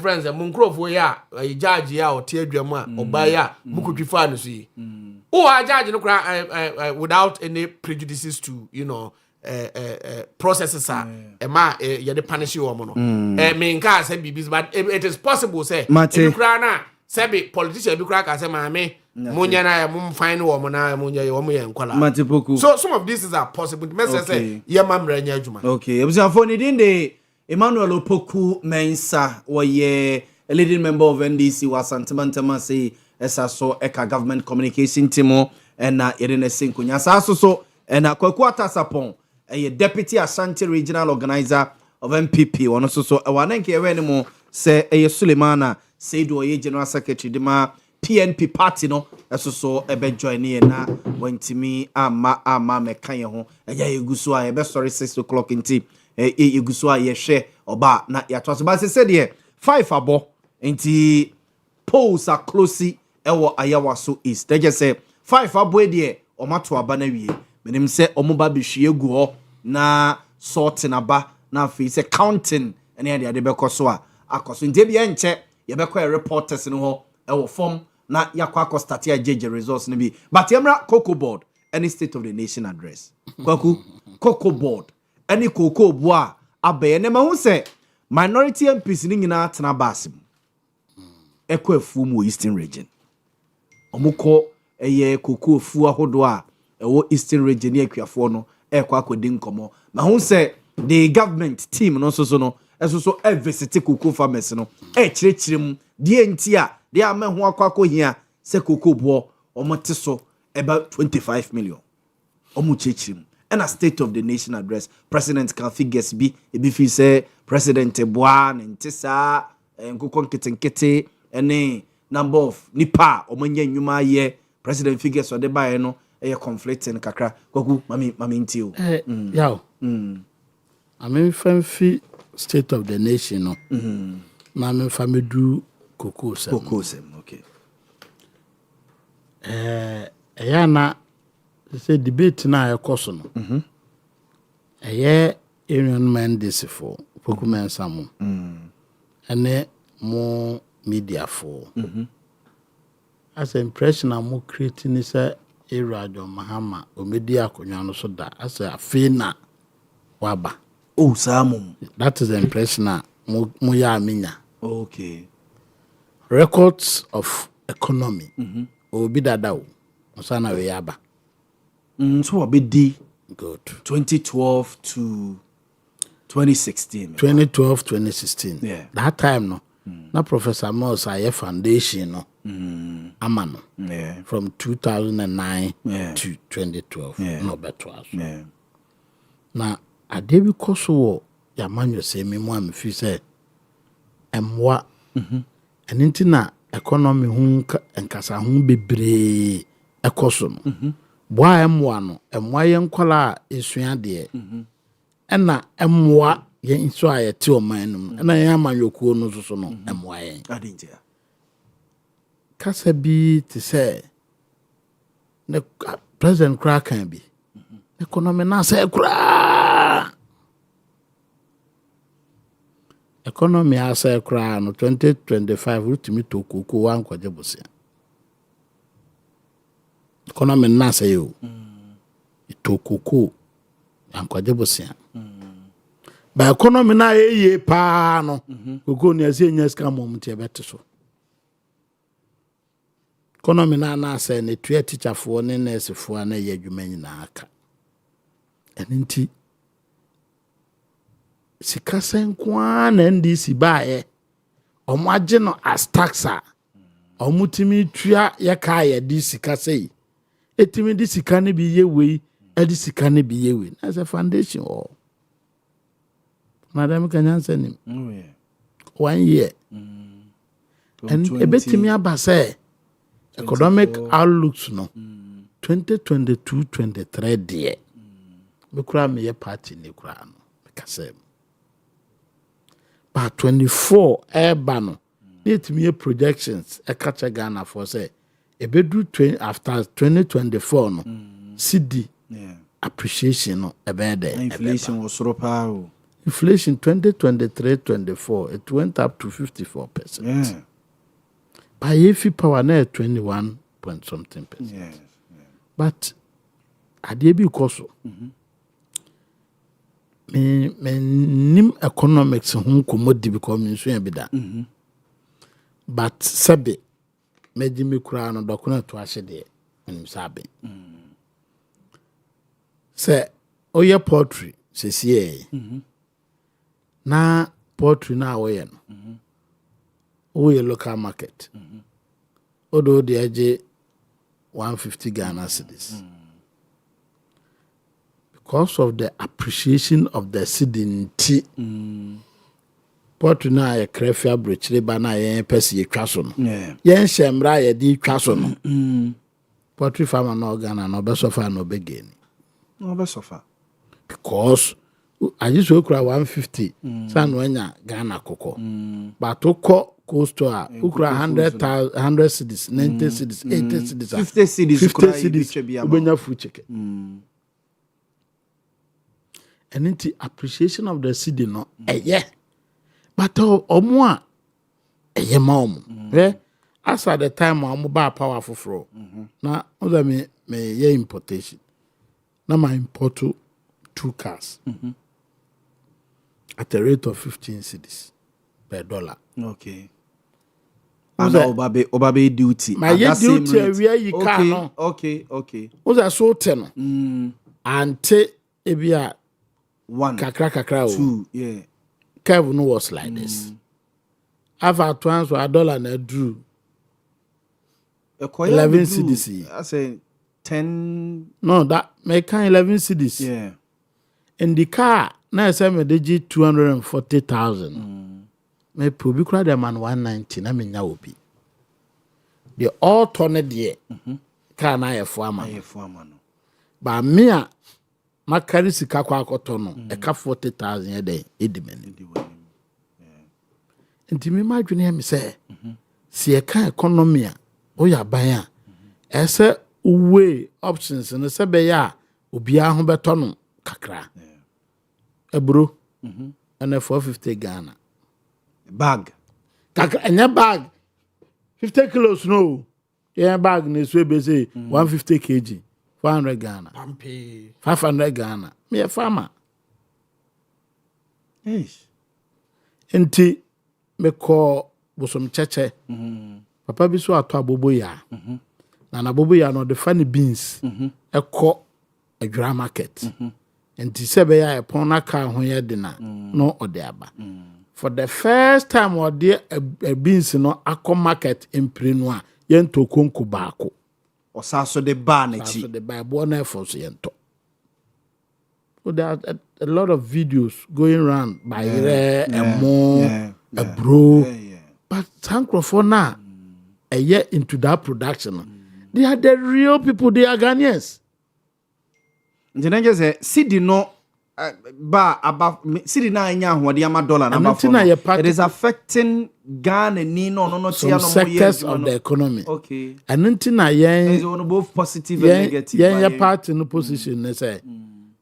friends munkrofo ya judge ya o tie adwamu a oba ya mukotwifa no so yi o judge no kra without any prejudices to processes are you the punish you no me nka say bibis but it is possible say you kra na say be politician bi kra ka say maame munya na ya mum fine wo na munya ye wo ye nkwala so some of these are possible message say ye mamra nya adwuma okay ebusan for ni din de Emmanuel Opoku Mensa a leading member of NDC was Santamantama say esa so eka government communication team and Irene Sinkunya so and Kwaku Atasapon a deputy Ashanti regional organizer of MPP one so wanenke ewenimo say Sulemana Seidu ye general secretary dema PNP party no so ebe join na wantimi ama mekan ye ho eya yeguso a ebe sorry 6 o'clock nti yeguso a ye hwe oba na yato so ba se de 5 abo nti polls are close ewo Ayawa so east they just say 5 abo e de omato aba na wie menim se omoba behwie gu ho na sorting aba na fi se counting ene de bekoso a akoso nti bia nche ye bekọ reporters no ho ewo form na yakwa start ya jeje results ni bi but yemra cocoa board any state of the nation address kwaku cocoa board any cocoa boa abaye ne ma hu se minority MPs ni nyina tena basim ekọ afu mu eastern region omuko eye cocoa afu ahodo a ewo eastern region ni akuafo no ekọ akodi nkomo ma hu se the government team no so no eso visit cocoa farmers no kirechirem die ntia they are men who are here se cocoa bo omote so about 25 million omuchechim and a state of the nation address president can figures be fi say president boa ntisa nkoko nketenkete any number of nipa omanya nwuma ye president figures o de bae no conflicting kakra kwaku mami ntio yaw amen fanfi state of the nation no na me famedu cocoa sem okay na say debate na ekoso no Union Mendes for Opoku Mensa mo ene mo media for as impression am creating ni say Radio Mahama o media akonwa no so da as afina waba samum that is the impression mo ya amenya okay records of economy obi dada o osana we yaba so obedi good 2012 to 2016 2016 yeah that time no na Professor Moss aye foundation no amano yeah from 2009 to 2012 no better yeah na adebi koso ya manyo se me mo am fi se emwa eninti na economy hu enkasa hu bebre ekoso no boa emwa no emwa ye nkwala esua de ena emwa ye nso ayete omanum ena ye amanyokuo no so no emwa ye adintia kasa bi te say ne president kra kan bi economy na say kra economy asa kra no 2025 rutimi to koko wan kwaje bosia economy na say yo to koko an kwaje bosia ba economy na ye pa no koko ni ase nya ska mom te beteso economy na say ne tua teacher fo ne nurse fo na ye adwuma nyina aka eninti sikasen kwa na ndc baaye omagye no as taxa omutimi tua ye ka ye di sikasei etimi di sikane bi ye wei edi sikane bi ye wei as a foundation or madam kanyansanim 1 year and ebetimi abase economic outlooks no 2022-23 de me kura me ye party ne kura no because by 24 eba no need me projections e catch Ghana for say e be do after 2024 no CD appreciation no e be there inflation was so power inflation 2023-24 it went up to 54%. By if power na 21 point something percent. But ade bi koso me nim economics ho commodity because me so be da but sabe me di me kura no dokuna to ahye de nim sabe say oye poultry se sie na poultry na oye no oye local market odo de aje 150 Ghana cedis because of the appreciation of the cedi poultry na ye crefia brochire ba na ye pese ye twaso no ye nhemra ye di twaso no poultry farmer no Ghana no be sofa no be gain no be sofa because I just work 150 san wanya Ghana koko but to cost to ukra 100 cedis 90 cedis 80 cedis 50 cedis 50 cedis ubenya food chicken and the appreciation of the cedi no but omo a mom as at the time omo ba power foforo na oza me ye importation na my import 2 cars at a rate of 15 cedis per dollar. Okay. And obabe duty. My ye duty where you can no. Okay. What's that so ten? And te ebia 1 kakra 2 yeah. Kevin was like this. I've had once for $1 na drew 11 cedis. I say 10. No, that make 11 cedis. Yeah. In the car, na say me dey 240,000. Me probi kura dem man 190 na me nya obi. The all turn there. Car na yefo ama. No. Ba me a makari sika kwa akoto no e ka 40,000 e dey edimani. Nti me madwene me say si e kan economy a o ya ban a ese way options no se be ya obi a ho beto no kakra. Ebro and 450 Ghana bag kakra enya bag 50 kilos no yeah bag na so be say 150 kg 400 Ghana 500 Ghana me a farmer enti me ko bosom cheche papa bi so ato abobo ya na abobo ya no the funny beans e ko adwra market enti sebe ya epon na ka ho ye de na no ode aba for the first time ode a beans no akọ market emprenu a ye nto konko baako osaso de ba na chi so the bible na for so ye nto so there are a lot of videos going around by a bro but thankful na into that production they are the real people, they are Ghanaians. Njenenge say city no ba aba city na anya ahode ama dollar na ba it is affecting Ghana ni no some sectors of the economy. Okay. And ntina yen on both positive and negative. Yen part in the position they say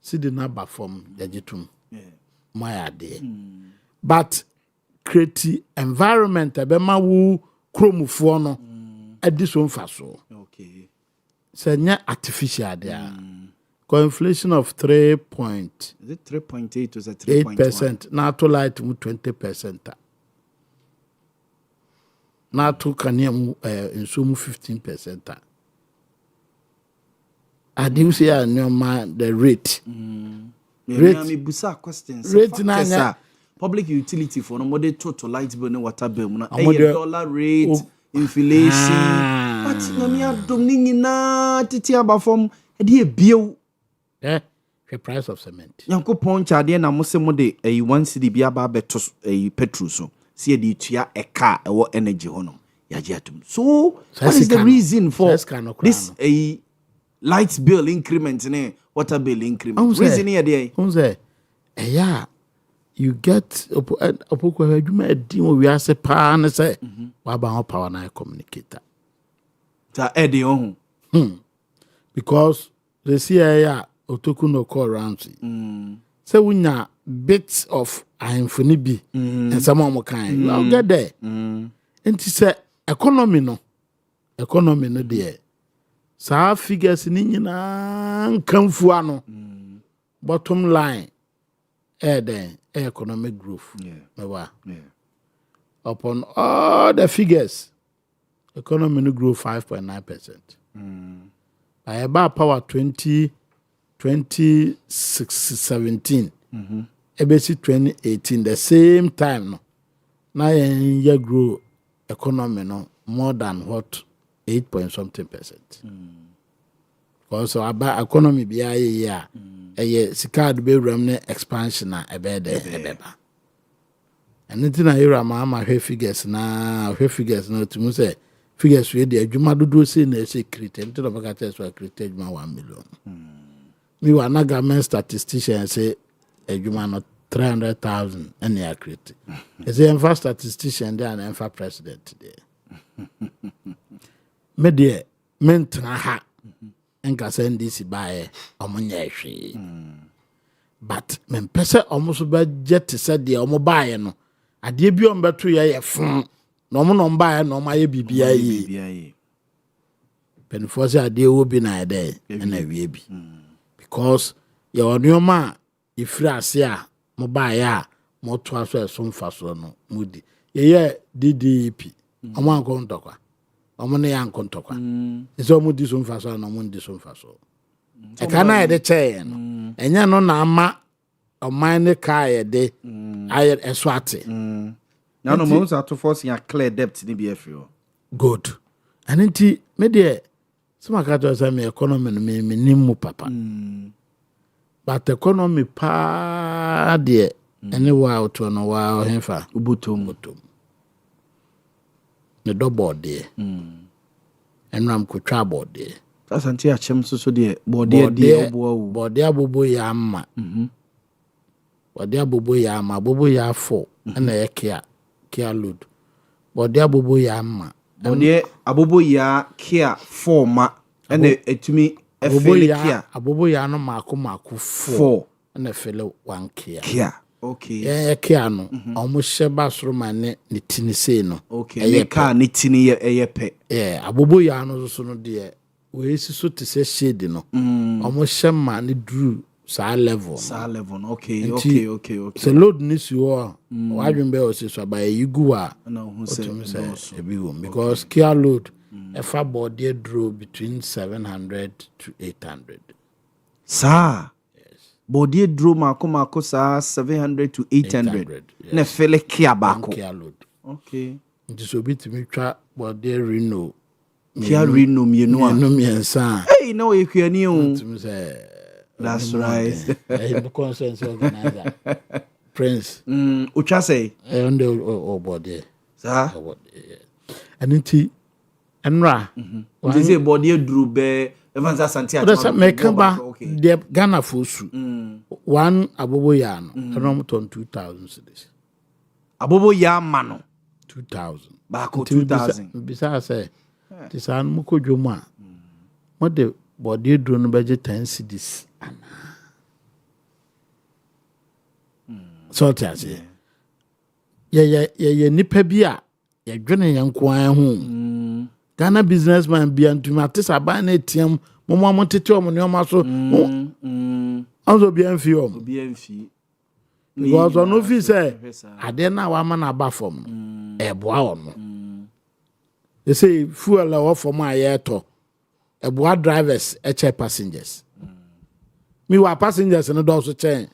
city na ba form yajitum. My idea. But create environment abema wu kromufo no edison faso. Okay. So nya artificial there. Inflation of 3.8%. Is it 3.8 or is it 3.1%? Now to light 20%. Now to can in sum 15%. I do say I know the rate. Rate questions. Rate public utility for no more total light bill and water bill. Dollar rate, inflation. But namia domini na titi aba from e bill. The price of cement. Yanko poncha de na mo se mo de 1 cedi bia ba beto petrol so. See de tua a car e energy hono. Yaje atum. So what is the reason for this light bill increment ne water bill increment? Reason here there. Unze yeah. You get opoko adwuma edin o wi ase pa na say wa ba power na communicator. Ta ede ohun. Because the CIA otoku no call round. So wunya bits of ahemfoni bi and some more kind. I'll get there. And say economy no there. Sa figures ni nyina nkamfu ano. Bottom line economic growth. Yeah. Upon all the figures, economy no grow 5.9%. By about power 2017, ABC 2018, the same time no. Now you grow economy no more than what 8.something%. Also about economy be a sika be ramne expansion na ebeba. And anything I hear ma figures no to say figures we dey adwuma dodo say na say create until of that so create 1 million. Me wa na government statistician say adwuma no 300,000 and they create. Is the first statistician there and first president there. Me there mentra ha enka send this buy omonye hwe. But men pese omoso ba jet said the omo buy no ade bi on beto ye fun no mo no buy no ma ye bibia yi penfo say ade wo bi na ade na wie bi because ye onioma ifri ase a mo buy a mo to aso eso mfaso no mudi ye DDP omo ankon tokwa omo ne yankon tokwa eso mo di so mfaso na mo ndi so mfaso e kana ye de che no enya no na ama omane ka ye de aye eso ate now no mo to force ya clear debt ni be afio good and nti me de some akato say me economy no me nimu papa but economy pa de ene wa oto no wa henfa ubutom the double de enram ko twa board de asanti achem so de board de obo board abobo ya amma board abobo ya amma abobo ya 4 na ye kia load board abobo ya amma board abobo ya kia 4 ma na etumi efele kia abobo ya no mako 4 na efele 1 kia okay kia no omo sheba soroma ne tini sei no okay ne ka ne tini ye pe abobo ya no so no de we si so te se shade no omo shema ne dru sa level okay so load ni si wo wadwen be o se so ba yigu a na hu se ebi wo because kia load if a body draw between 700 to 800 sa body draw mako sa 700 to 800 na fele kia bako kia load okay nti so bit me twa body reno kia reno mienu miensa hey no ekuani o that's right the consensus organizer Prince ucha say on the body sa and nti enra they say body drew be Evansa Santi That's Mekamba, the Ghana Fusu. One Aboboyano, around 2,000 cities. Aboboya Mano. 2,000. Bako 2,000. Besides, say, this Muko Juma. What the body drone budget 10 cities. So, that's it. Nipa bia, ya dwene yankwa ho. Ghana businessman bia ntuma tesa ba na etiam, mo tete o mo ne o maso. Also bia mfi o. Bia mfi. Because on office ade na wa ma na ba fom. Eboa o no. They say fuel la for my yeto. Eboa drivers eche passengers. Me wa passengers no do so chain.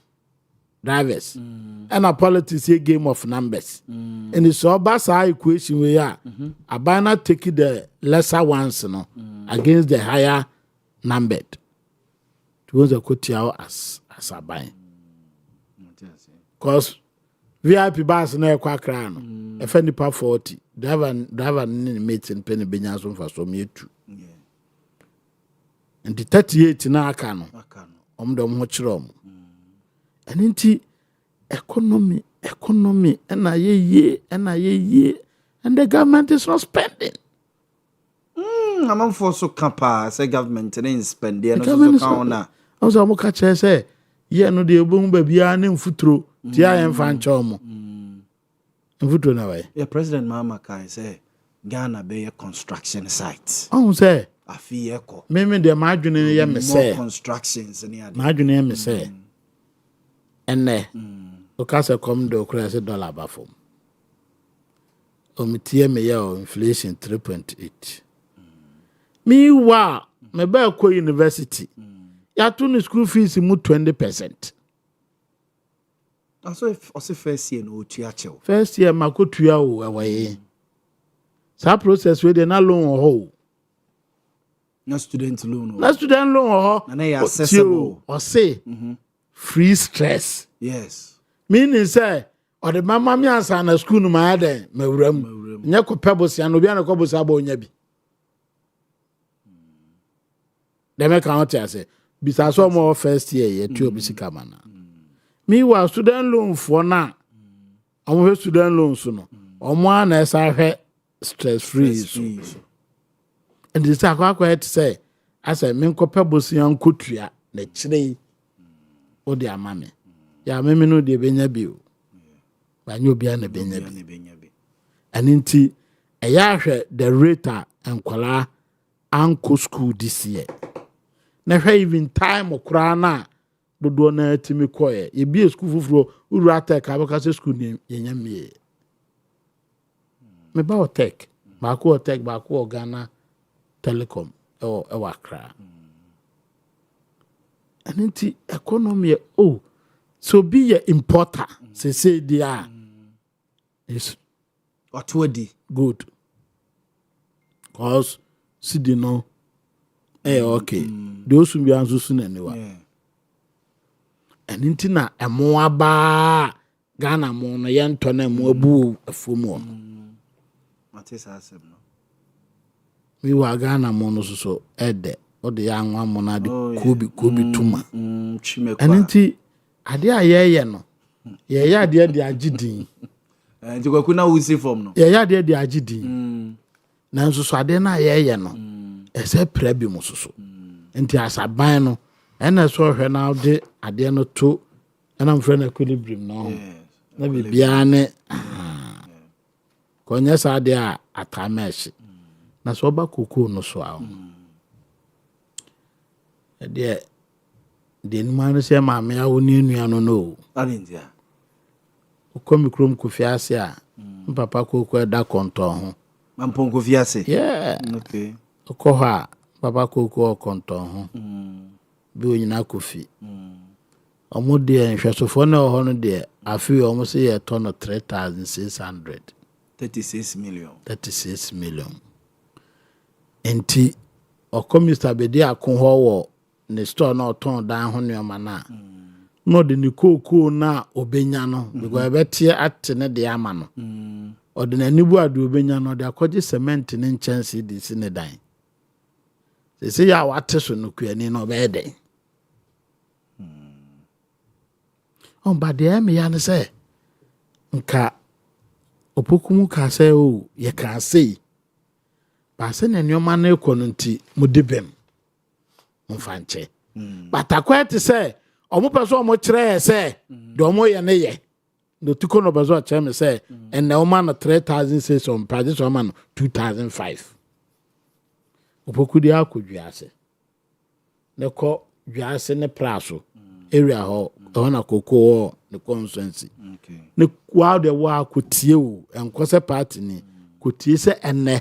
Drivers and a politics a game of numbers and it's all about equation we are abana take the lesser ones no against the higher numbered towards the quote as a buy because VIP bus na kwa kra no e fa nipa 40 driver ni mate and penny benyaso for so me too and the 38 na aka no omdom ho kire and into economy, and the government is not spending. I'm for so capa, say government and spend the government. I was a mocha say, no, the boom baby, I am futuro, Tia and Fanchomo. And futuro na way. Yeah, President Mama Kai say, Ghana be a construction site. Oh, say, I feel echo. Maybe the margin in the say constructions in the margin in say. And Okasa come do crash $1 bafom. Omitie me ya inflation 3.8. Meanwhile, me ba ko university. Ya to school fees mu 20%. Also if first year no tuache. First year makotua o awaye. Sa process we dey na loan ho. Na student loan. Na student loan ho. Na ya accessible. Or say free stress. Yes. Meaning say, or the mama me answer na school no ma den mawuram. Nya ko pebos ya no bia na ko bosa ba onya bi. Dem e kan ot say, bisa so mo first year ye tu obi sika mana. Me wa student loan for na. Omo student loan so no. Omo na esa hwe stress free so. And this akwa to say, I say me ko pebos ya nkotua na kire o de amame. Ya meme no de benya bio. Ba nyo bia na benya bi. Aninti eya hwe the rate enkwala anko school this year. Na hwe even time okra na dodo na atimi koye. Ye bi school fufuro uru attack abaka school ni yenya mie. Me ba o tech. Ba ko tech ba ko Ghana Telecom o Accra. Aninti economy so be a importer. Say they are. Is Otwadi good. Cause see no. Okay. Those who be answer soon anyway. And intina emoa ba Ghana mo na yento na mo abu afumu. Matisa asem no. We wa Ghana mo no so ede. O de ya nwa mo na de kobi tuma. And inti ade ayeye no. Ye ya de agidin. Njikwaku na wusi form no. Ye ya de agidin. Na nso so ade na ayeye no. Ese prebi mo so. Nti asaban no ena so hwe na de ade no to ena mfre na equilibrium no. Na bibia ne konya sa ade a atameshi. Na so ba koko no so awo. De ni manu se ma me awo ni nua no no. Alindia. Ukomi krom kufiase a papa koko da konton ho. Mampon kufiase. Yeah. Okay. Okoha papa koko konton ho. Bi onyina kofi. Omo de nhwesofo na ho no de afi omo se ye ton 3,600. 36 million. 36 million. Enti okomi stabedi akonho wo ne store na oton dan ho ne na. No de ni koko na obenya no because ebetie ate ne de ama no. Ode na nibu ade obenya no de akwaje cement ne nchanse di si ne dan. say ya wate so no kuani no be dey on ba de me ya ne say nka opokumu ka say o ye ka say ba se na nyoma na ekono nti mu debem mu fanche batakwa te say omo peso omo kire say de omo ye ne ye no tuko no bezo kire me say and na omo na 3000 say some price so man 2005 opoku dia akodwiase ne ko dwiase ne praso area ho na koko ne constituency ne kwa de wa kotie o enkwose party ni kotie se enne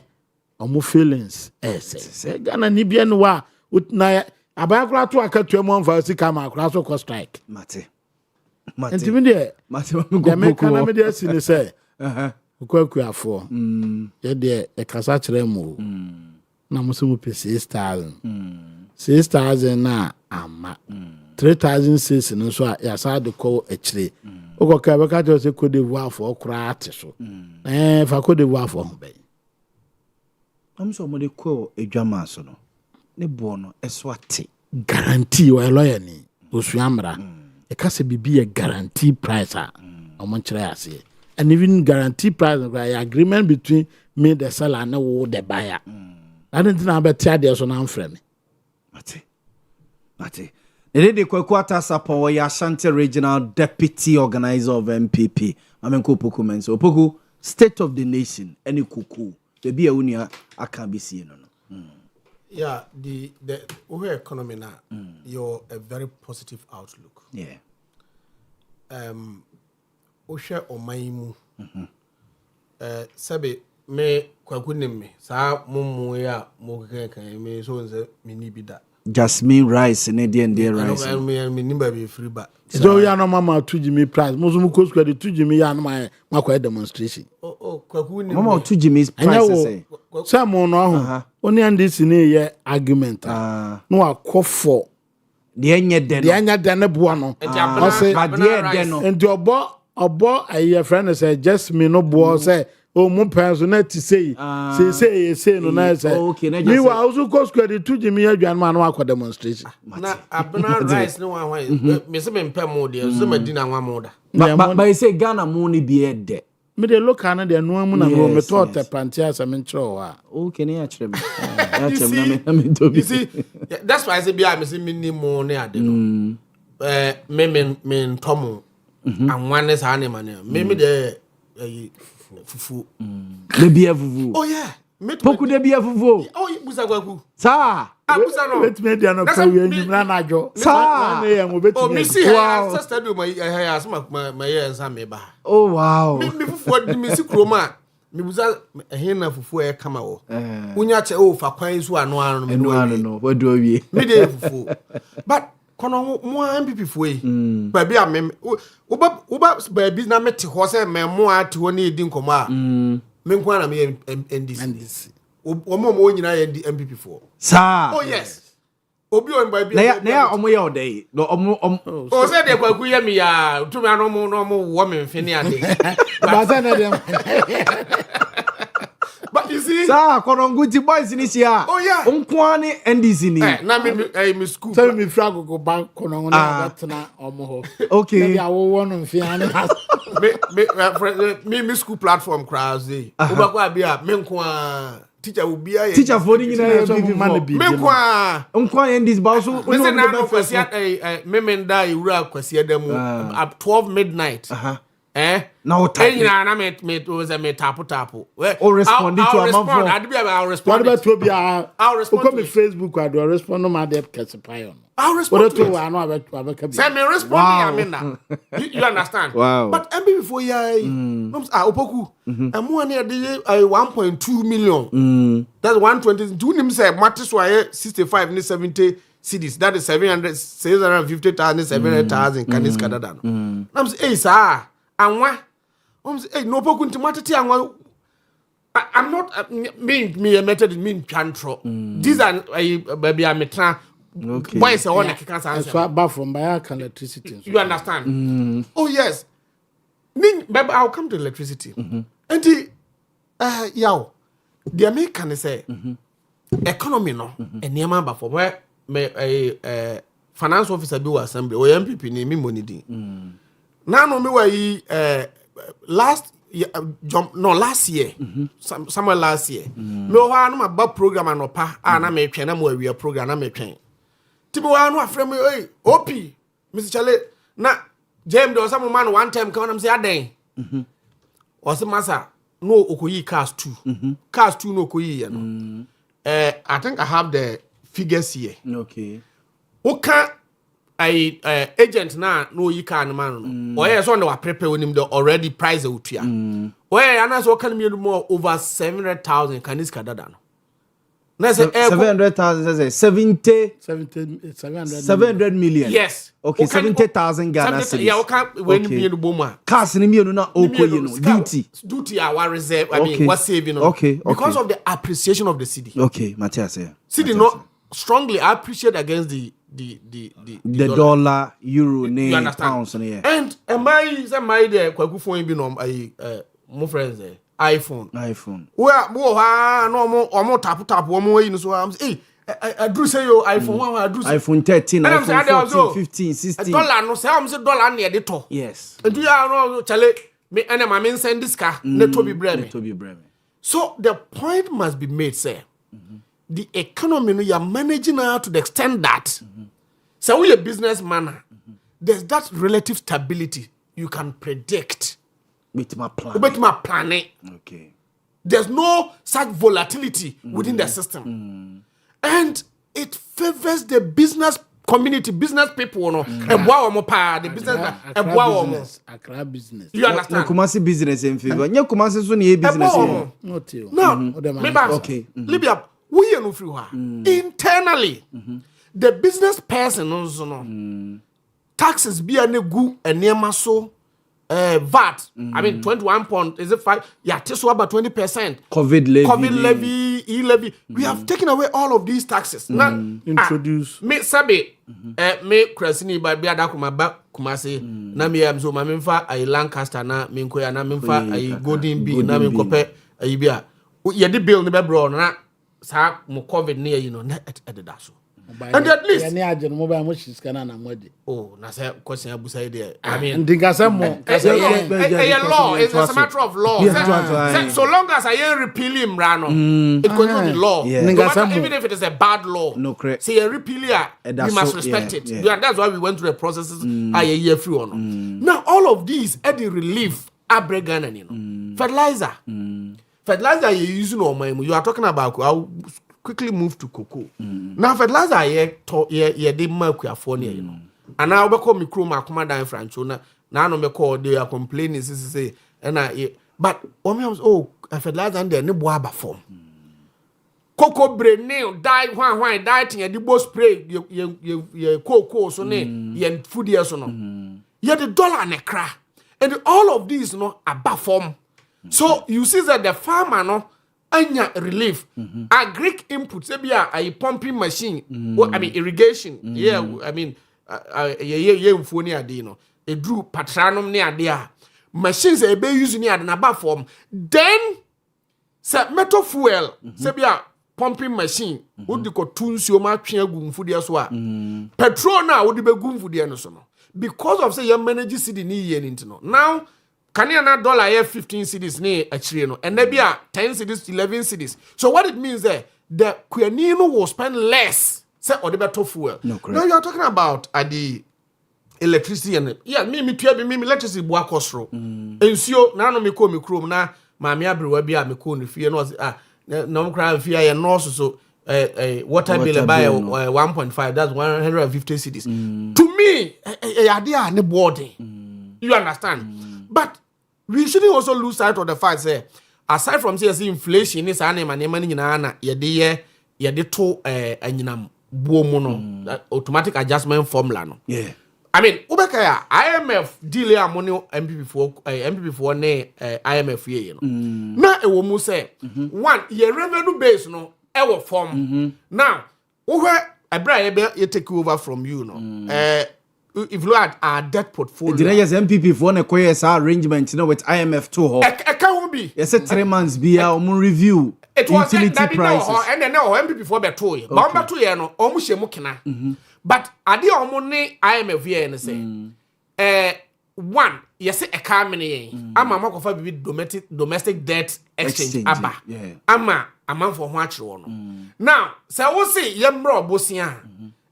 omo feelings se Ghana ni bia no wa na abakura to akatu mo mfa sika ma akura so ko strike mate ntimi de mate me kana me de sine se ukwaku afo ye de e kasa kire mu na mo se mo pese 6000 na ama 3006 no so ya sa de ko akire okoka be ka to se Cote d'Ivoire for kura ate so fa Cote d'Ivoire for ho be am so mo de ko edwama so no ne bo no eso ate guarantee wa lawyer ni osuamra e ka se bibi e guarantee price a omo kire ase and even guarantee price agreement between me the seller and the buyer I don't think about the so na mfreme mate Nede Kwakwata Sapo ya Ashanti Regional Deputy Organizer of MPP. Amenko Opoku menso. Opoku, State of the Nation, any kuku. The be a unia I can't be seen. Yeah, the Owia economy now, you're a very positive outlook. Yeah. Oshe omaimu. Sabe me kwakuneme. Sa mumu ya mokeka me so nze mini bida. Jasmine rice and Indian dear rice. I nimba be free ba. So ya no mama 2 Jimmy price. Mo so ko square 2 Jimmy ya no ma kwa demonstration. Kwakuni. Mama 2 Jimmy's price say. Some no ho. Oni and this ni ye argument. No akofo. De enye den. De enye den bo no. O say ba de den no. Enti obo aye friend say Jasmine no bo say o mo personal to say no na say me wa also go square the 2 Jimmy adwan ma no akọ demonstration na abena rice no wan me se me mpem mo de so ma di na nwa mo da ba say Ghana mo ni bi ede me de local na de no mu na no me to te pantia sa me nchro wa okay na ya kire me ya kire na me do bi you see that's why I say bia me se me ni mo ne ade no me ntomo anwan ne sa ne ma ne me de fufu de bia fufu oh yeah poku de bia fufu oh busa kwaku sa abusa no bet me dia no pa wi enyimra na ajo sa na ye mo bet me see wow sister do my hair my hair sa me ba oh wow me fufu de me si kroma me busa hen na fufu e kama wo unya che o fa kwan su ano ano me no wadu awie me de fufu but kono mo MPP fuwe ba bia me uba ba bi na mete ho se me mo ate ho na edi nkomo a me nkwa na me NDC o mo nyina ye MPP fuwo sa oh yes obi on ba bi na ya omo ye odai no omo o se de kwaku ye me ya tumi ano mo no mo wo me mfini ade ba se na dem but you see sa koronguti boys ni sia oh yeah onkwane NDC ni na me school so me fra gogo bank kono na betna omo ho okay me ya wo no mfiane me school platform crowds dey ubakwa bia me nko a teacher ubia ye teacher for ni na me nko a onkwane NDC ba so me se na no kwasia me menda iwura kwasia da mu at 12 midnight na o type nyina na me was me tapu o respond to a man for I'll respond what about to be I'll respond to me Facebook I do respond no ma de kesipay on I'll respond to I know about say me respond I mean na you understand wow but MB before yai opoku amo na de 1.2 million that's 120 do nim say matters why 65 ni 70 cities that is 650,000 700,000 kanis kadada no nam say sir anwa say no poku ntimatete anwa I'm not me method mean chantro these are baby ametra okay why is all the kika answer so back from by electricity you understand oh yes baby I'll come to electricity and yaw the American say economy no enema ba for where me finance officer bi wa assembly o MPP ni mi money din na no me wa yi last year somewhere last year me o ha no ma ba program anopa na me twen na mo awia program na me twen ti bo wa no afre me op Mr. Chale na James do some man one time come am say aden o se masa no okoyi cars 2 cars 2 no okoyi ye no I think I have the figures here. Okay. Oka agent na no yi car no man no. Oye so na wa prepare onim the already price utua. Oye ana so kan me more over 700,000 kan this kadada no. Na say 700,000 700 million. Yes. Okay, 70,000 Ghana cedis. Yeah, oka when me no bomu. Cars ni me no na okoye no duty our reserve I mean what saving no. Okay. Because of the appreciation of the city. Okay, Matthias. City not strongly appreciate against the dollar, euro, pounds yeah. And my the kwaku phone bi no my friends there iPhone where no tap wo yi no so am say I do say yo iPhone I do say iPhone 13 iPhone 14 15 16 dollar no say am say dollar na dey to yes and you are no chale me ene ma me send this car na to be breme so the point must be made say the economy no you are managing now to the extent that so we a businessman there's that relative stability you can predict with my planning. Okay. There's no such volatility within the system. And it favors the business community, business people, no. The business Accra business. You understand? Kumasi business in favor. Nya Kumasi so ni business. No. Okay. Libya, we are no free. Internally, the business person also no. Taxes be a gu and near so VAT. I mean 21 point is it 5? Yeah, so about 20%. COVID levy, e-levy. We have taken away all of these taxes. Now introduce me sabe me krasini ba bia da kuma ba kuma say na me am so ma me fa ai Lancaster na me nkoya na me fa ai Golden Bee na me nkope ai bia ye de bill ne be bro na sa mo COVID ne yi no na ededa so. And at least oh, na say question abusa there. I mean, a law. It's a matter of law. So long as I ain't repeal him, Rano, it controls the law. No matter, even if it is a bad law, say a repeal we must respect it. And that's why we went through the processes. A year free on. Now all of these are the relief. Abregan, you know, fertilizer you using on my. You are talking about how. Quickly move to cocoa. Now fertilizer ye dey mark ya for near you know. And now we call me crew ma come down Francho na no me call they are complaining say but fertilizer and there ne boa ba form. Cocoa brain nail die one die thing the bo spray ye cocoa so ne ye food here so no. Ye the dollar ne cra. And all of these no about form. So you see that the farmer no anya relief agric input say be a pumping machine I mean irrigation I mean mfo ni ade no e drew patranum ni ade a machines e be use ni ade na ba form then say metal fuel say be a pumping machine wo di ko tunsuo ma twen agu mfudie so a petrol na wo di be gu mfudie no so no because of say you manage city ni ye ni no now can you not dollar here 15 cedis ne actually no and maybe 10 cedis 11 cedis so what it means there the Quenino will spend less say or the better fuel no you are talking about the electricity and me electricity boa kosro ensio na no me ko me krom na ma me abrewa bia me ko no fie no no kra fie ya no so water bill by 1.5 that's 150 cedis to me idea ne boarding you understand. But we shouldn't also lose sight of the fact that aside from say inflation is an money na ye de to anyinam buomu no automatic adjustment formula no. Yeah. I mean, ubeka IMF deal ya money MPP for ne IMF ye no. Na e wo mu say one ye revenue base no e wo form. Now, where abra ye take over from you no. If you look at our debt portfolio, did I just MPP for a arrangement, with IMF too? It can be. Yes, 3 months be our review. it was utility prices and then no MPP for beto ye ba beto ye no omu hye mu kena but ade omu ne IMF ye ne say one yes economy ama makofa bibi domestic debt exchange aba ama amanfo ho akere no now say wo say ye mro obosia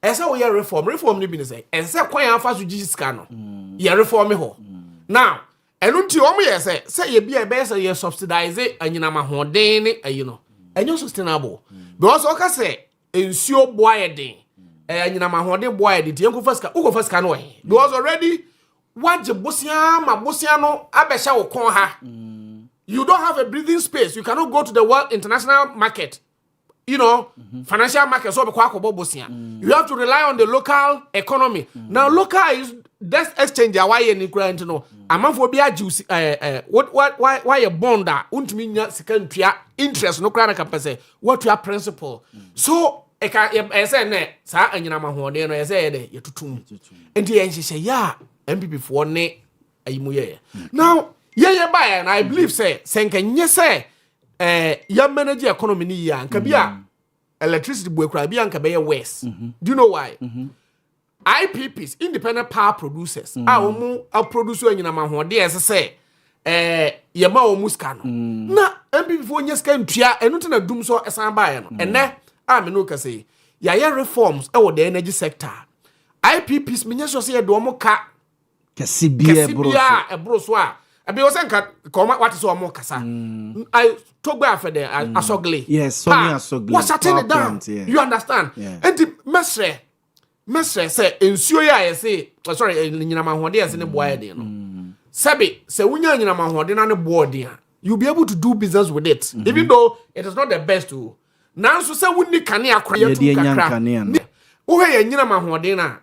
ese wo ye reform ni bi ne say ese kwan afa so giska no ye reform ho now enu nti omu ye say ye bia be say ye subsidize anyina mahoden ne ayi no enyo sustainable because oka say ensuo boa den anyina mahoden boa den ti enko faska uko faska no because already waje bosia ma bosia no abehya wo kon ha you don't have a breathing space you cannot go to the world international market you know financial market so be kwa akobo bosia you have to rely on the local economy now local is that exchange away ni grant no amanfo bi agi why a bond untumi nya sika ntua interest no kra na kapese what your principle so e say ne sa anyina mahode no e say de yetutum enti en hye ya MPP for ne ayimu ye now ye buy and I believe say senkenye say ya manage economy ni ya nka bia electricity boy kra bia nka be ye west do you know why IPPs independent power producers omu produce anyina mahode ese say ye ma omu ska no na MPP for nye ska ntua enu te na dum so esan buy no ene me no ka say ya reforms e wo the energy sector IPPs menye so say ye do omu ka Kesibia ebroso a abi o senka koma what is omo kasa I togbe afede asogli yes so me asogli what shutting it down you understand and the mesre say ensuo ya say sorry nyina mahode ya se ne boa ya den no sabi se wunya nyina mahode na ne board ya you be able to do business with it even though it is not the best to nanso se wunni kane akora ya tu kakra wo he nyina mahode na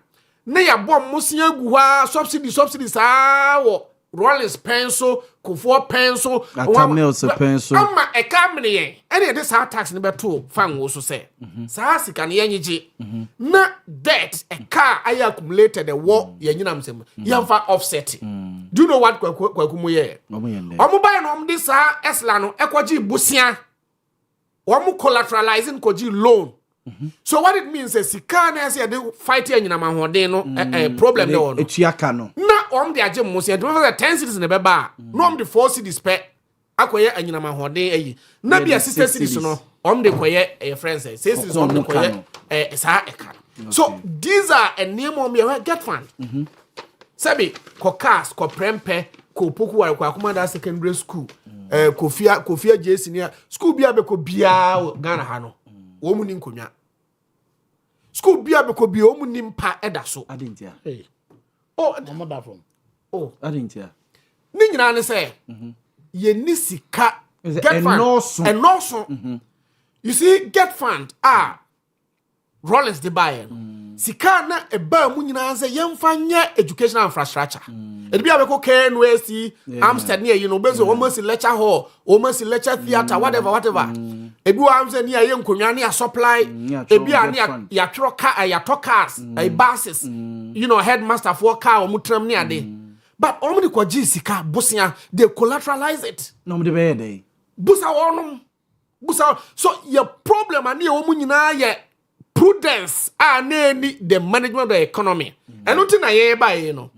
ya bom musia gu ha subsidy saa wo Rollins pencil Kufo pencil Atamils pencil ama ekamne yen ene de saa tax ne beto fan wo so se saa sika ne yenye na debt eka ay accumulated wo yenyina msem yemfa offset do you know what kwakumu ye omo buy no om de saa esla no ekoji busia omo collateralizing koji loan so what it means is sika na say dey fight anyina mahode no problem dey no etuaka no na om de agye mo say 10 cities ne beba no om de 4 cities pe akoye anyina mahode ayi na bia 6 cities no om de koye friends 6 cities om de koye sa eka so these are a name of me get fund sabi ko cars ko prempe ko poku wa ko akoma da secondary school kofia JC ni school bia be ko bia Ghana ha no womu ni nkonya school bia be ko bia womu ni mpa eda so adentia I'm that from adentia ni nyina ne say ye ni sika get fund and also you see get fund Rollins de buy sika na eba mu nyina say yemfa nye educational infrastructure e bia be ko KNWC Amsterdam near you know bezo almost lecture hall almost lecture theater whatever ebi wa amse ni aye nkonwa ne supply ebi ani ya twro car ya cars buses you know headmaster for car o mutram ne ade but o mu ko ji sika busia they collateralize it no mu de be dey busa wonum busa so your problem ani o mu nyina ye prudence na ni the management of the economy and until na ye ba ye no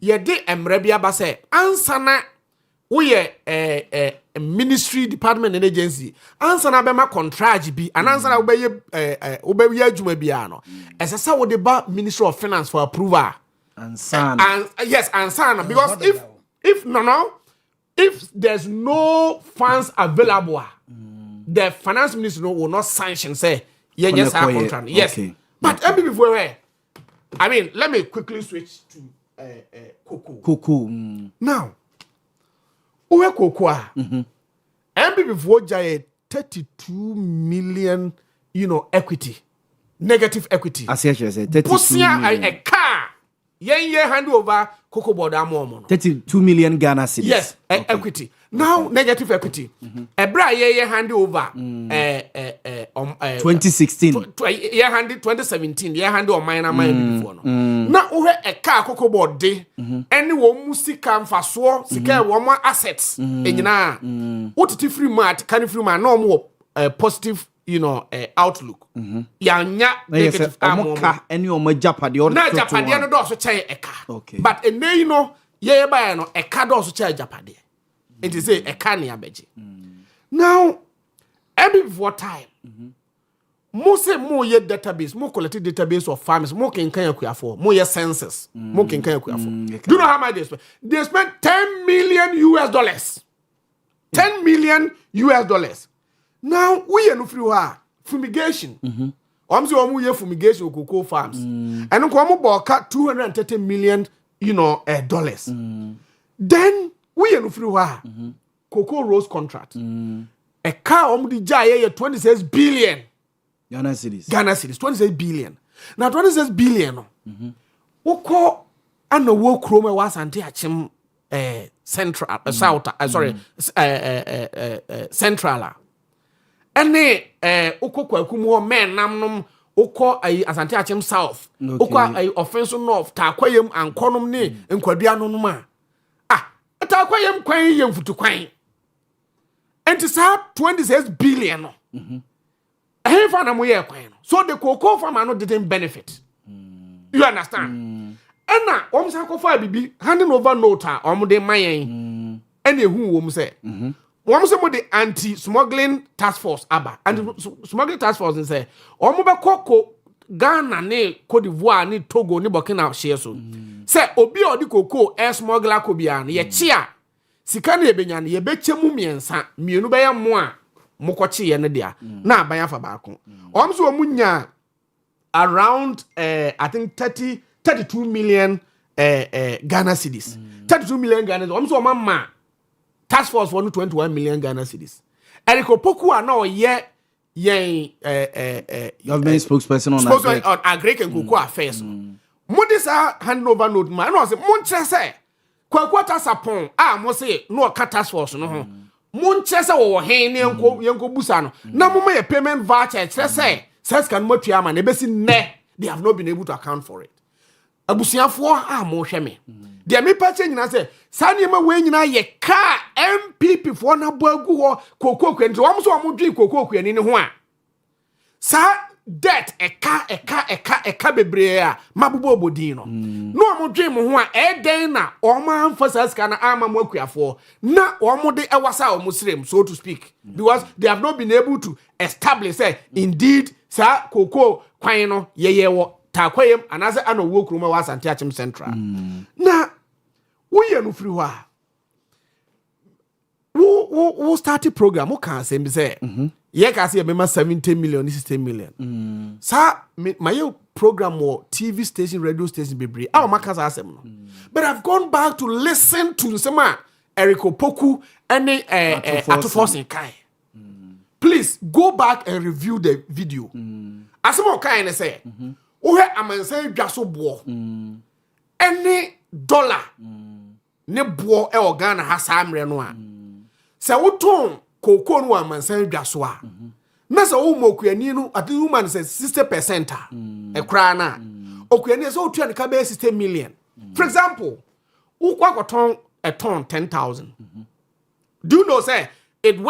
ye de emre bia ba say ansana we ye ministry department and agency ansana be ma contract bi and ansana we be ye adwuma bia no esesa we de ba ministry of finance for approval ansana and yes ansana because if there's no funds available the finance ministry will not sanction say yes our contract yes okay. But okay. Before I mean let me quickly switch to cocoa now Uwe cocoa before jay 32 million equity negative equity as you said 32 million a car ye hand over cocoa board amomo 32 million Ghana cedis yes okay. Equity now negative equity ebra ye hand over 2016 ye hand 2017 ye hand on minor before no na wo a car cocoa board de any wo musika mfaso sika wo mo assets enyina wotiti free mart can free man no mo positive, outlook. Yanya negative Omoka any oma japade or na japade no do so che eka. Okay. But ene ye ba no eka do so che japade. It is say eka ne abeje. Now every before time. Mo say mo ye database, mo collect database of farmers, mo can yakuafo, mo ye census, mo can yakuafo. Do you know how much they spend? They spent $10 million. $10 million. Now we are no free fumigation. I'm saying we are fumigation of cocoa farms, and I'm about $230 million, dollars. Then we are no free cocoa rose contract. A car the jaya 26 billion. Ghana cities 26 billion. Now 26 billion. Woko ano wo kroma was anti achim central south central. Ene woko kwaku mo men namnom woko asante achim south. Woko offense north ta kwayem ankonom ne nkwadua nonom a. Ta kwayem kwan yem futu kwan. Enti sa 26 billion. So the cocoa farmer didn't benefit. You understand? And now, for bibi handing over nota de mayen. Any who say. The anti-smuggling task force aba. Anti-smuggling task force say. Koko Ghana ne Cote d'Ivoire ni Togo ni Burkina Faso. Say obi odi cocoa smuggler ko bia ye chia. Sika na ebenya na ye bechemu miensa. Mienu be ya mo a mokochi ye ne dia na abanya fa baako omso omunya around I think 32 million Ghana cedis. 32 million Ghana cedis. Omso mama task force for 21 million Ghana cedis. Eriko Poku na oye government spokesperson on agric and cocoa affairs. Modisa hand over note man no say monche say kwakwata sapon mo say no ka task force no Montie se wo hen ne yanko busa no na mama ye payment voucher say says can motua ama na besi ne they have not been able to account for it. Abusiafo mo hwe me de me pache nyina say sane ma we nyina ye ka MPP fo na boagu ho kokokwe nti wo so mo dwi kokokwe ni ho a sa debt eka bebre a mabubo obodin no no mo dwe mo ho a den na o ma emphasize kana ama mo akuafo na o mo de ewasa o muslim so to speak because they have not been able to establish say indeed sa koko kwan no ye wo ta kwayem anase ano wo kroma wa asante achim central na wo ye no free ho a wo start program wo kan say me say ye ka say me 70 million 60 million sa my program or TV station radio station bebre a maka sa asem no but I've gone back to listen to some Eriko Poku and Atoforce kai. Please go back and review the video. Asemo kai na say wo he amansan dwaso bo any dollar ne bo e Ghana ha sa amre no a se wo ton koko no amansan dwaso a na se wo mokuani no at woman say 60% e kra na okuani so otua ne ka be 60 million. For example, wo kwa koton a ton 10,000. Do you know say it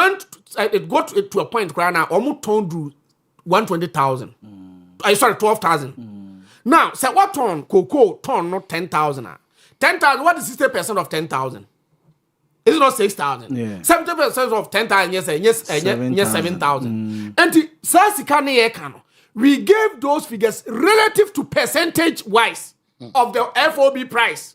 got to a point kra na omo ton do 120,000. I sorry 12,000. Now say what ton cocoa ton not 10,000. 10,000 what is 60% of 10,000? Is it not 6,000? Yeah. 70% of 10,000 yes 7,000. And the Sasikane we gave those figures relative to percentage wise of the FOB price.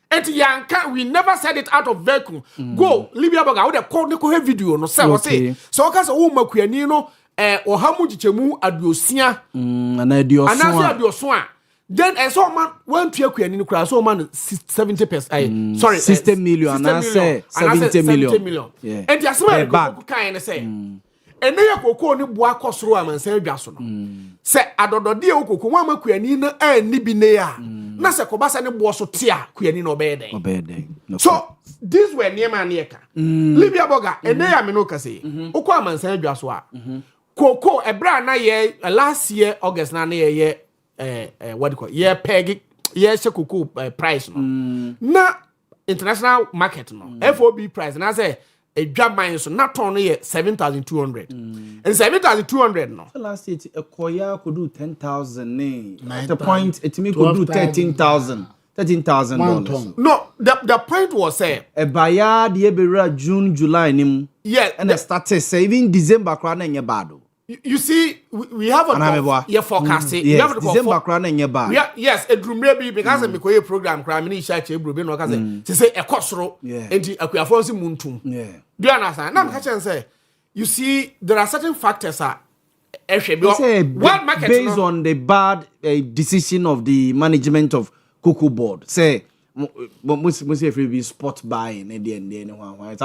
And Yanka, we never said it out of vacuum. Go, Libya Baga, with a call video, no say. So, because a woman, or how much chemu adiosia, and adiosia. Then I saw man one to a new class, so man 70%. Sorry, 60 million, and I say 70 million. Yeah. And just back kind of say. And then you go ni boa kosro am say dwaso no. Say adodode e okoko wa makuani na ani bi ne ya. Na se kobasa ne boa so tia kuani no obeden. So these were near man yeka. Libya Boga and they am no kase. Okwa am say dwaso a. Koko ebra na ye last year August na ye what do you call yeah peg yeah cocoa price no na international market no FOB price na say a job mine so not only 7,200 and 7,200 no last year a koya could do 10,000 at the point it me could do 13,000 $13,000 no the point was say a buyer the ebera June July nim and it started saving December crown and your bad. You see, we have a forecasting. Yes, December crown and your bad. Yes, a dream maybe because I'm a program crime in Isha Chebru, to say a costro, and a Quiafonsi Muntum. Yeah. Do you understand? Now, I say, you see, there are certain factors that based on the bad decision of the management of Cocoa Board. Say, most if we be spot buying and then one.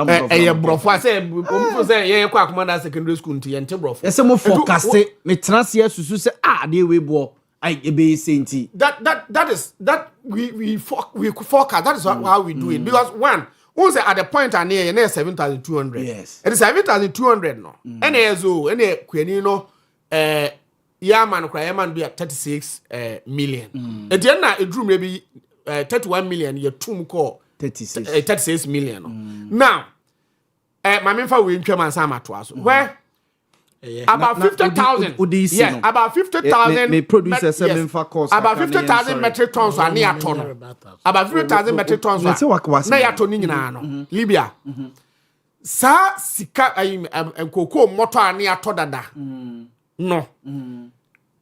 Say, Quack secondary school to Yentebro. Yes, some forecast me transier to say, they we bo. I be saying that is that we forecast. That is how we do it because once at the point and near 7,200. Yes. It is 7,200 no. Any ezo any kwenino Yaman Krayaman be at 36 million. At the end it drew maybe 31 million your tomb call 36 million. Now my member we chairman Sama to us. Where about 50,000. Yes, about 50,000. May produce 7 for cost. About 50,000 metric tons are near ton. About 50,000 metric tons. Let's say what was near ton Libya. Sa sika cocoa motor near todada. No.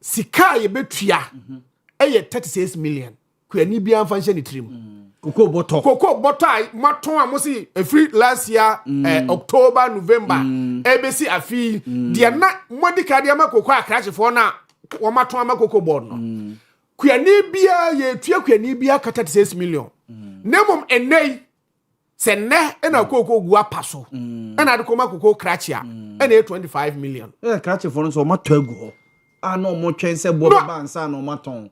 Sika ye betua. 36 million. Kweni bia function trim. Cocoa butter maton amosi free last year October November ABC afi dia na modika dia ma cocoa crash for na wo maton ama cocoa board no kweni bia ye tua kweni bia 36 million nemom enei se ne na cocoa gu apaso na de koma cocoa crash ya na 25 million crash for no so mato agu ho no mo twen se bo ba ansa no maton.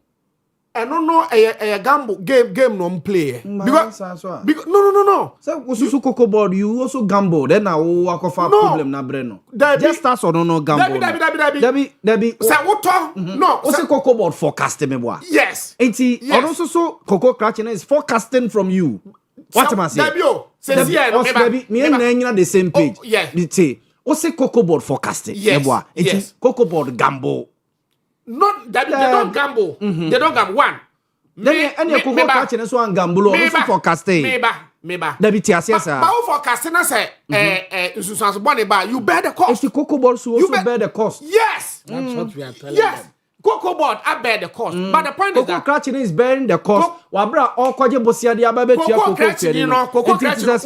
I don't know a gamble game no play because no. So you Cocoa Board you also gamble then I will walk off a problem na breno. Just start or no gamble. Debbie. Say what? No. Also Cocoa Board forecasting me boy. Yes. Enti also so Cocoa Crashing is forecasting from you. What am I saying? Debbie, me and the same page. Yeah. Say also Cocoa Board forecasting. Yes. Enti Cocoa Board gamble. Not that they don't gamble. They don't gamble. One. Then any Cocoa Crashing so and gamble also forecasting. Meba. Debbie Tiasiasa. But forecasting I say Susan's money ba you bear the cost. If the Cocoa Board so also bear the cost. Yes. That's what we are telling them. Cocoa Board I bear the cost. But the point is that Cocoa Crashing is bearing the cost. Wabra all kwaje bosia dia ba betua Cocoa Crashing, you know, Cocoa Crashing. That's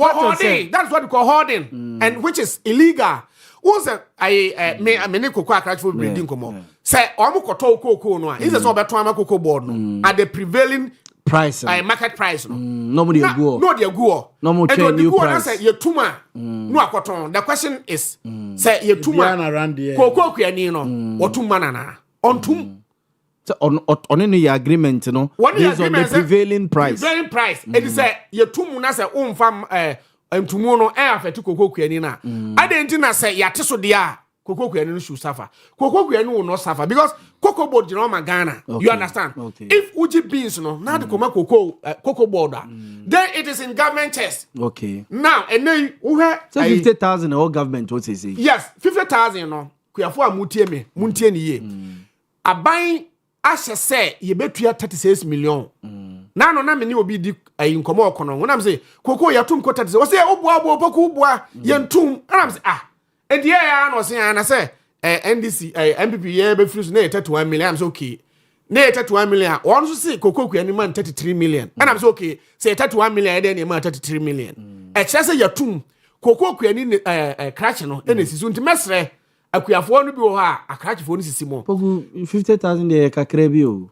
what we call hoarding, and which is illegal. What's I me cocoa crash for breeding come say omo koto cocoa no is so beto am Cocoa Board no at the prevailing price market price no nobody go no dey go no more change new price say ye tuma no akoton the question is say ye tuma cocoa kuani no otuma nana ontum so on any agreement no based on the prevailing price it is say ye tumu na say umfam entumu no afeti cocoa kuani na adenti na say ya teso dia cocoa kuani no should suffer cocoa kuani will not suffer because Cocoa Board you know Ghana you understand if uji beans no na the cocoa board then it is in government chest now and then we have 50,000 all government what is it yes 50,000 no kuafo amutie ni ye aban ahye say ye betua 36 million na no na me ni obi di nkomo okono wona say cocoa yatum ko 36 o say oboa poku boa yentum na say and yeah no say na say NDC MPP ye be free na 31 million am say okay na 31 million one so say cocoa kuani man 33 million and am say okay say 31 million dey na man 33 million e che say yatum cocoa kuani crash no na sisu nti mesre akuafo no bi wo ha akrach fo no sisi mo 50,000 dey kakra bi o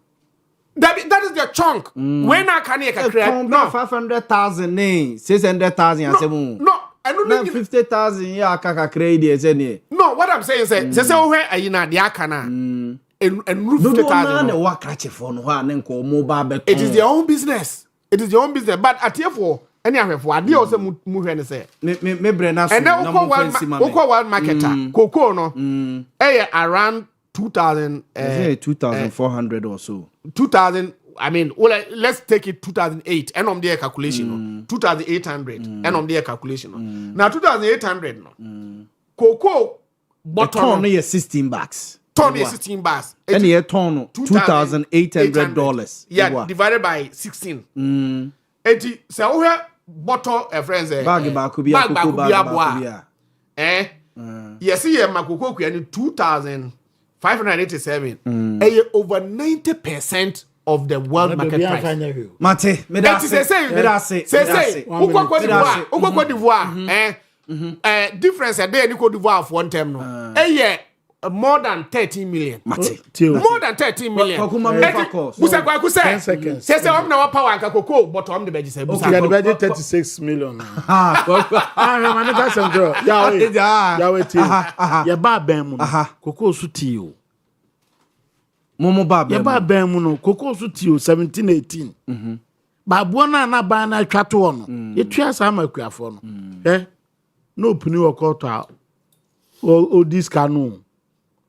that is the chunk when I can kakra no 500,000 600,000 asemu no na 50,000 ya kakra dey say ne no what I'm saying say wo hwe ayina de aka na and 50,000 no wa krach fo no ha ne nko mo ba beton it is their own business but atiefo any ahwefo ade o say mu hwe ne say me brena so na mo fancy man ko one marketer cocoa no around 2,000 2,400 or so 2,000 I mean, well, let's take it 2008. And on their calculation, 2,800. And on their calculation. Now 2,800. Cocoa bottom ton 16 bucks. Ton 16 bucks. And a ton $2,800. Yeah, divided by 16. 80. So we have bottle a friends. Bag yes, here Makoko and 2,587. Over 90% of the world market price. Mate, difference a day in Cote d'Ivoire for one term. More than 13 million. Mate. More than 13 million. Who's say? 10 seconds. Say I'm now power and cocoa, but I'm the budget. The budget 36 million. Ya ba ben mu. Cocoa su ti o. Momo ba ben. Ya ba ben mu no. Cocoa su ti o 17 18. Ba bo na ba na twato no. Ye tua sa makuafo no. No puni okoto o this canoe.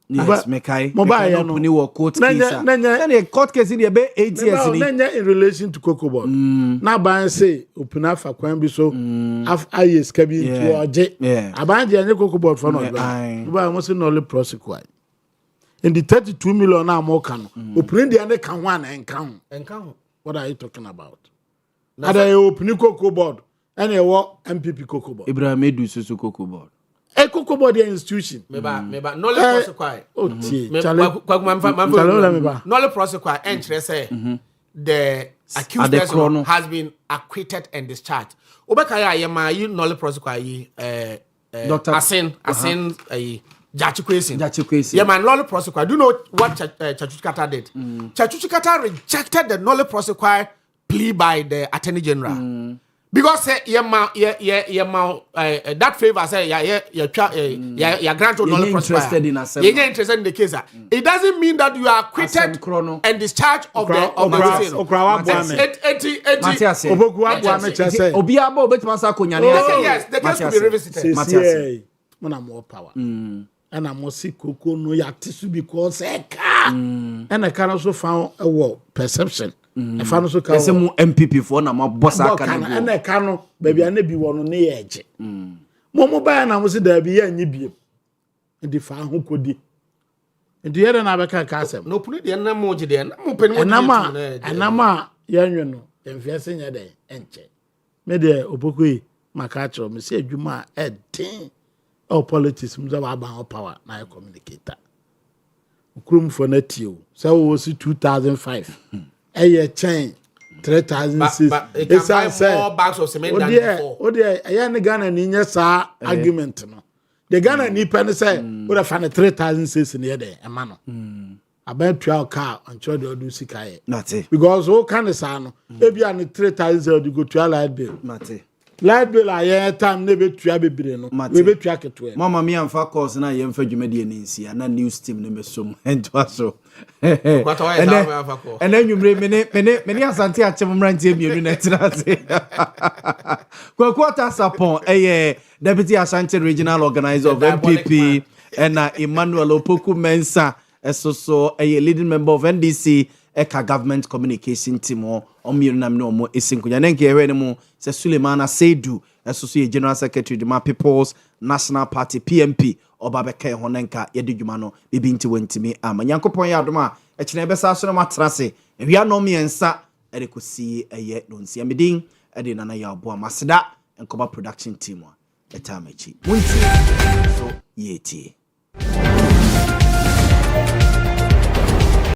Yes, Mekai. Mobile no puni wo court case. Na court case in be 8 years ni. Na in relation to Cocoa Board. Na ban say opuna fa kwan bi so af ayes ka bi to oje. Abanje anye Cocoa Board for no. Ba mo say no le prosecute. In the 32 million na mo kan. Opuna dia ne kan ho an enkan. What are you talking about? Ada opuni Cocoa Board. And a walk MPP Cocoa Board. Ibrahim Edu Susu Cocoa Board. A Cocoa Board institution. Meba no le prosecute. Oh, tie. No le prosecute. Entry say the accused person has been acquitted and discharged. Obekaya yema you no le prosecute Dr. Asin Jachukwesi. Yeah, man, Nole Prosecute. Do you know what Chachuchikata did? Chachuchikata rejected the Nole Prosecute plea by the Attorney General. Because that favor say grant to Nole Prosecute. You're interested in the case. It doesn't mean that you are acquitted and discharged of the yes, the case will be revisited. Mona more power. And I must see Coco no yatisu because and I can also found a war perception. I found also can MPP for na my boss and I can baby I never one on the edge. Momo by and I was there be a nibby. And the fan who could be. And the other Nabaka Castle. No, put the emoji there. And Nama, young, and facing a day, and check. Mede Opokwe, Makacho, Monsieur Juma, Ed Ting. All politics about power na communicator. Ukrum for netio. So was 2005. A year chain 3,006. It's more bags of cement than before. Oh dear, I am Ghana in sa argument. No, the Ghana ni pen say would have found 3,006 in the day. A man. I bet 12 car and try to do sikaye. Mate. Because all kind of sano. Maybe I need 3,000 to go to a light bill. Mate. Light bill I time never try be no. We be track it to it. Mama me and fa course na yem fa dwumade nsi na news team ne mesom ento so. What why that fa call? And then you mene asante a chem mrantie mienu na tinase. Kwakwata sapon Deputy Ashanti Regional Organizer of MPP and Emmanuel Opoku Mensa so leading member of NDC Eka Government Communication Team omienu no mo esinkunya nenke ewe ne mo se Sulemana Seidu so General Secretary the People's National Party PMP obabeka honenka yedi dwuma no bibi nti wantimi amanyankopon ya adoma e kine besa so no matrase ewia no miensa erekosi no nsia medin ede nana Yaw Boamah Seda enkoba production team etamachi Montie so yeti